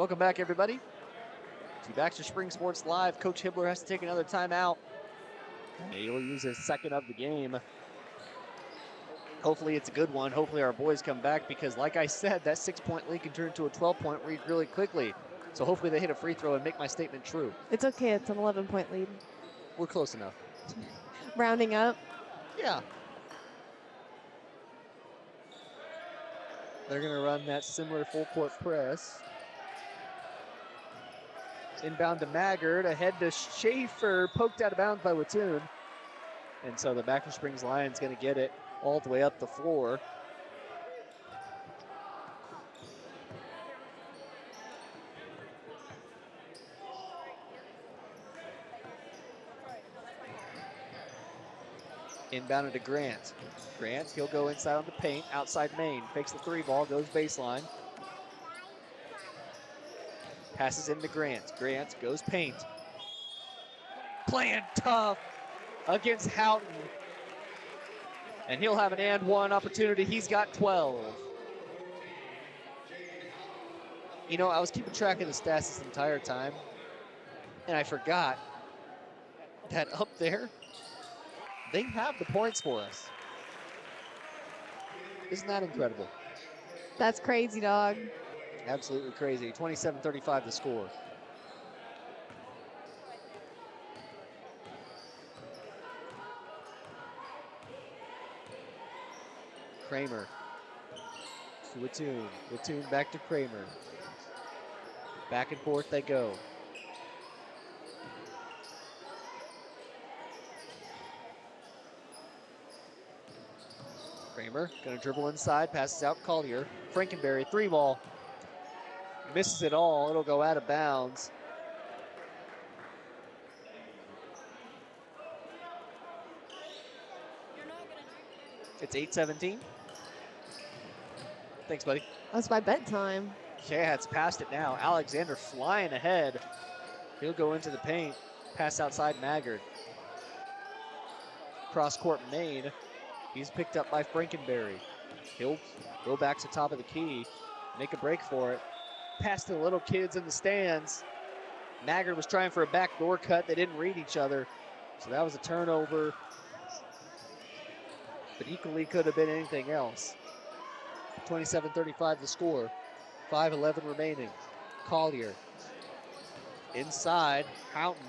Welcome back, everybody, to Baxter Spring Sports Live. Coach Hibbler has to take another timeout. He'll use his second of the game. Hopefully it's a good one. Hopefully our boys come back because, like I said, that 6-point lead can turn into a 12-point lead really quickly. So hopefully they hit a free throw and make my statement true. It's okay. It's an 11-point lead. We're close enough. Rounding up. Yeah. They're going to run that similar full-court press. Inbound to Maggard, ahead to Schaefer, poked out of bounds by Wattoon. And so the Baxter Springs Lions going to get it all the way up the floor. Inbounded to Grant. Grant, he'll go inside on the paint, outside Maine. Fakes the three ball, goes baseline. Passes into Grant. Grant goes paint. Playing tough against Houghton. And he'll have an and one opportunity. He's got 12. You know, I was keeping track of the stats this entire time, and I forgot that up there, they have the points for us. Isn't that incredible? That's crazy, dog. Absolutely crazy. 27-35 the score. Kramer to Wattoon. Wattoon back to Kramer. Back and forth they go. Kramer gonna dribble inside, passes out Collier. Frankenberry, three ball. Misses it all, it'll go out of bounds. It's 8:17. Thanks, buddy. That's my bedtime. Yeah, it's past it now. Alexander flying ahead. He'll go into the paint. Pass outside Maggard. Cross court Maine. He's picked up by Frankenberry. He'll go back to top of the key. Make a break for it. Pass to the little kids in the stands. Maggard was trying for a backdoor cut. They didn't read each other. So that was a turnover. But equally could have been anything else. 27-35 the score. 5:11 remaining. Collier. Inside, Houghton.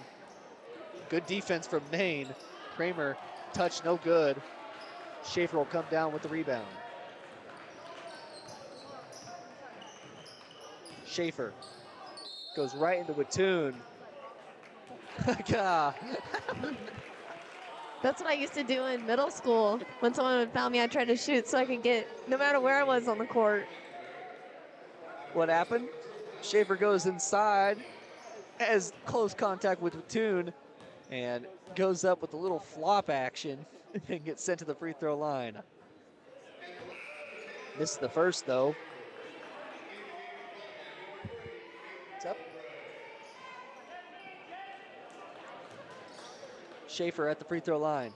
Good defense from Maine. Kramer, touch no good. Schaefer will come down with the rebound. Schaefer goes right into Wattoon. That's what I used to do in middle school. When someone would foul me, I'd try to shoot so I could get, no matter where I was on the court. What happened? Schaefer goes inside, has close contact with Wattoon, and goes up with a little flop action and gets sent to the free throw line. Missed the first, though. What's up? Schaefer at the free throw line.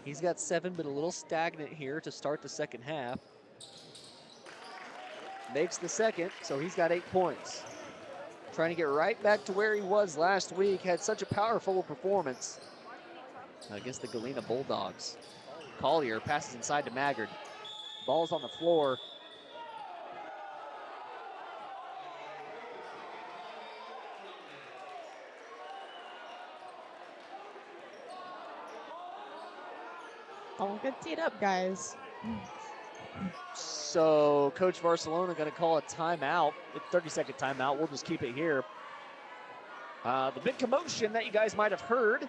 He's got 7, but a little stagnant here to start the second half. Makes the second, so he's got 8 points. Trying to get right back to where he was last week. Had such a powerful performance against the Galena Bulldogs. Collier passes inside to Maggard. Ball's on the floor. Don't get teed up, guys. So Coach Barcelona going to call a timeout, a 30-second timeout. We'll just keep it here. The big commotion that you guys might have heard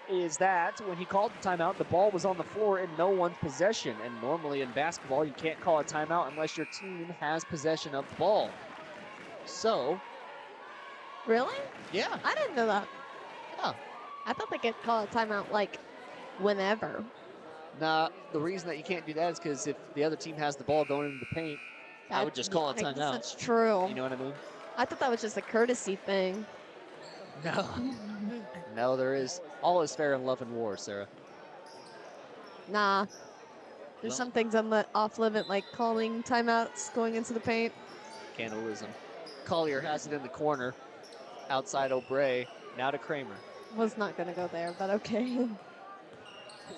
is that when he called the timeout, the ball was on the floor in no one's possession. And normally in basketball, you can't call a timeout unless your team has possession of the ball. So. Really? Yeah. I didn't know that. Yeah. I thought they could call a timeout like whenever. Nah, the reason that you can't do that is because if the other team has the ball going into the paint, I would just call a timeout. That's true. You know what I mean? I thought that was just a courtesy thing. No. No, there is. All is fair in love and war, Sarah. Nah. There's Well. some things I'm off limit, like calling timeouts, going into the paint. Cannibalism. Collier has it in the corner. Outside O'Bray. Now to Kramer. Was not going to go there, but okay.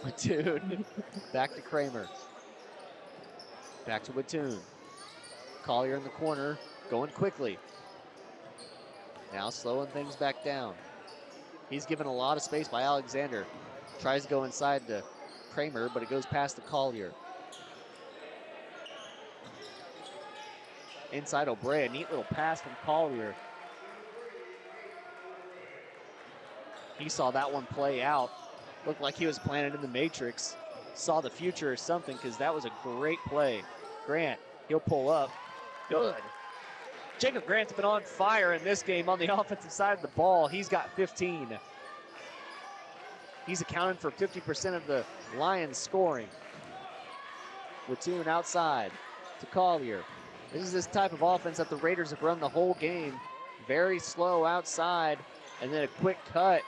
Watoon. Back to Kramer. Back to Watoon. Collier in the corner. Going quickly. Now slowing things back down. He's given a lot of space by Alexander. Tries to go inside to Kramer, but it goes past the Collier. Inside O'Bray, a neat little pass from Collier. He saw that one play out. Looked like he was planted in the matrix. Saw the future or something, because that was a great play. Grant, he'll pull up. Good. Jacob Grant's been on fire in this game on the offensive side of the ball. He's got 15. He's accounted for 50% of the Lions scoring. Watoon outside to Collier. This is this type of offense that the Raiders have run the whole game. Very slow outside, and then a quick cut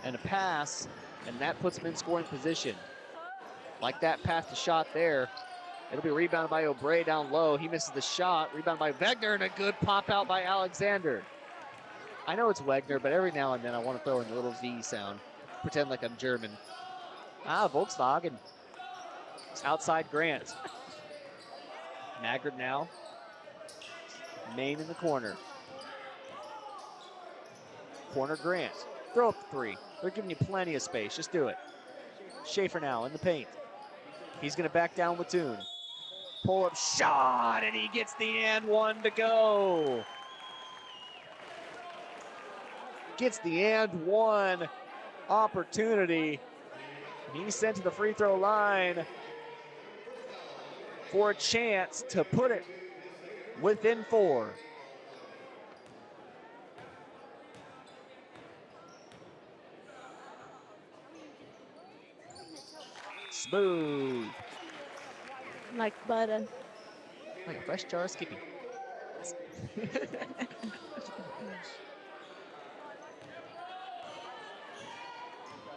and a pass, and that puts them in scoring position. Like that pass to shot there. It'll be rebounded by O'Bray down low. He misses the shot. Rebounded by Wegner, and a good pop out by Alexander. I know it's Wegner, but every now and then I want to throw in a little V sound. Pretend like I'm German. Volkswagen. It's outside Grant. Maggard now. Main in the corner. Corner Grant. Throw up the three. They're giving you plenty of space. Just do it. Schaefer now in the paint. He's going to back down Watoon. Pull up shot, and he gets the and one to go. Gets the and one opportunity. And he's sent to the free throw line for a chance to put it within 4. Smooth. Like butter. Like a fresh jar of Skippy.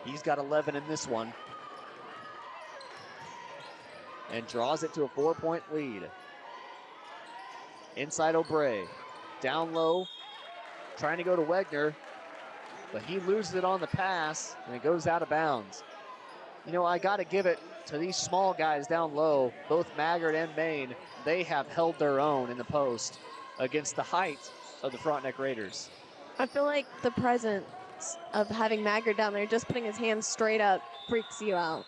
He's got 11 in this one. And draws it to a 4-point lead. Inside O'Bray. Down low. Trying to go to Wegner. But he loses it on the pass, and it goes out of bounds. You know, I got to give it to these small guys down low, both Maggard and Main. They have held their own in the post against the height of the Frontenac Raiders. I feel like the presence of having Maggard down there, just putting his hands straight up, freaks you out.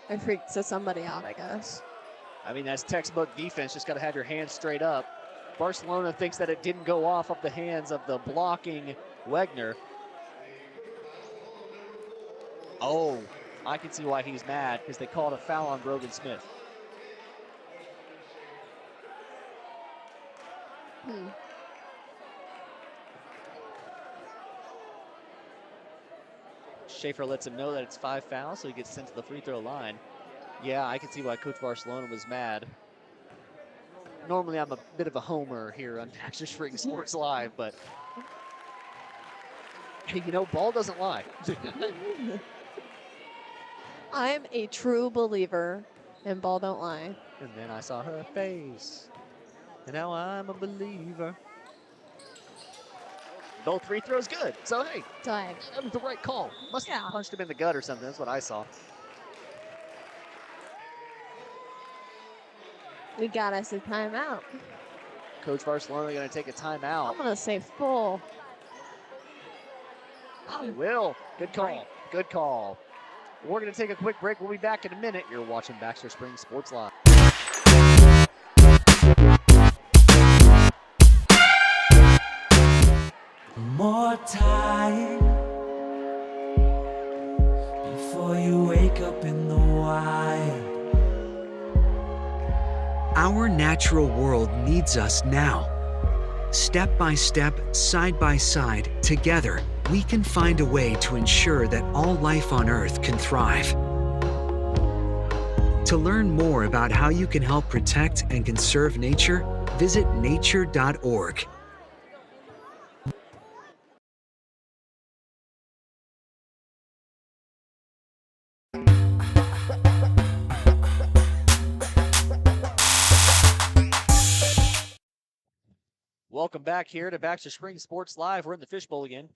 It freaks somebody out, I guess. I mean, that's textbook defense. Just got to have your hands straight up. Barcelona thinks that it didn't go off the hands of the blocking Wegner. Oh, I can see why he's mad, because they called a foul on Brogan Smith. Schaefer lets him know that it's 5 fouls, so he gets sent to the free throw line. Yeah, I can see why Coach Barcelona was mad. Normally, I'm a bit of a homer here on Baxter Springs Sports Live, but hey, you know, ball doesn't lie. I'm a true believer in ball don't lie. And then I saw her face, and now I'm a believer. Both free throws good, so hey, that was the right call. Must have punched him in the gut or something, that's what I saw. We got us a timeout. Coach Barcelona going to take a timeout. I'm going to say full. He will. Good call. Good call. We're going to take a quick break. We'll be back in a minute. You're watching Baxter Springs Sports Live. More time before you wake up in the wild. Our natural world needs us now. Step by step, side by side, together, we can find a way to ensure that all life on Earth can thrive. To learn more about how you can help protect and conserve nature, visit nature.org. Welcome back here to Baxter Springs Sports Live. We're in the fishbowl again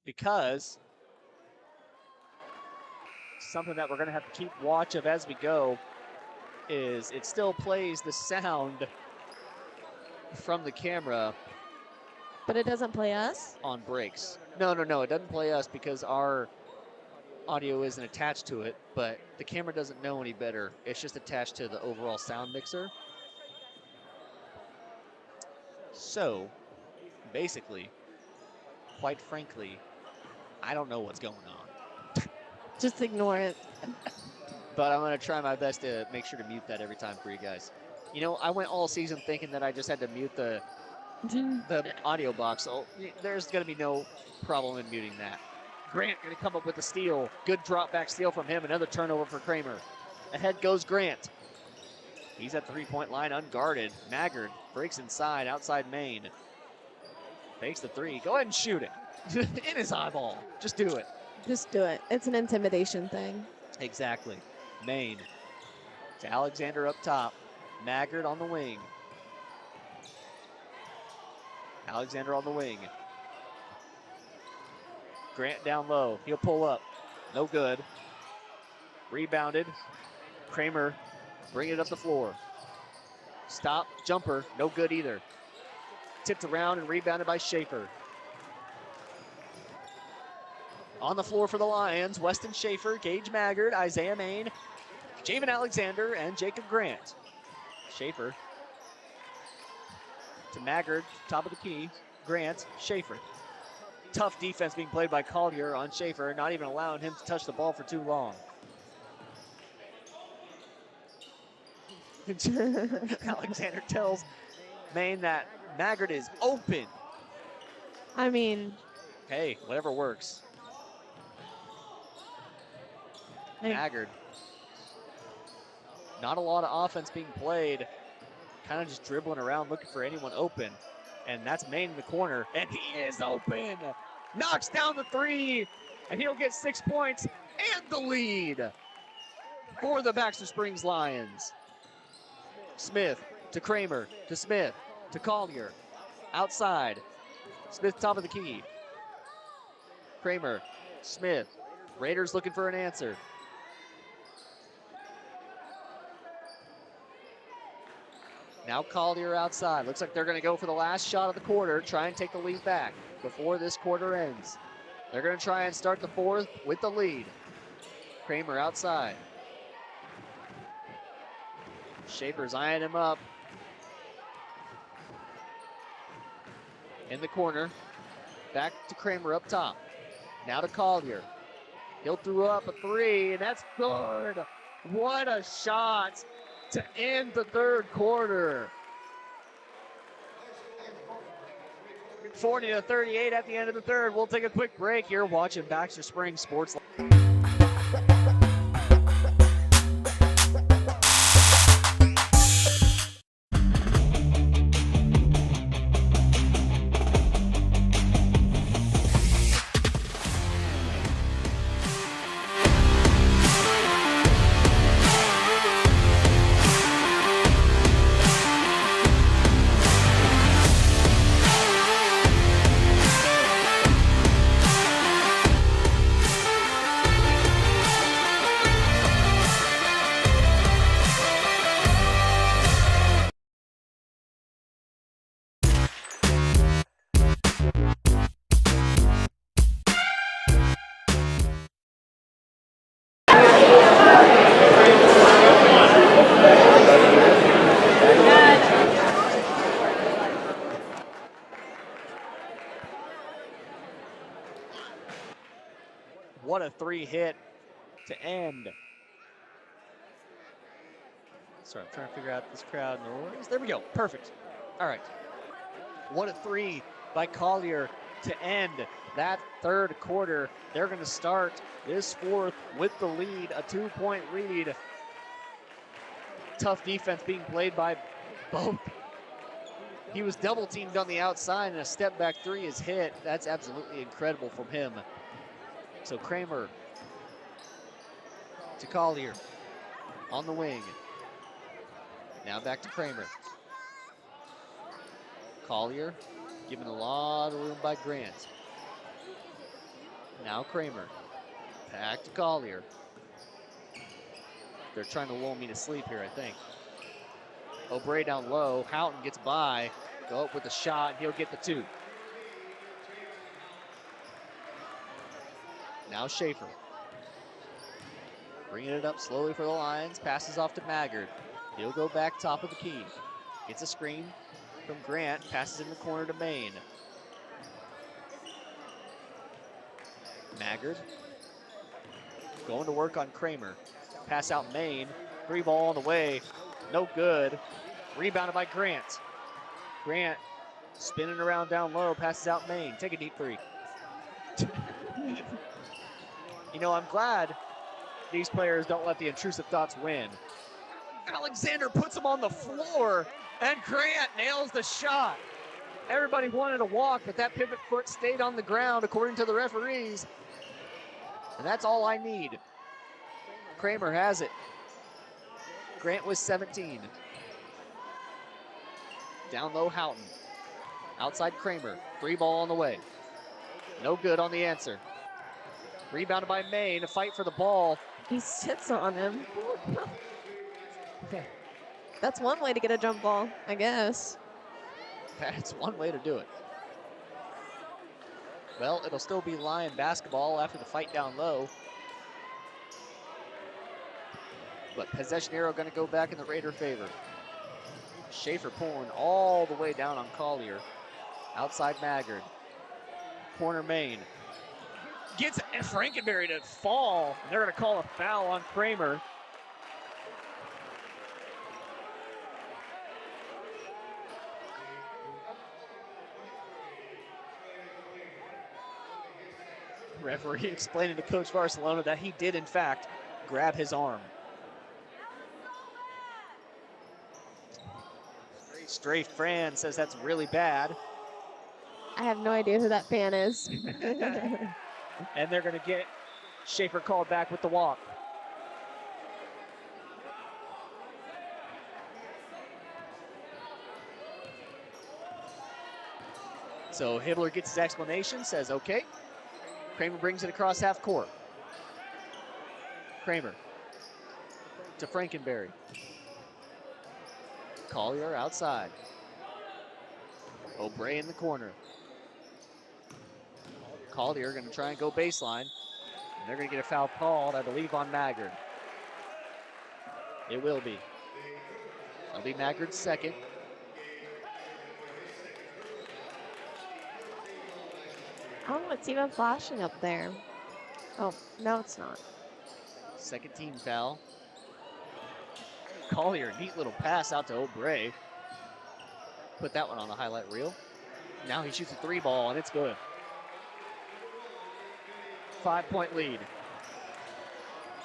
because something that we're going to have to keep watch of as we go is it still plays the sound from the camera. But it doesn't play us? On breaks. No. It doesn't play us because our audio isn't attached to it, but the camera doesn't know any better. It's just attached to the overall sound mixer. So, basically, quite frankly, I don't know what's going on. Just ignore it. But I'm going to try my best to make sure to mute that every time for you guys. You know, I went all season thinking that I just had to mute the audio box, so there's going to be no problem in muting that. Grant going to come up with a steal. Good drop back steal from him. Another turnover for Kramer. Ahead goes Grant. He's at the three-point line unguarded. Maggard breaks inside, outside Maine. Fakes the three. Go ahead and shoot it. In his eyeball. Just do it. Just do it. It's an intimidation thing. Exactly. Maine to Alexander up top. Maggard on the wing. Alexander on the wing. Grant down low. He'll pull up. No good. Rebounded. Kramer bring it up the floor. Stop. Jumper. No good either. Tipped around and rebounded by Schaefer. On the floor for the Lions, Weston Schaefer, Gage Maggard, Isaiah Maine, Jamin Alexander, and Jacob Grant. Schaefer to Maggard, top of the key. Grant, Schaefer. Tough defense being played by Collier on Schaefer, not even allowing him to touch the ball for too long. Alexander tells Maine that Maggard is open. I mean, hey, whatever works. Maggard. Not a lot of offense being played. Kind of just dribbling around looking for anyone open. And that's Maine in the corner. And he is open. Knocks down the three. And he'll get 6 points and the lead for the Baxter Springs Lions. Smith to Kramer to Smith to Collier. Outside. Smith top of the key. Kramer. Smith. Raiders looking for an answer. Now Collier outside. Looks like they're going to go for the last shot of the quarter, try and take the lead back before this quarter ends. They're going to try and start the fourth with the lead. Kramer outside. Schaefer's eyeing him up. In the corner. Back to Kramer up top. Now to Collier. He'll throw up a three, and that's good. What a shot to end the third quarter. 40-38 at the end of the third. We'll take a quick break. You're watching Baxter Springs Sports Live. What a three hit to end. Sorry, I'm trying to figure out this crowd noise. There we go. Perfect. All right. What a three by Collier to end that third quarter. They're going to start this fourth with the lead, a 2-point lead. Tough defense being played by both. He was double teamed on the outside, and a step back three is hit. That's absolutely incredible from him. So Kramer to Collier on the wing. Now back to Kramer. Collier Given a lot of room by Grant. Now Kramer. Back to Collier. They're trying to lull me to sleep here, I think. O'Bray down low. Houghton gets by. Go up with a shot. He'll get the 2. Now Schaefer. Bringing it up slowly for the Lions. Passes off to Maggard. He'll go back top of the key. Gets a screen from Grant. Passes in the corner to Maine. Maggard. Going to work on Kramer. Pass out Maine. 3 ball on the way. No good. Rebounded by Grant. Grant spinning around down low. Passes out Maine. Take a deep 3. You know, I'm glad these players don't let the intrusive thoughts win. Alexander puts him on the floor, and Grant nails the shot. Everybody wanted a walk, but that pivot foot stayed on the ground, according to the referees. And that's all I need. Kramer has it. Grant was 17. Down low, Houghton. Outside Kramer. 3 ball on the way. No good on the answer. Rebounded by Maine. A fight for the ball. He sits on him. That's one way to get a jump ball, I guess. That's one way to do it. Well, it'll still be Lion basketball after the fight down low. But possession arrow going to go back in the Raider favor. Schaefer pulling all the way down on Collier. Outside Maggard. Corner Maine. Gets Frankenberry to fall. They're going to call a foul on Kramer. Referee explaining to Coach Barcelona that he did, in fact, grab his arm. Stray Fran says that's really bad. I have no idea who that fan is. And they're going to get Schaefer called back with the walk. So Hibbler gets his explanation, says okay. Kramer brings it across half court. Kramer to Frankenberry. Collier outside. O'Bray in the corner. Collier going to try and go baseline. And they're going to get a foul called, I believe, on Maggard. It will be. It'll be Maggard's second. Oh, it's even flashing up there. Oh, no, it's not. Second team foul. Collier, neat little pass out to O'Bray. Put that one on the highlight reel. Now he shoots a 3 ball, and it's good. 5-point lead.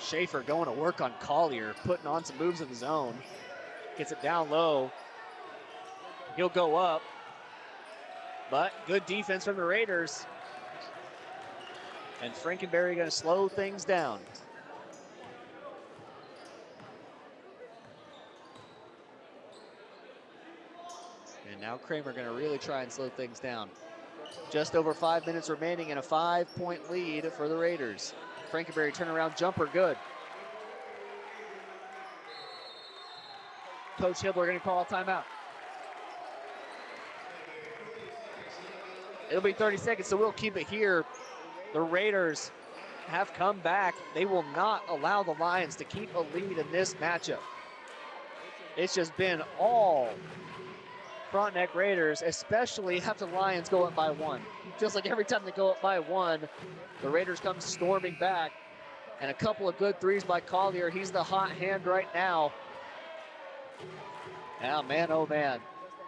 Schaefer going to work on Collier, putting on some moves of his own. Gets it down low. He'll go up. But good defense from the Raiders. And Frankenberry going to slow things down. And now Kramer going to really try and slow things down. Just over 5 minutes remaining and a 5-point lead for the Raiders. Frankenberry turnaround jumper, good. Coach Hibbler going to call a timeout. It'll be 30 seconds, so we'll keep it here. The Raiders have come back. They will not allow the Lions to keep a lead in this matchup. It's just been all Frontenac Raiders, especially after the Lions go up by 1. It feels like every time they go up by 1, the Raiders come storming back. And a couple of good threes by Collier. He's the hot hand right now. Now, man, oh man.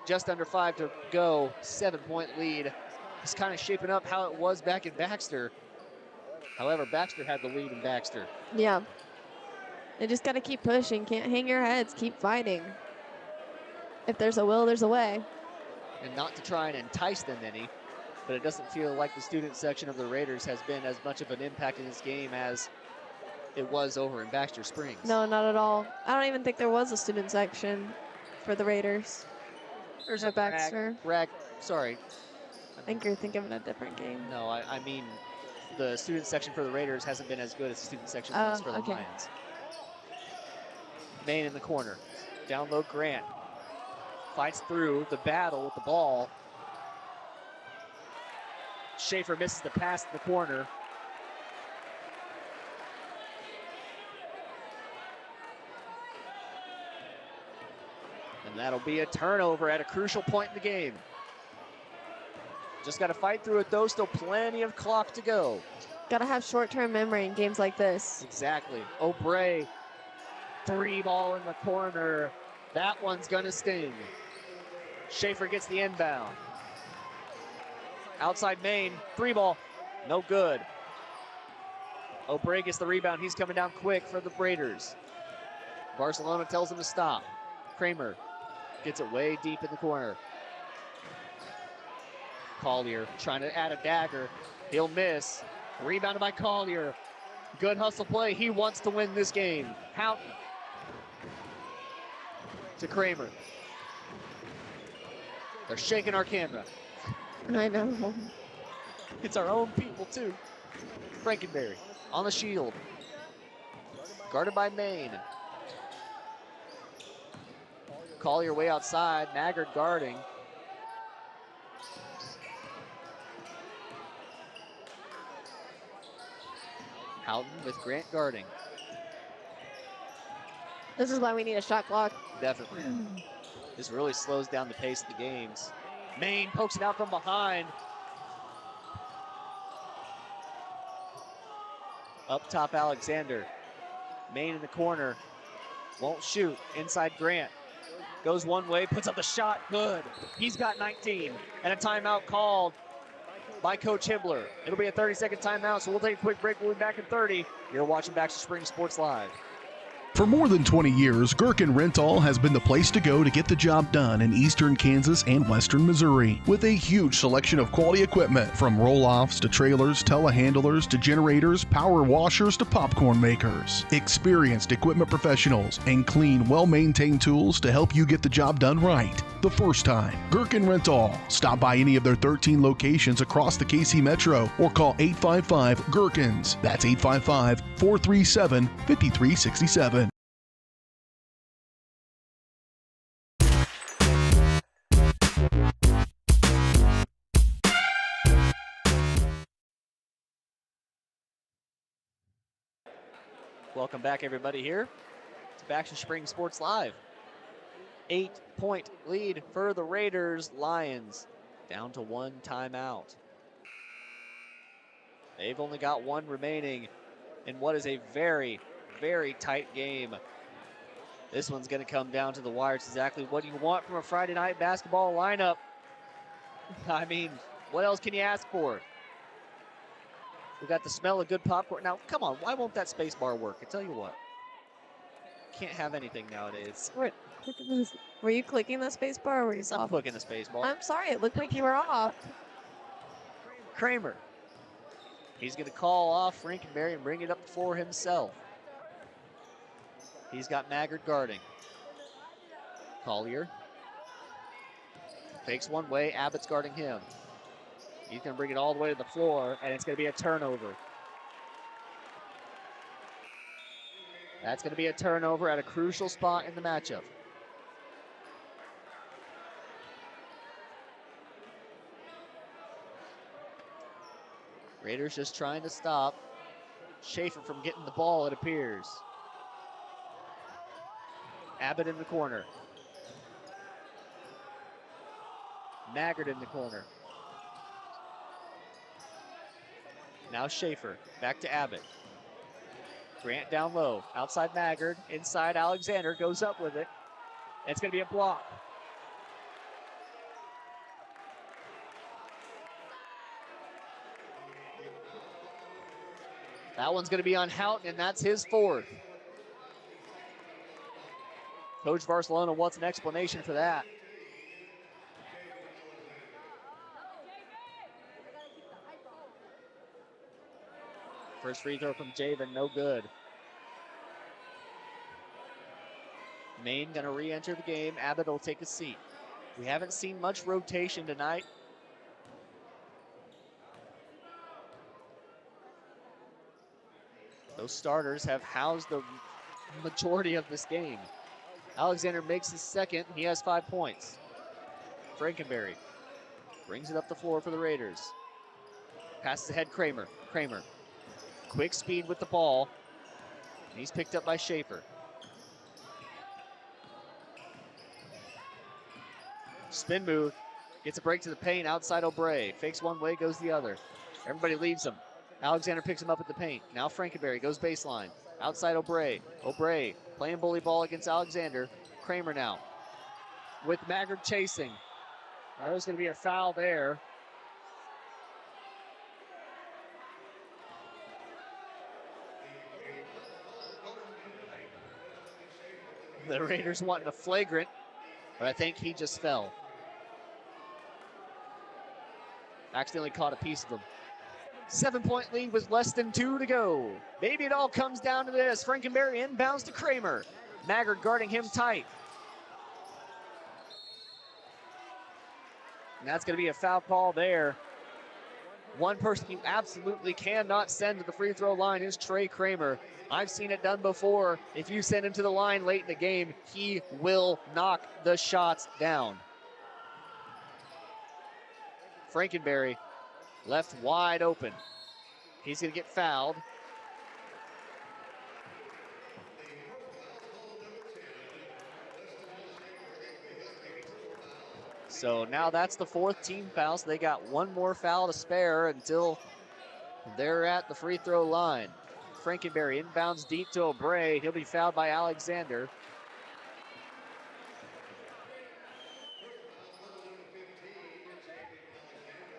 Just under 5 to go, 7-point lead. It's kind of shaping up how it was back in Baxter. However, Baxter had the lead in Baxter. Yeah. They just got to keep pushing. Can't hang your heads. Keep fighting. If there's a will, there's a way. And not to try and entice them any, but it doesn't feel like the student section of the Raiders has been as much of an impact in this game as it was over in Baxter Springs. No, not at all. I don't even think there was a student section for the Raiders. There's a Baxter. I think you're thinking of a different game. No, I mean the student section for the Raiders hasn't been as good as the student section was for the Okay. Lions. Maine in the corner. Down low, Grant. Fights through the battle with the ball. Schaefer misses the pass in the corner. And that'll be a turnover at a crucial point in the game. Just got to fight through it, though. Still plenty of clock to go. Got to have short-term memory in games like this. Exactly. O'Bray, 3-ball in the corner. That one's going to sting. Schaefer gets the inbound. Outside Maine, 3-ball. No good. O'Bray gets the rebound. He's coming down quick for the Raiders. Barcelona tells him to stop. Kramer gets it way deep in the corner. Collier trying to add a dagger. He'll miss. Rebounded by Collier. Good hustle play. He wants to win this game. Houghton to Kramer. They're shaking our camera. I know. It's our own people, too. Frankenberry on the shield. Guarded by Maine. Collier way outside. Maggard guarding. Houghton with Grant guarding. This is why we need a shot clock. Definitely. This really slows down the pace of the games. Maine pokes it out from behind. Up top, Alexander. Maine in the corner. Won't shoot. Inside Grant. Goes one way, puts up the shot. Good. He's got 19. And a timeout called by Coach Hibbler. It'll be a 30-second timeout, so we'll take a quick break. We'll be back in 30. You're watching Baxter Springs Sports Live. For more than 20 years, Gherkin Rental has been the place to go to get the job done in eastern Kansas and western Missouri. With a huge selection of quality equipment, from roll-offs to trailers, telehandlers to generators, power washers to popcorn makers. Experienced equipment professionals and clean, well-maintained tools to help you get the job done right the first time. Gherkin Rental. Stop by any of their 13 locations across the KC Metro or call 855-GHERKINS. That's 855-437-5367. Welcome back, everybody, here to Baxter Springs Sports Live. 8-point lead for the Raiders. Lions down to one timeout. They've only got one remaining in what is a very, very tight game. This one's going to come down to the wire. It's exactly what you want from a Friday night basketball lineup. I mean, what else can you ask for? We got the smell of good popcorn. Now, come on, why won't that space bar work? I tell you what. Can't have anything nowadays. Were you clicking the space bar or were you I'm off? clicking the space bar. I'm sorry, it looked like you were off. Kramer. He's going to call off Frankenberry and bring it up the floor himself. He's got Maggard guarding. Collier. Fakes one way, Abbott's guarding him. He's going to bring it all the way to the floor, and it's going to be a turnover. That's going to be a turnover at a crucial spot in the matchup. Raiders just trying to stop Schaefer from getting the ball, it appears. Abbott in the corner. Maggard in the corner. Now Schaefer, back to Abbott. Grant down low, outside Maggard, inside Alexander, goes up with it. It's going to be a block. That one's going to be on Houghton, and that's his fourth. Coach Barcelona wants an explanation for that. First free throw from Javen, no good. Maine gonna re-enter the game. Abbott will take a seat. We haven't seen much rotation tonight. Those starters have housed the majority of this game. Alexander makes his second. He has 5 points. Frankenberry brings it up the floor for the Raiders. Passes ahead Kramer. Kramer, quick speed with the ball. And he's picked up by Schaefer. Spin move. Gets a break to the paint outside O'Bray. Fakes one way, goes the other. Everybody leaves him. Alexander picks him up at the paint. Now Frankenberry goes baseline. Outside O'Bray. O'Bray playing bully ball against Alexander. Kramer now with Maggard chasing. There's going to be a foul there. The Raiders wanting a flagrant, but I think he just fell. Accidentally caught a piece of him. 7-point lead with less than 2 to go. Maybe it all comes down to this. Frankenberry inbounds to Kramer. Maggard guarding him tight. And that's going to be a foul call there. One person you absolutely cannot send to the free throw line is Trey Kramer. I've seen it done before. If you send him to the line late in the game, he will knock the shots down. Frankenberry left wide open. He's going to get fouled. So now that's the 4th team foul. So they got one more foul to spare until they're at the free throw line. Frankenberry inbounds deep to O'Bray. He'll be fouled by Alexander.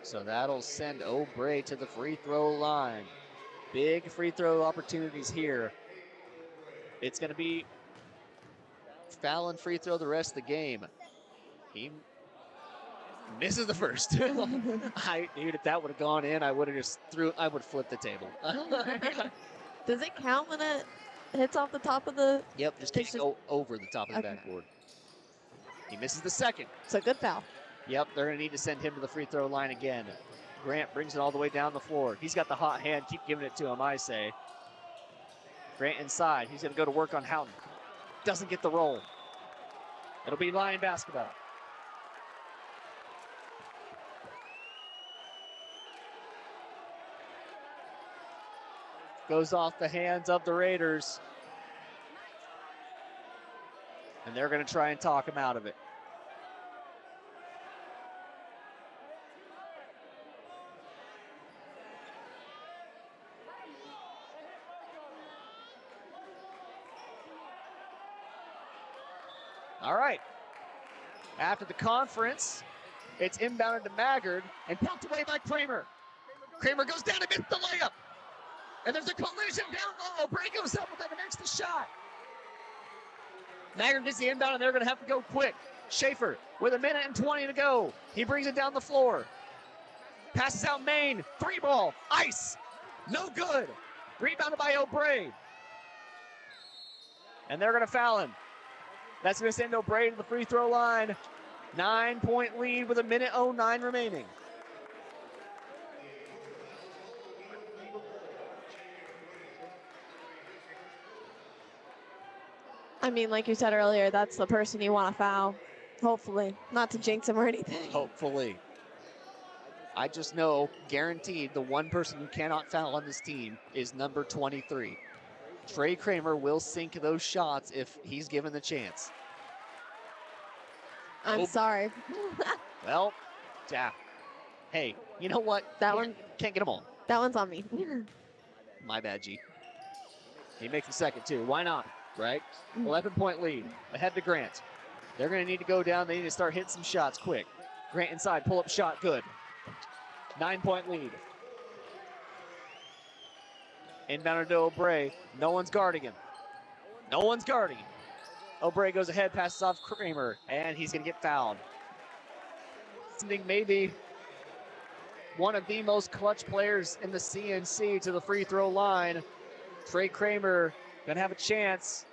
So that'll send O'Bray to the free throw line. Big free throw opportunities here. It's going to be foul and free throw the rest of the game. He misses the first. Dude, if that would have gone in, I would have flipped the table. Does it count when it hits off the top of the? Yep, just can't go over the top of the backboard. He misses the second. It's a good foul. Yep, they're going to need to send him to the free throw line again. Grant brings it all the way down the floor. He's got the hot hand. Keep giving it to him, I say. Grant inside. He's going to go to work on Houghton. Doesn't get the roll. It'll be Lion basketball. Goes off the hands of the Raiders. And they're going to try and talk him out of it. All right. After the conference, it's inbounded to Maggard and pumped away by Kramer. Kramer goes down and missed the layup. And there's a collision down low. Bray goes up with an extra shot. Maggard gets the inbound, and they're going to have to go quick. Schaefer with 1:20 to go. He brings it down the floor. Passes out Maine. 3-ball. Ice. No good. Rebounded by O'Bray. And they're going to foul him. That's going to send O'Bray to the free throw line. 9-point lead with 1:09 remaining. I mean, like you said earlier, that's the person you want to foul. Hopefully. Not to jinx him or anything. Hopefully. I just know, guaranteed, the one person you cannot foul on this team is number 23. Trey Kramer will sink those shots if he's given the chance. I'm sorry. Well, yeah. Hey, you know what? That one can't get them all. That one's on me. My bad, G. He makes the second, too. Why not? Right? 11-point lead. Ahead to Grant. They're going to need to go down. They need to start hitting some shots quick. Grant inside. Pull-up shot. Good. 9-point lead. Inbounded to O'Bray. No one's guarding him. No one's guarding him. O'Bray goes ahead, passes off Kramer, and he's going to get fouled. Sending maybe one of the most clutch players in the CNC to the free throw line. Trey Kramer going to have a chance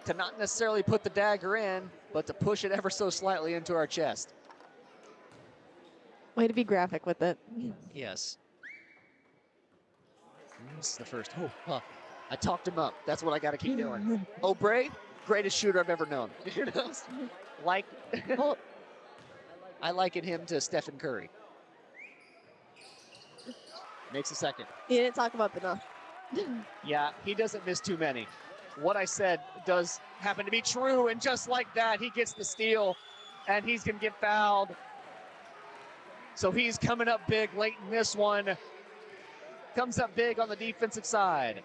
to not necessarily put the dagger in, but to push it ever so slightly into our chest. Way to be graphic with it. Yes. This is the first. I talked him up. That's what I got to keep doing. O'Bray, greatest shooter I've ever known. You know? Like, I liken him to Stephen Curry. Makes a second. You didn't talk about enough. Yeah, he doesn't miss too many. What I said does happen to be true, and just like that, he gets the steal, and he's going to get fouled. So he's coming up big late in this one. Comes up big on the defensive side.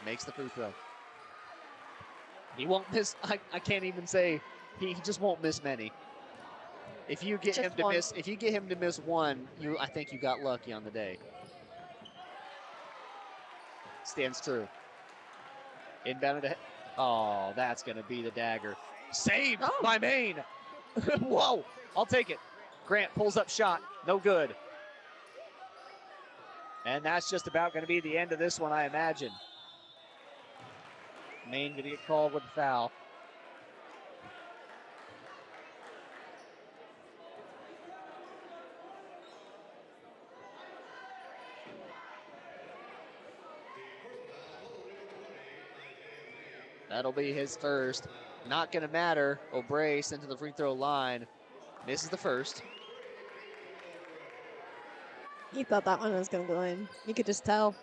Makes the free throw. He won't miss. I can't even say he just won't miss many. If you get him to miss, if you get him to miss one, I think you got lucky on the day. Stands true. Inbounded ahead. Oh, that's gonna be the dagger. Saved by Maine. Whoa! I'll take it. Grant pulls up shot. No good. And that's just about gonna be the end of this one, I imagine. Maine gonna get called with a foul. That'll be his first. Not gonna matter. O'Bray sent to the free throw line. Misses the first. He thought that one was gonna go in. You could just tell.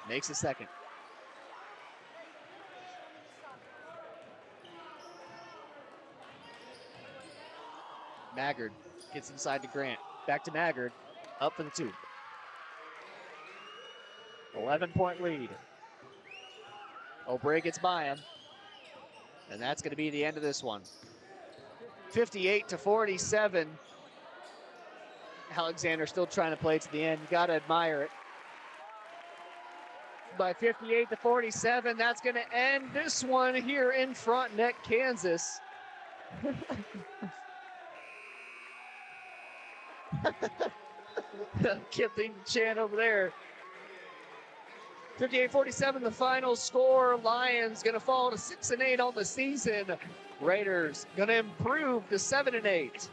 Makes a second. Maggard gets inside to Grant. Back to Maggard. Up for the two. 11-point lead. O'Bray gets by him. And that's going to be the end of this one. 58-47. Alexander still trying to play it to the end. You got to admire it. By 58-47, that's going to end this one here in Frontenac, Kansas. Can't think to chant over there. 58-47, the final score. Lions going to fall to 6-8 on the season. Raiders going to improve to 7-8.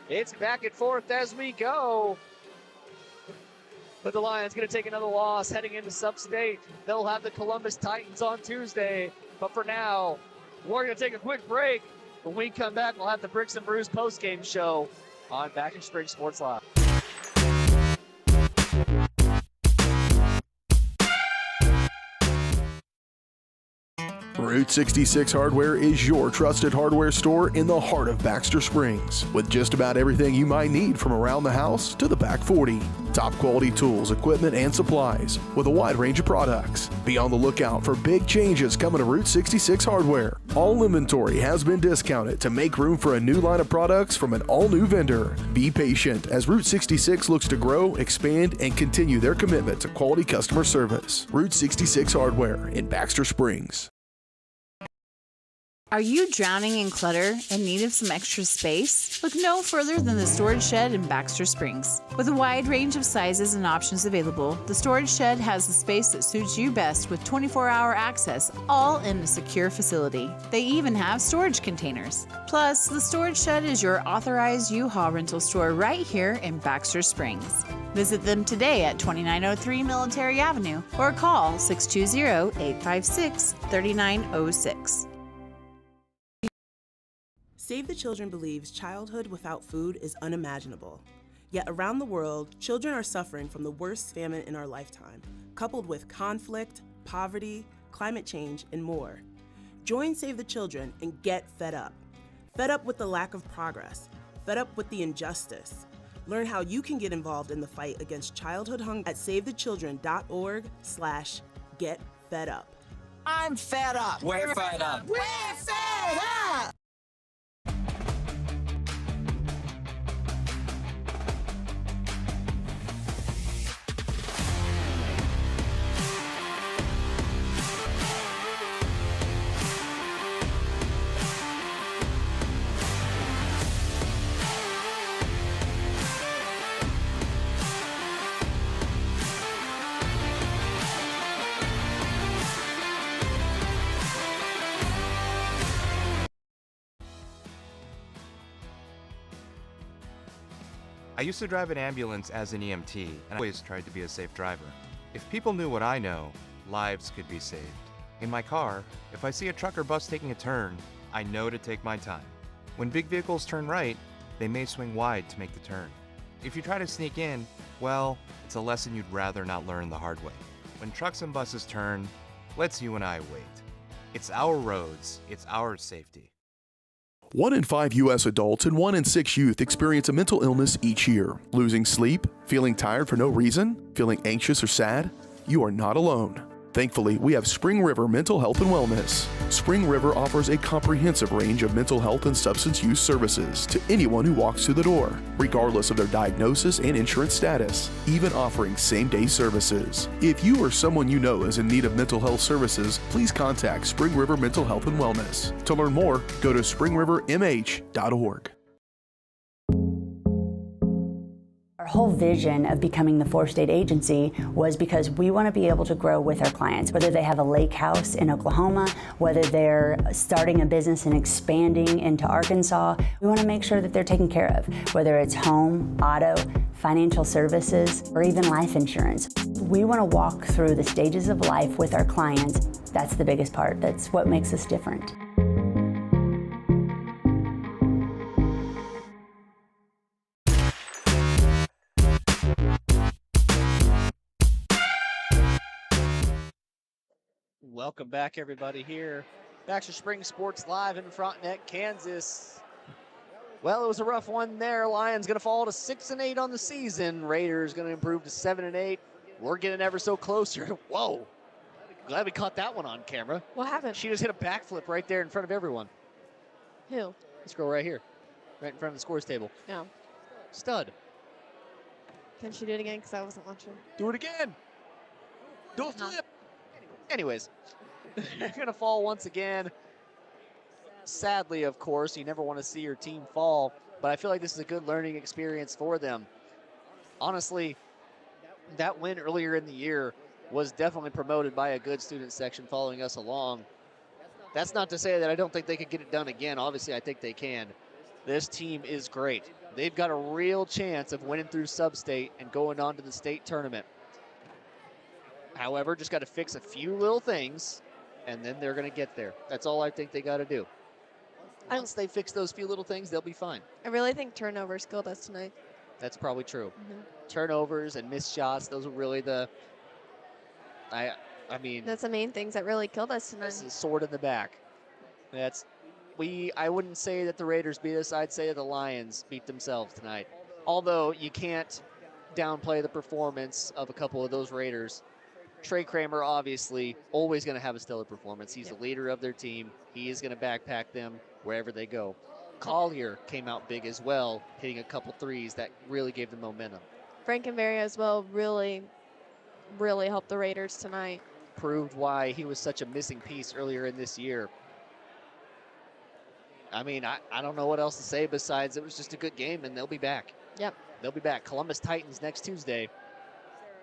It's back and forth as we go. But the Lions going to take another loss heading into Sub-State. They'll have the Columbus Titans on Tuesday. But for now, we're going to take a quick break. When we come back, we'll have the Bricks and Brews postgame show on Baxter Springs Sports Live. Route 66 Hardware is your trusted hardware store in the heart of Baxter Springs, with just about everything you might need from around the house to the back 40. Top quality tools, equipment, and supplies with a wide range of products. Be on the lookout for big changes coming to Route 66 Hardware. All inventory has been discounted to make room for a new line of products from an all-new vendor. Be patient as Route 66 looks to grow, expand, and continue their commitment to quality customer service. Route 66 Hardware in Baxter Springs. Are you drowning in clutter and need of some extra space? Look no further than the Storage Shed in Baxter Springs. With a wide range of sizes and options available, the Storage Shed has the space that suits you best with 24-hour access, all in a secure facility. They even have storage containers. Plus, the Storage Shed is your authorized U-Haul rental store right here in Baxter Springs. Visit them today at 2903 Military Avenue or call 620-856-3906. Save the Children believes childhood without food is unimaginable. Yet around the world, children are suffering from the worst famine in our lifetime, coupled with conflict, poverty, climate change, and more. Join Save the Children and get fed up. Fed up with the lack of progress. Fed up with the injustice. Learn how you can get involved in the fight against childhood hunger at savethechildren.org/getfedup. I'm fed up. We're fed up. We're fed up. I used to drive an ambulance as an EMT, and I always tried to be a safe driver. If people knew what I know, lives could be saved. In my car, if I see a truck or bus taking a turn, I know to take my time. When big vehicles turn right, they may swing wide to make the turn. If you try to sneak in, well, it's a lesson you'd rather not learn the hard way. When trucks and buses turn, let's you and I wait. It's our roads, it's our safety. 1 in 5 U.S. adults and 1 in 6 youth experience a mental illness each year. Losing sleep? Feeling tired for no reason? Feeling anxious or sad? You are not alone. Thankfully, we have Spring River Mental Health and Wellness. Spring River offers a comprehensive range of mental health and substance use services to anyone who walks through the door, regardless of their diagnosis and insurance status, even offering same-day services. If you or someone you know is in need of mental health services, please contact Spring River Mental Health and Wellness. To learn more, go to springrivermh.org. Our whole vision of becoming the 4-state agency was because we want to be able to grow with our clients, whether they have a lake house in Oklahoma, whether they're starting a business and expanding into Arkansas. We want to make sure that they're taken care of, whether it's home, auto, financial services, or even life insurance. We want to walk through the stages of life with our clients. That's the biggest part. That's what makes us different. Welcome back, everybody, here. Baxter Springs Sports Live in Frontenac, Kansas. Well, it was a rough one there. Lions going to fall to 6-8 on the season. Raiders going to improve to 7-8. We're getting ever so closer. Whoa. Glad we caught that one on camera. What happened? She just hit a backflip right there in front of everyone. Who? This girl right here, right in front of the scores table. No. Stud. Can she do it again? Because I wasn't watching. Do it again. Do a flip. Anyways, they're going to fall once again. Sadly, of course, you never want to see your team fall, but I feel like this is a good learning experience for them. Honestly, that win earlier in the year was definitely promoted by a good student section following us along. That's not to say that I don't think they could get it done again. Obviously, I think they can. This team is great. They've got a real chance of winning through sub-state and going on to the state tournament. However, just got to fix a few little things, and then they're going to get there. That's all I think they got to do. Once they fix those few little things, they'll be fine. I really think turnovers killed us tonight. That's probably true. Turnovers and missed shots, those are really the, I mean. That's the main things that really killed us tonight. This is sword in the back. I wouldn't say that the Raiders beat us. I'd say that the Lions beat themselves tonight. Although you can't downplay the performance of a couple of those Raiders. Trey Kramer, obviously, always going to have a stellar performance. He's the leader of their team. He is going to backpack them wherever they go. Collier came out big as well, hitting a couple threes that really gave them momentum. Frankenberry as well really helped the Raiders tonight. Proved why he was such a missing piece earlier in this year. I mean, I don't know what else to say besides it was just a good game, and they'll be back. Yep. They'll be back. Columbus Titans next Tuesday.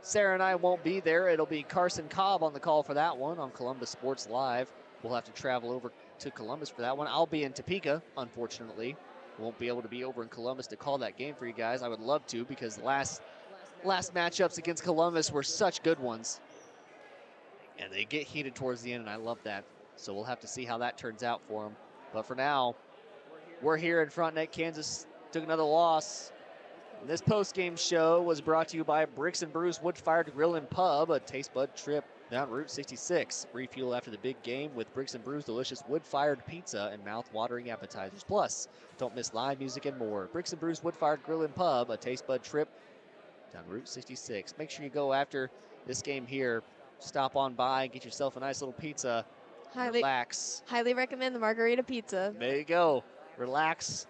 Sarah and I won't be there. It'll be Carson Cobb on the call for that one on Columbus Sports Live. We'll have to travel over to Columbus for that one. I'll be in Topeka, unfortunately. Won't be able to be over in Columbus to call that game for you guys. I would love to, because the last matchups against Columbus were such good ones. And they get heated towards the end, and I love that. So we'll have to see how that turns out for them. But for now, we're here in Frontenac. Kansas took another loss. This post-game show was brought to you by Bricks and Brews Wood-Fired Grill and Pub, a taste bud trip down Route 66. Refuel after the big game with Bricks and Brews delicious wood-fired pizza and mouth-watering appetizers. Plus, don't miss live music and more. Bricks and Brews Wood-Fired Grill and Pub, a taste bud trip down Route 66. Make sure you go after this game here. Stop on by and get yourself a nice little pizza. Relax. Highly recommend the margarita pizza. There you go. Relax.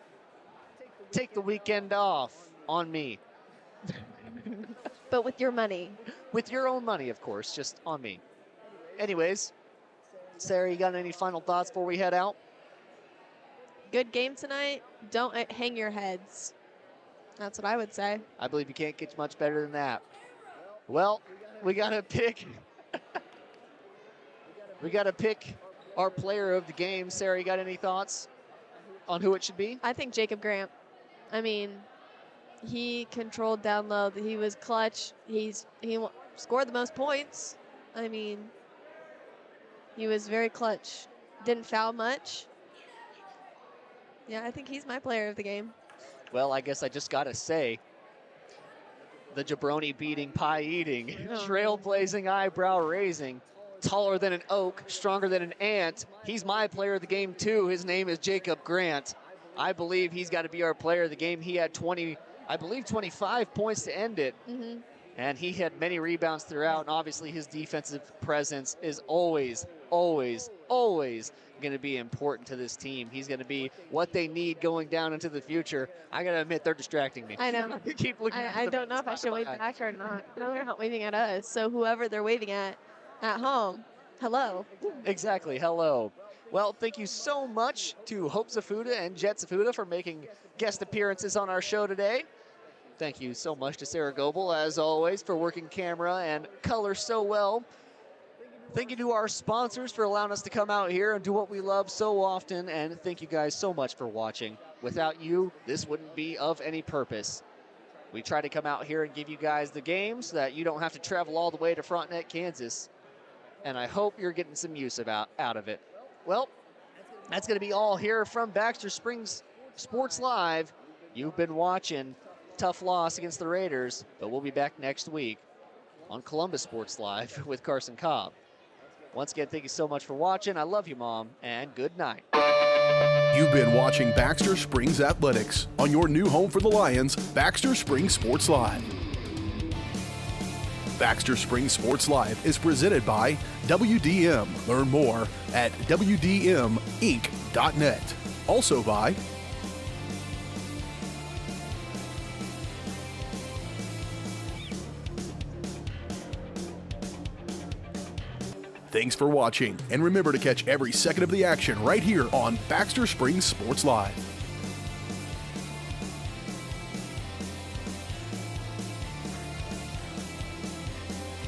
Take the weekend off. On me. But with your money. With your own money, of course, just on me. Anyways, Sarah, you got any final thoughts before we head out? Good game tonight. Don't hang your heads. That's what I would say. I believe you can't get much better than that. Well, we got to pick. We got to pick our player of the game. Sarah, you got any thoughts on who it should be? I think Jacob Grant. I mean, he controlled down low. He was clutch. He scored the most points. I mean, he was very clutch. Didn't foul much. Yeah, I think he's my player of the game. Well, I guess I just got to say, the jabroni beating, pie eating, trailblazing, eyebrow raising, taller than an oak, stronger than an ant. He's my player of the game too. His name is Jacob Grant. I believe he's got to be our player of the game. He had 25 points to end it. Mm-hmm. And he had many rebounds throughout. And obviously his defensive presence is always, always, always going to be important to this team. He's going to be what they need going down into the future. I got to admit, they're distracting me. I know. Keep looking. I don't know if I should wave back or not. No, they're not waving at us. So whoever they're waving at home, hello. Exactly. Hello. Well, thank you so much to Hope Zafuda and Jet Zafuda for making guest appearances on our show today. Thank you so much to Sarah Goebel, as always, for working camera and color so well. Thank you to our sponsors for allowing us to come out here and do what we love so often. And thank you guys so much for watching. Without you, this wouldn't be of any purpose. We try to come out here and give you guys the games so that you don't have to travel all the way to Frontenac, Kansas. And I hope you're getting some use out of it. Well, that's going to be all here from Baxter Springs Sports Live. You've been watching tough loss against the Raiders, but we'll be back next week on Columbus Sports Live with Carson Cobb. Once again, thank you so much for watching. I love you, Mom, and good night. You've been watching Baxter Springs Athletics on your new home for the Lions, Baxter Springs Sports Live. Baxter Springs Sports Live is presented by WDM. Learn more at WDMinc.net. Also by Thanks for watching, and remember to catch every second of the action right here on Baxter Springs Sports Live.